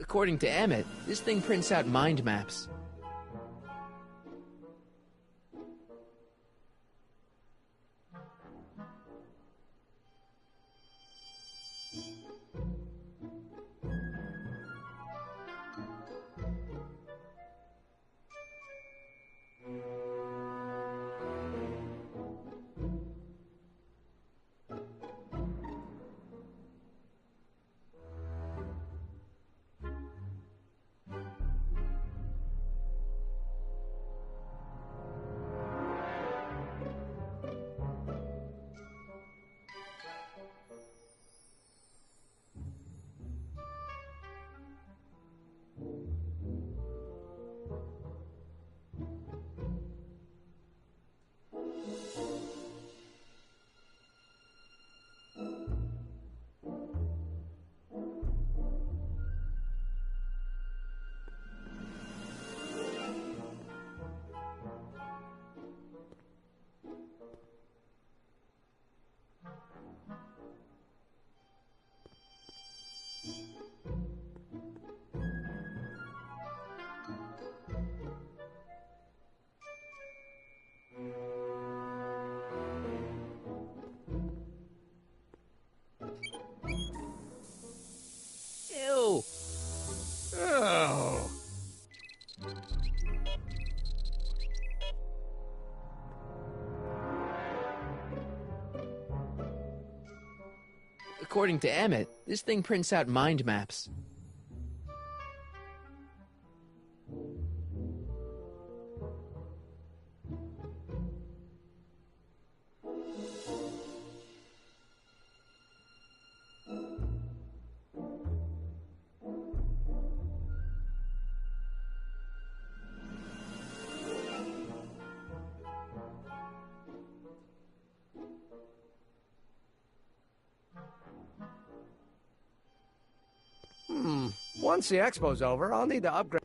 According to Emmett, this thing prints out mind maps. Ew! Oh. According to Emmett, this thing prints out mind maps. Once the expo's over, I'll need to upgrade.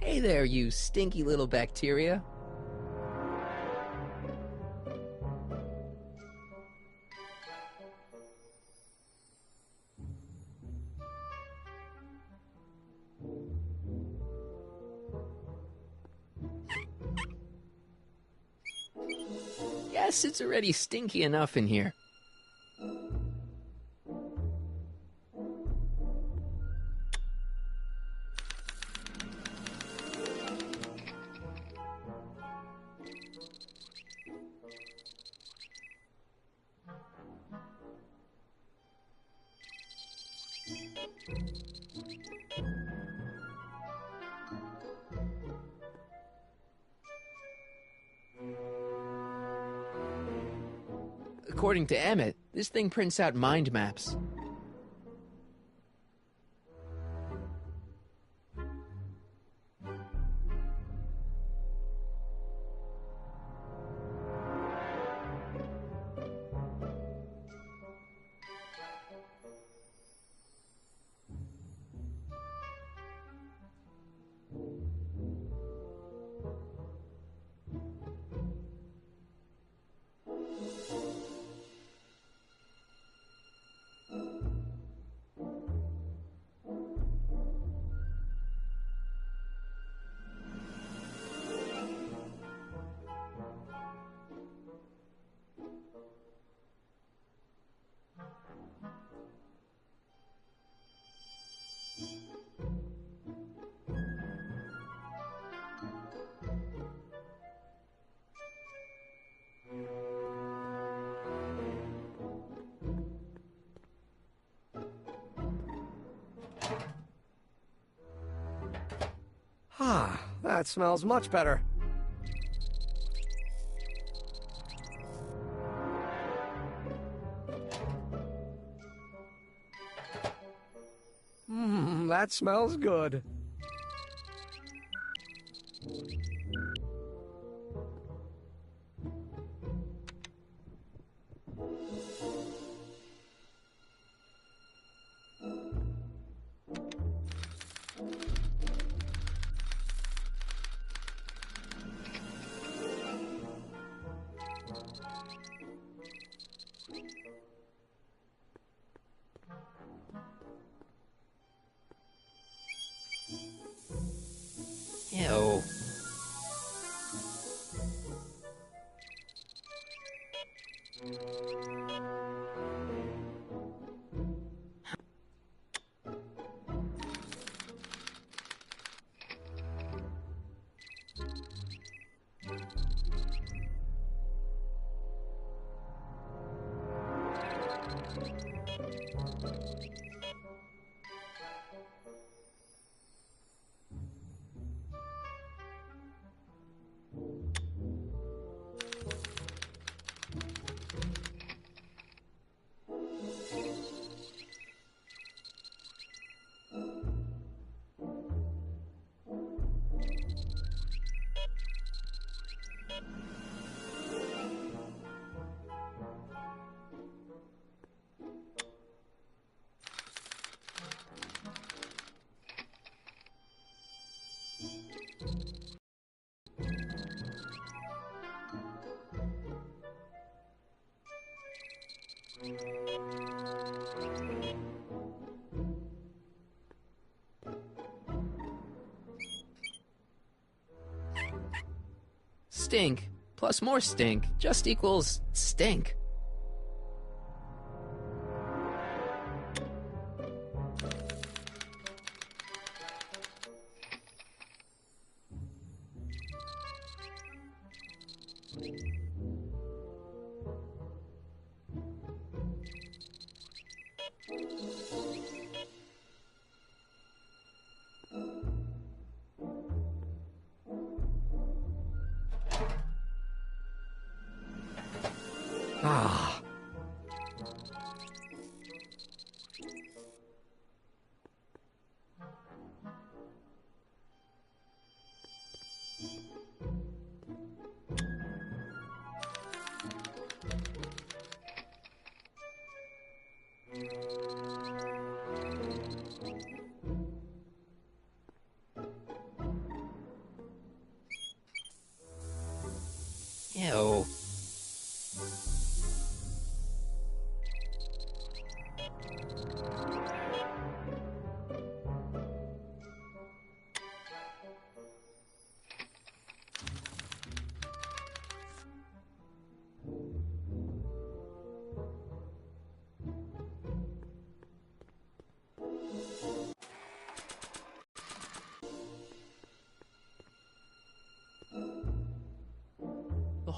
Hey there, you stinky little bacteria. Yes, it's already stinky enough in here. According to Emmett, this thing prints out mind maps. Ah, that smells much better. That smells good. Ew. Stink plus more stink just equals stink. Ah.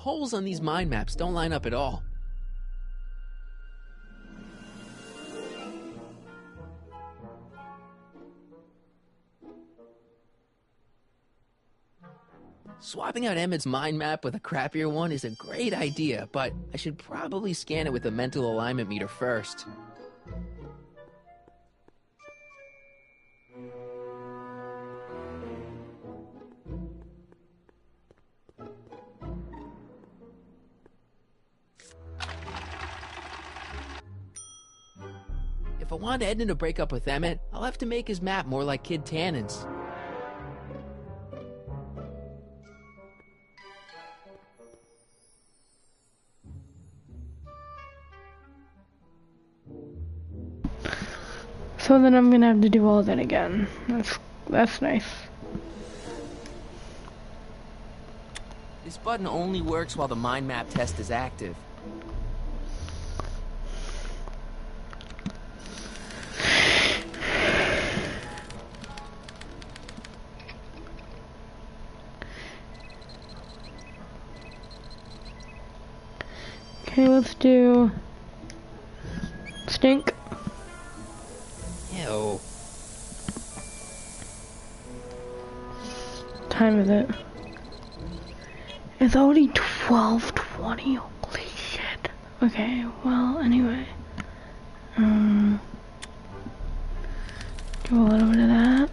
holes on these mind maps don't line up at all. Swapping out Emmett's mind map with a crappier one is a great idea, but I should probably scan it with a mental alignment meter first. If I want Edna to break up with Emmett, I'll have to make his map more like Kid Tannen's. So then I'm gonna have to do all that again. That's nice. This button only works while the mind map test is active. Okay, let's do stink. Ew. Time is it? It's already 12:20. Holy shit. Okay, well, anyway. Do a little bit of that.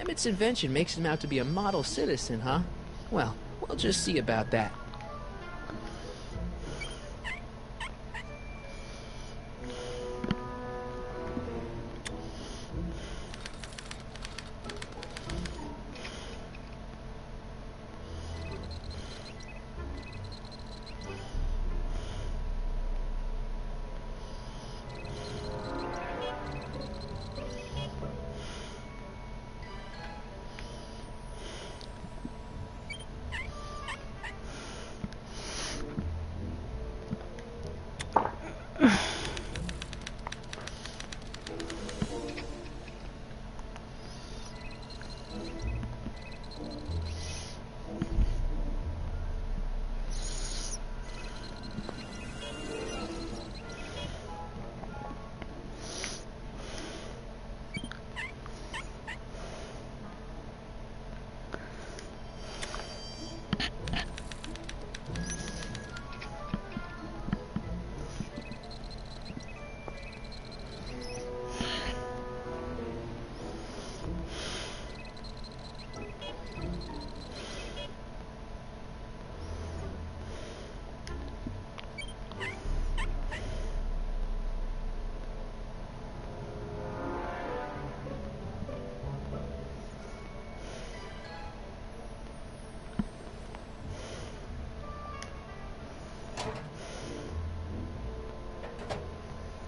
Emmett's invention makes him out to be a model citizen, huh? Well, we'll just see about that.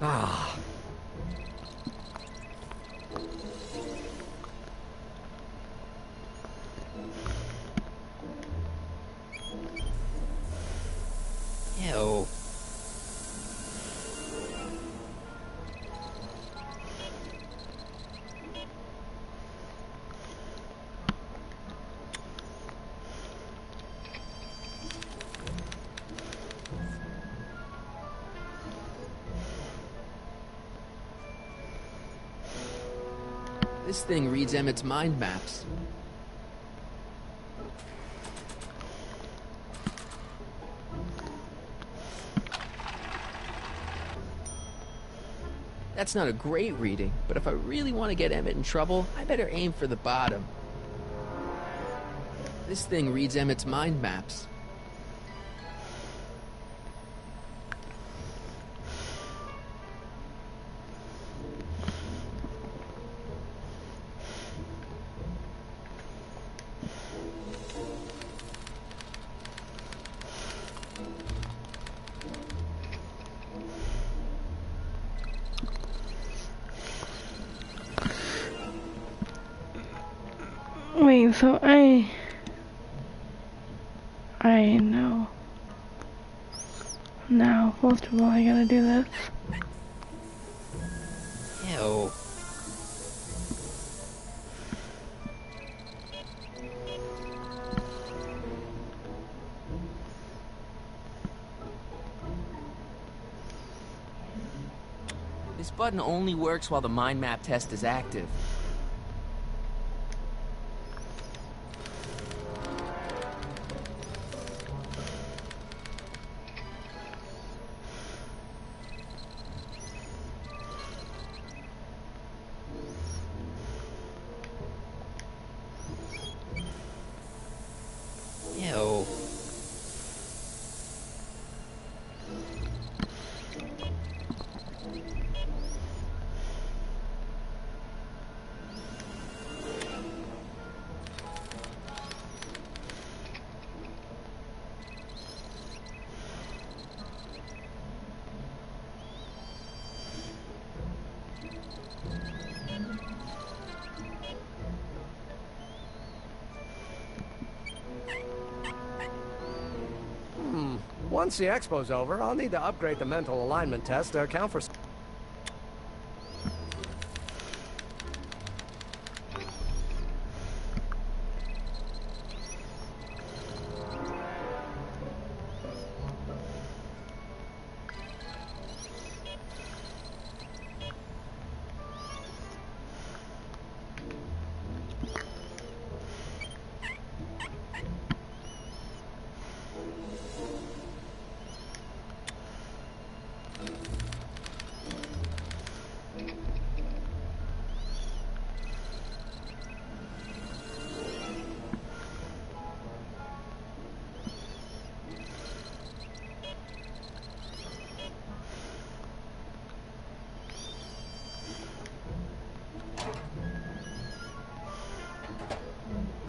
Ah. Ew. This thing reads Emmett's mind maps. That's not a great reading, but if I really want to get Emmett in trouble, I better aim for the bottom. This thing reads Emmett's mind maps. Okay, so I know. Now, first of all, I gotta do this. Ew. This button only works while the mind map test is active. Ew. Once the expo's over, I'll need to upgrade the mental alignment test to account for...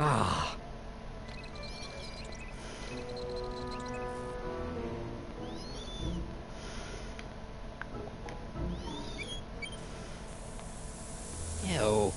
Ah. Ew.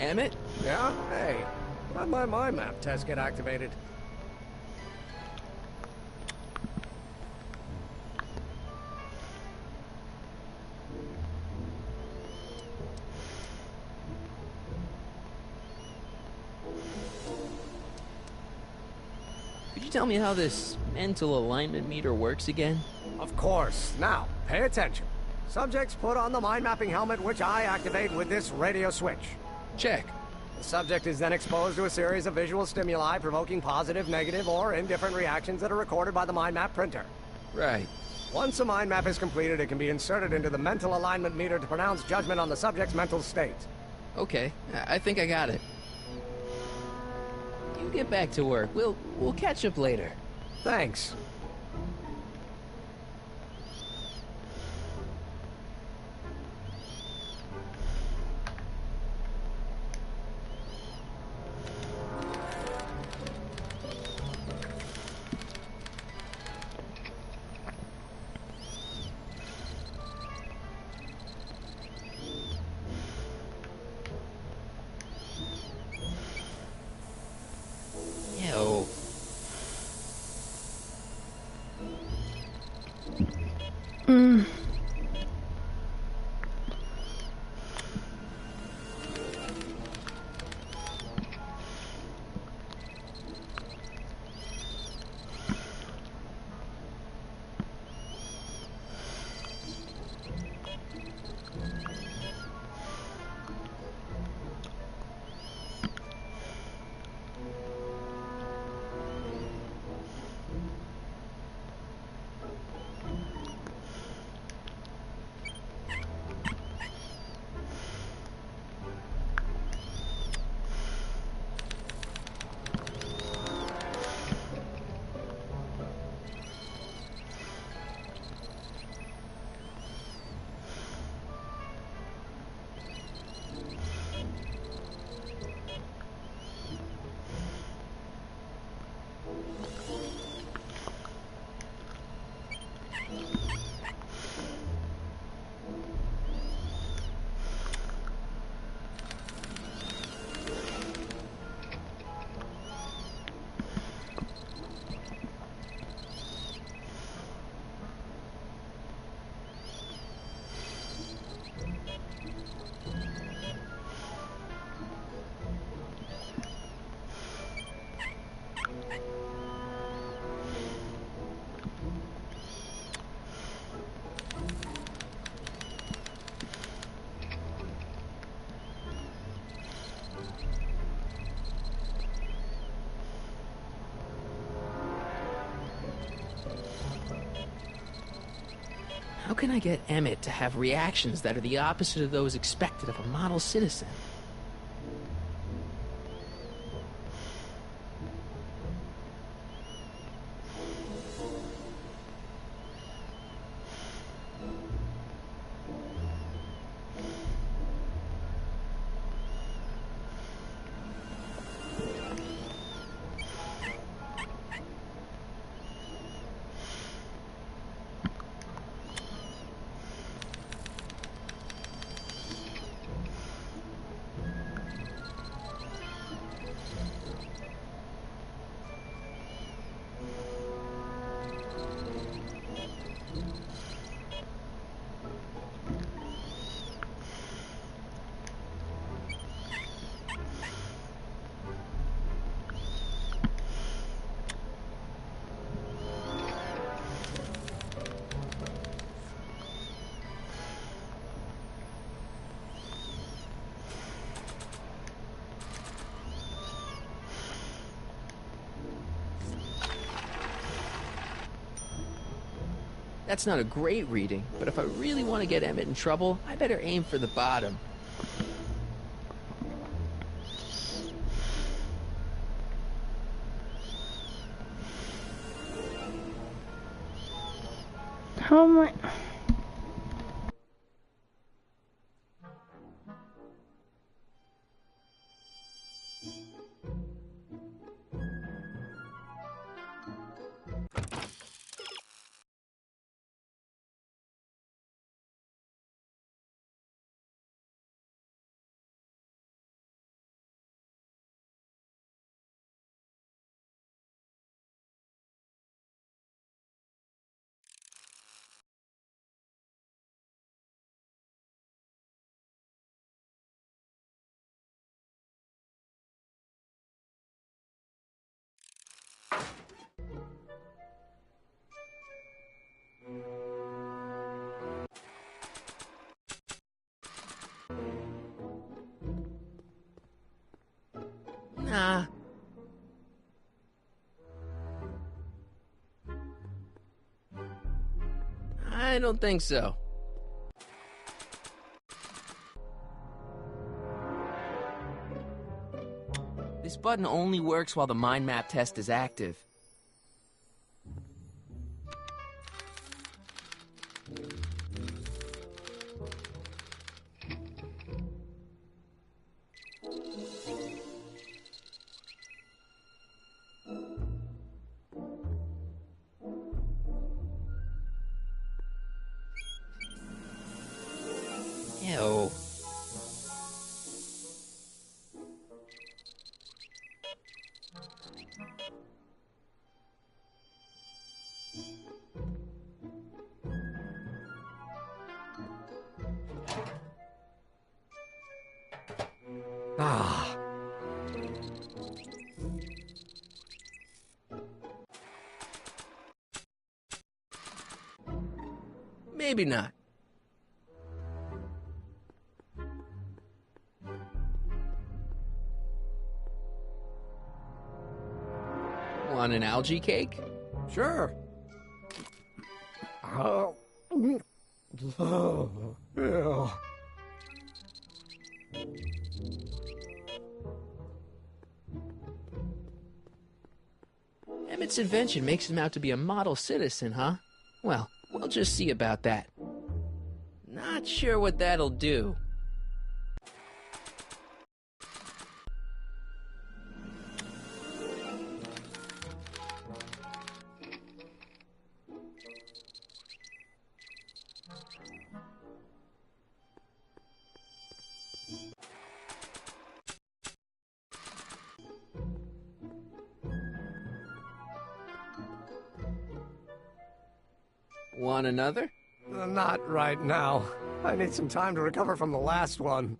Emmett? Yeah? Hey, how'd my mind map test get activated? Could you tell me how this mental alignment meter works again? Of course. Now, pay attention. Subjects put on the mind mapping helmet, which I activate with this radio switch. Check. The subject is then exposed to a series of visual stimuli provoking positive, negative, or indifferent reactions that are recorded by the mind map printer. Right. Once a mind map is completed, it can be inserted into the mental alignment meter to pronounce judgment on the subject's mental state. Okay, I think I got it. You get back to work. We'll catch up later. Thanks. can I get Emmett to have reactions that are the opposite of those expected of a model citizen? That's not a great reading, but if I really want to get Emmett in trouble, I better aim for the bottom. How am I? Nah. I don't think so. This button only works while the mind map test is active. Ew. Ah. Maybe not. Want an algae cake? Sure. Oh. Ew. Emmett's invention makes him out to be a model citizen, huh? Well, we'll just see about that. Not sure what that'll do. Want another? Not right now. I need some time to recover from the last one.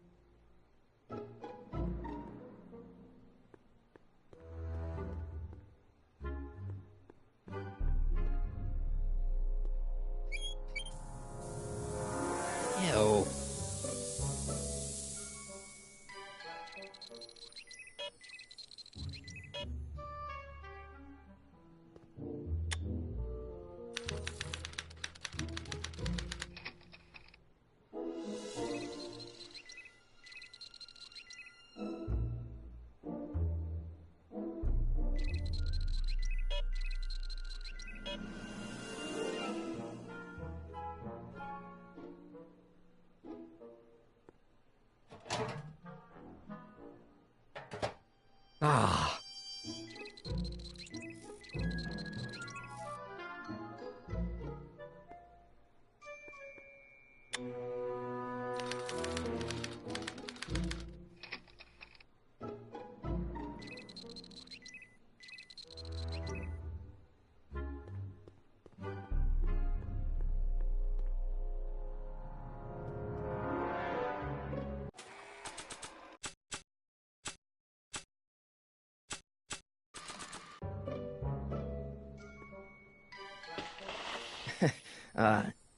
Ew. Ah.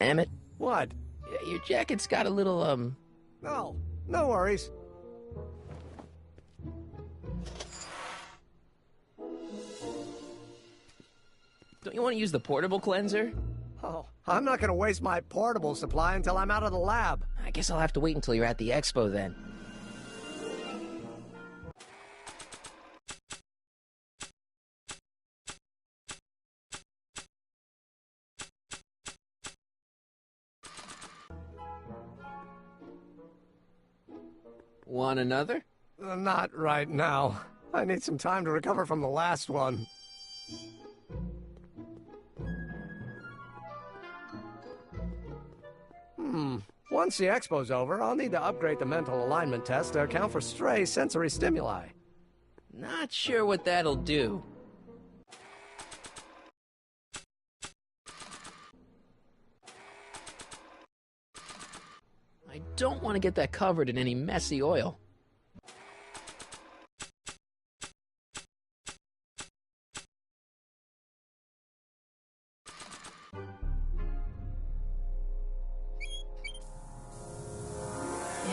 Emmett? What? Your jacket's got a little, No, no worries. Don't you want to use the portable cleanser? Oh, I'm not gonna waste my portable supply until I'm out of the lab. I guess I'll have to wait until you're at the expo then. Want another? Not right now. I need some time to recover from the last one. Once the expo's over, I'll need to upgrade the mental alignment test to account for stray sensory stimuli. Not sure what that'll do. I don't want to get that covered in any messy oil.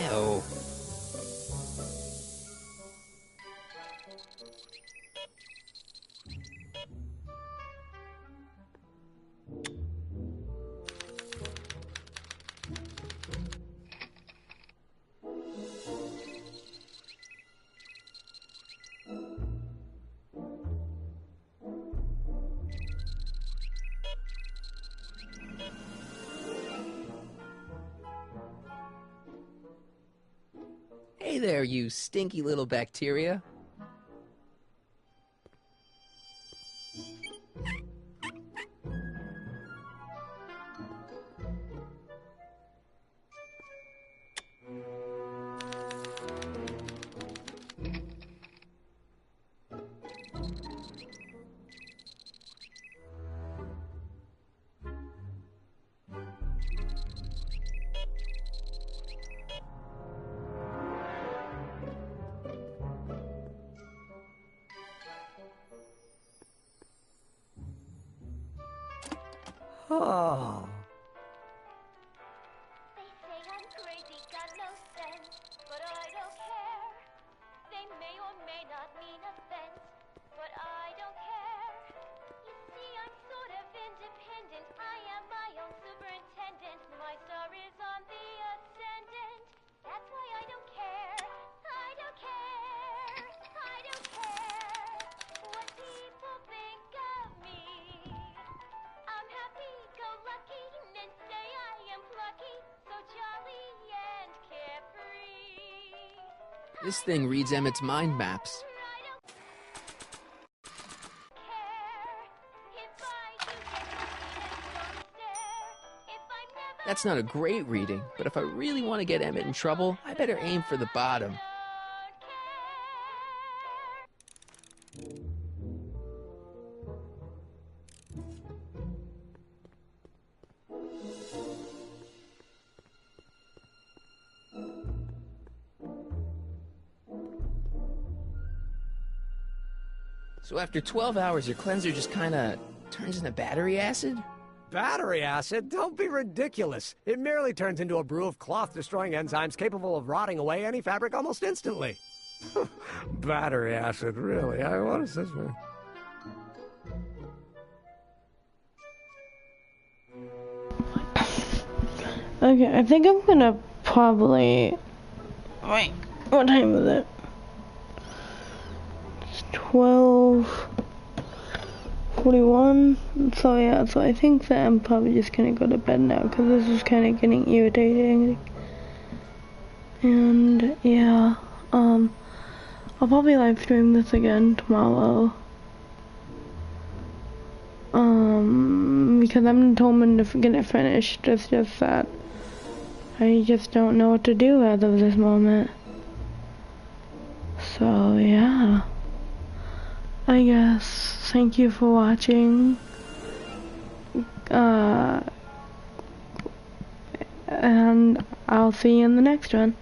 Ew. Hey there, you stinky little bacteria. Oh. They say I'm crazy, got no sense, but I don't care. They may or may not mean offense, but I don't care. You see, I'm sort of independent. I am my own superintendent. My star is on the ascendant. That's why I don't care. I don't care. I don't care what people think of me. I'm happy-go-lucky and say I am plucky, so jolly and carefree. This thing reads Emmett's mind maps. That's not a great reading, but if I really want to get Emmett in trouble, I better aim for the bottom. So after 12 hours, your cleanser just kinda turns into battery acid? Battery acid? Don't be ridiculous. It merely turns into a brew of cloth-destroying enzymes capable of rotting away any fabric almost instantly. Battery acid, really? What is this, man? Okay, I think I'm gonna probably... Wait, what time is it? It's 12:41. So yeah, so I think that I'm probably just gonna go to bed now because this is kind of getting irritating. And yeah, I'll probably live stream this again tomorrow. Because I'm determined to get it finished. It's just that I just don't know what to do as of this moment. So yeah, I guess thank you for watching. And I'll see you in the next one.